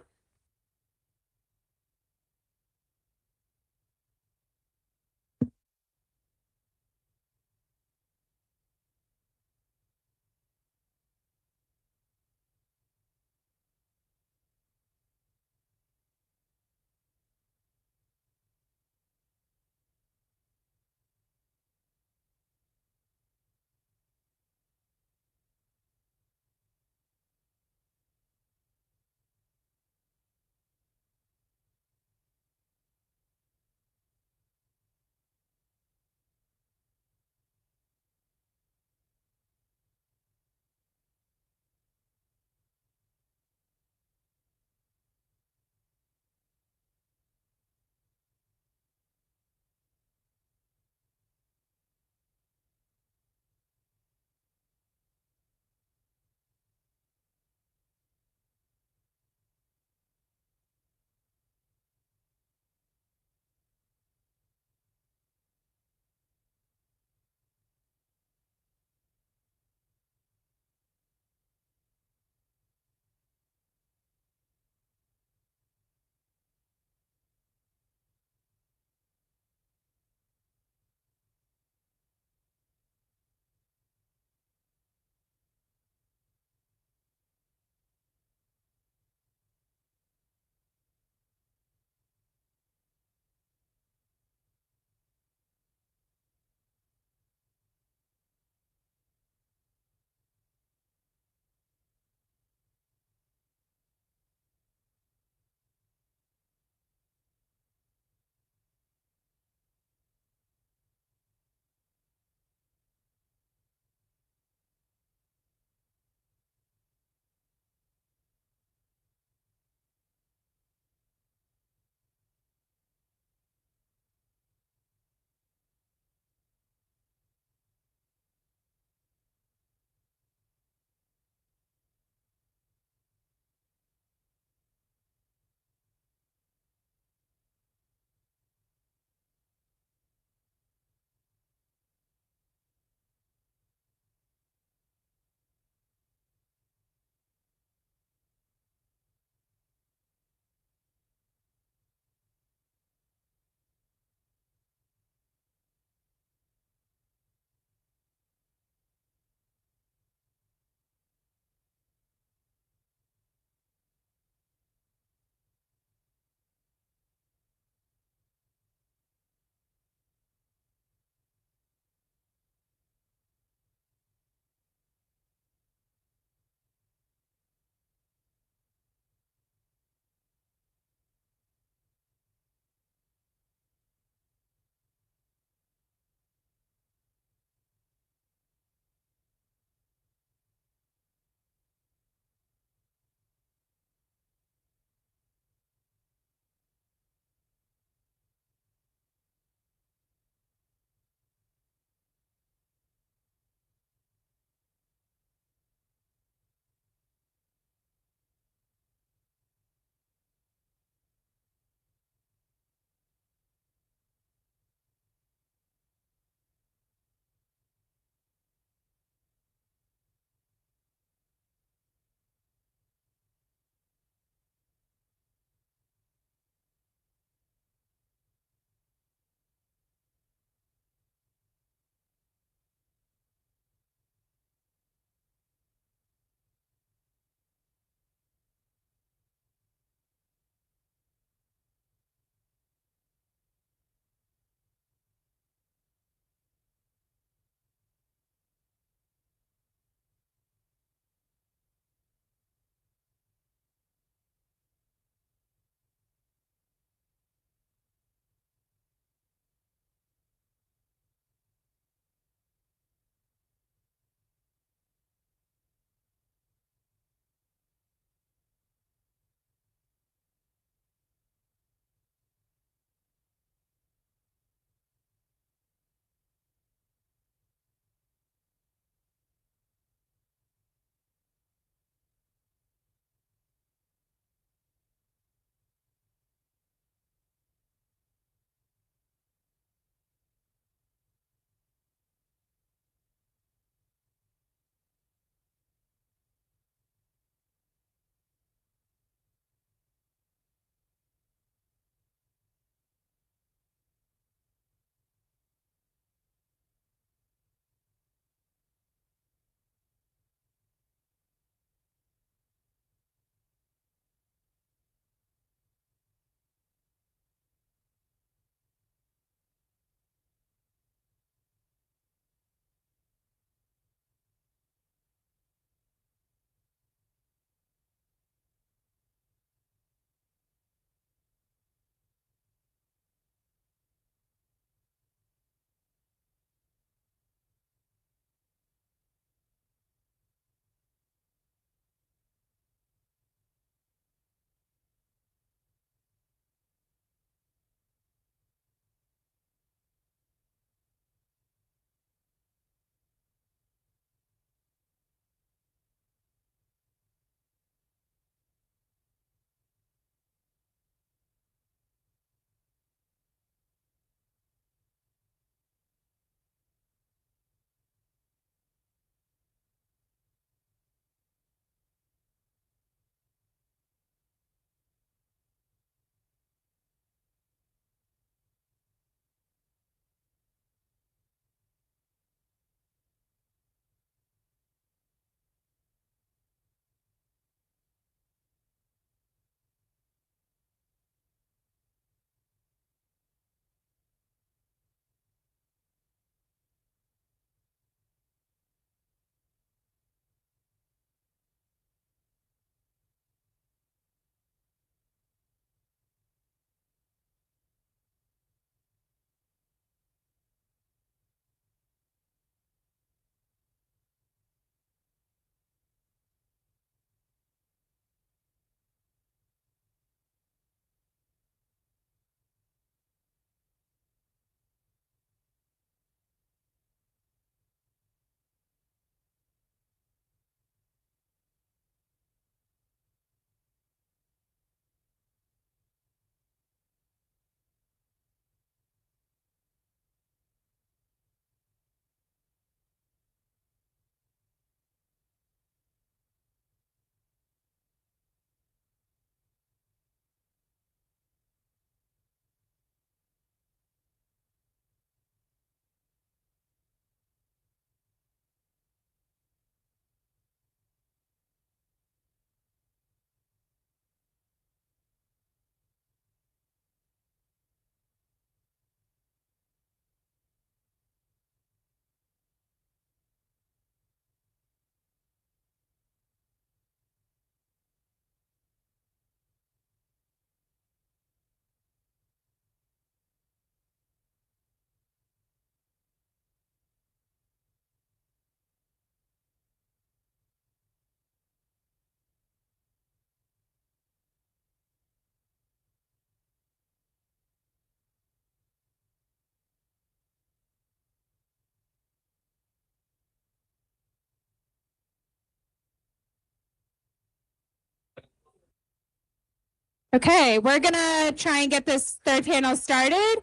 Okay, we're gonna try and get this third panel started.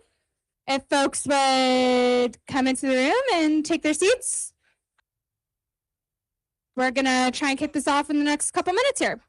If folks would come into the room and take their seats. We're gonna try and kick this off in the next couple minutes here.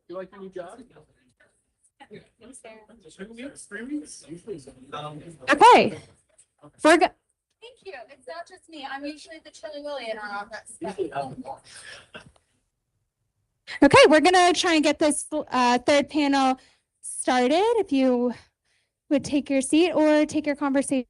You like your new job? Okay. We're good. Thank you. It's not just me. I'm usually the Chili Willy in our office. Okay, we're gonna try and get this third panel started. If you would take your seat or take your conversation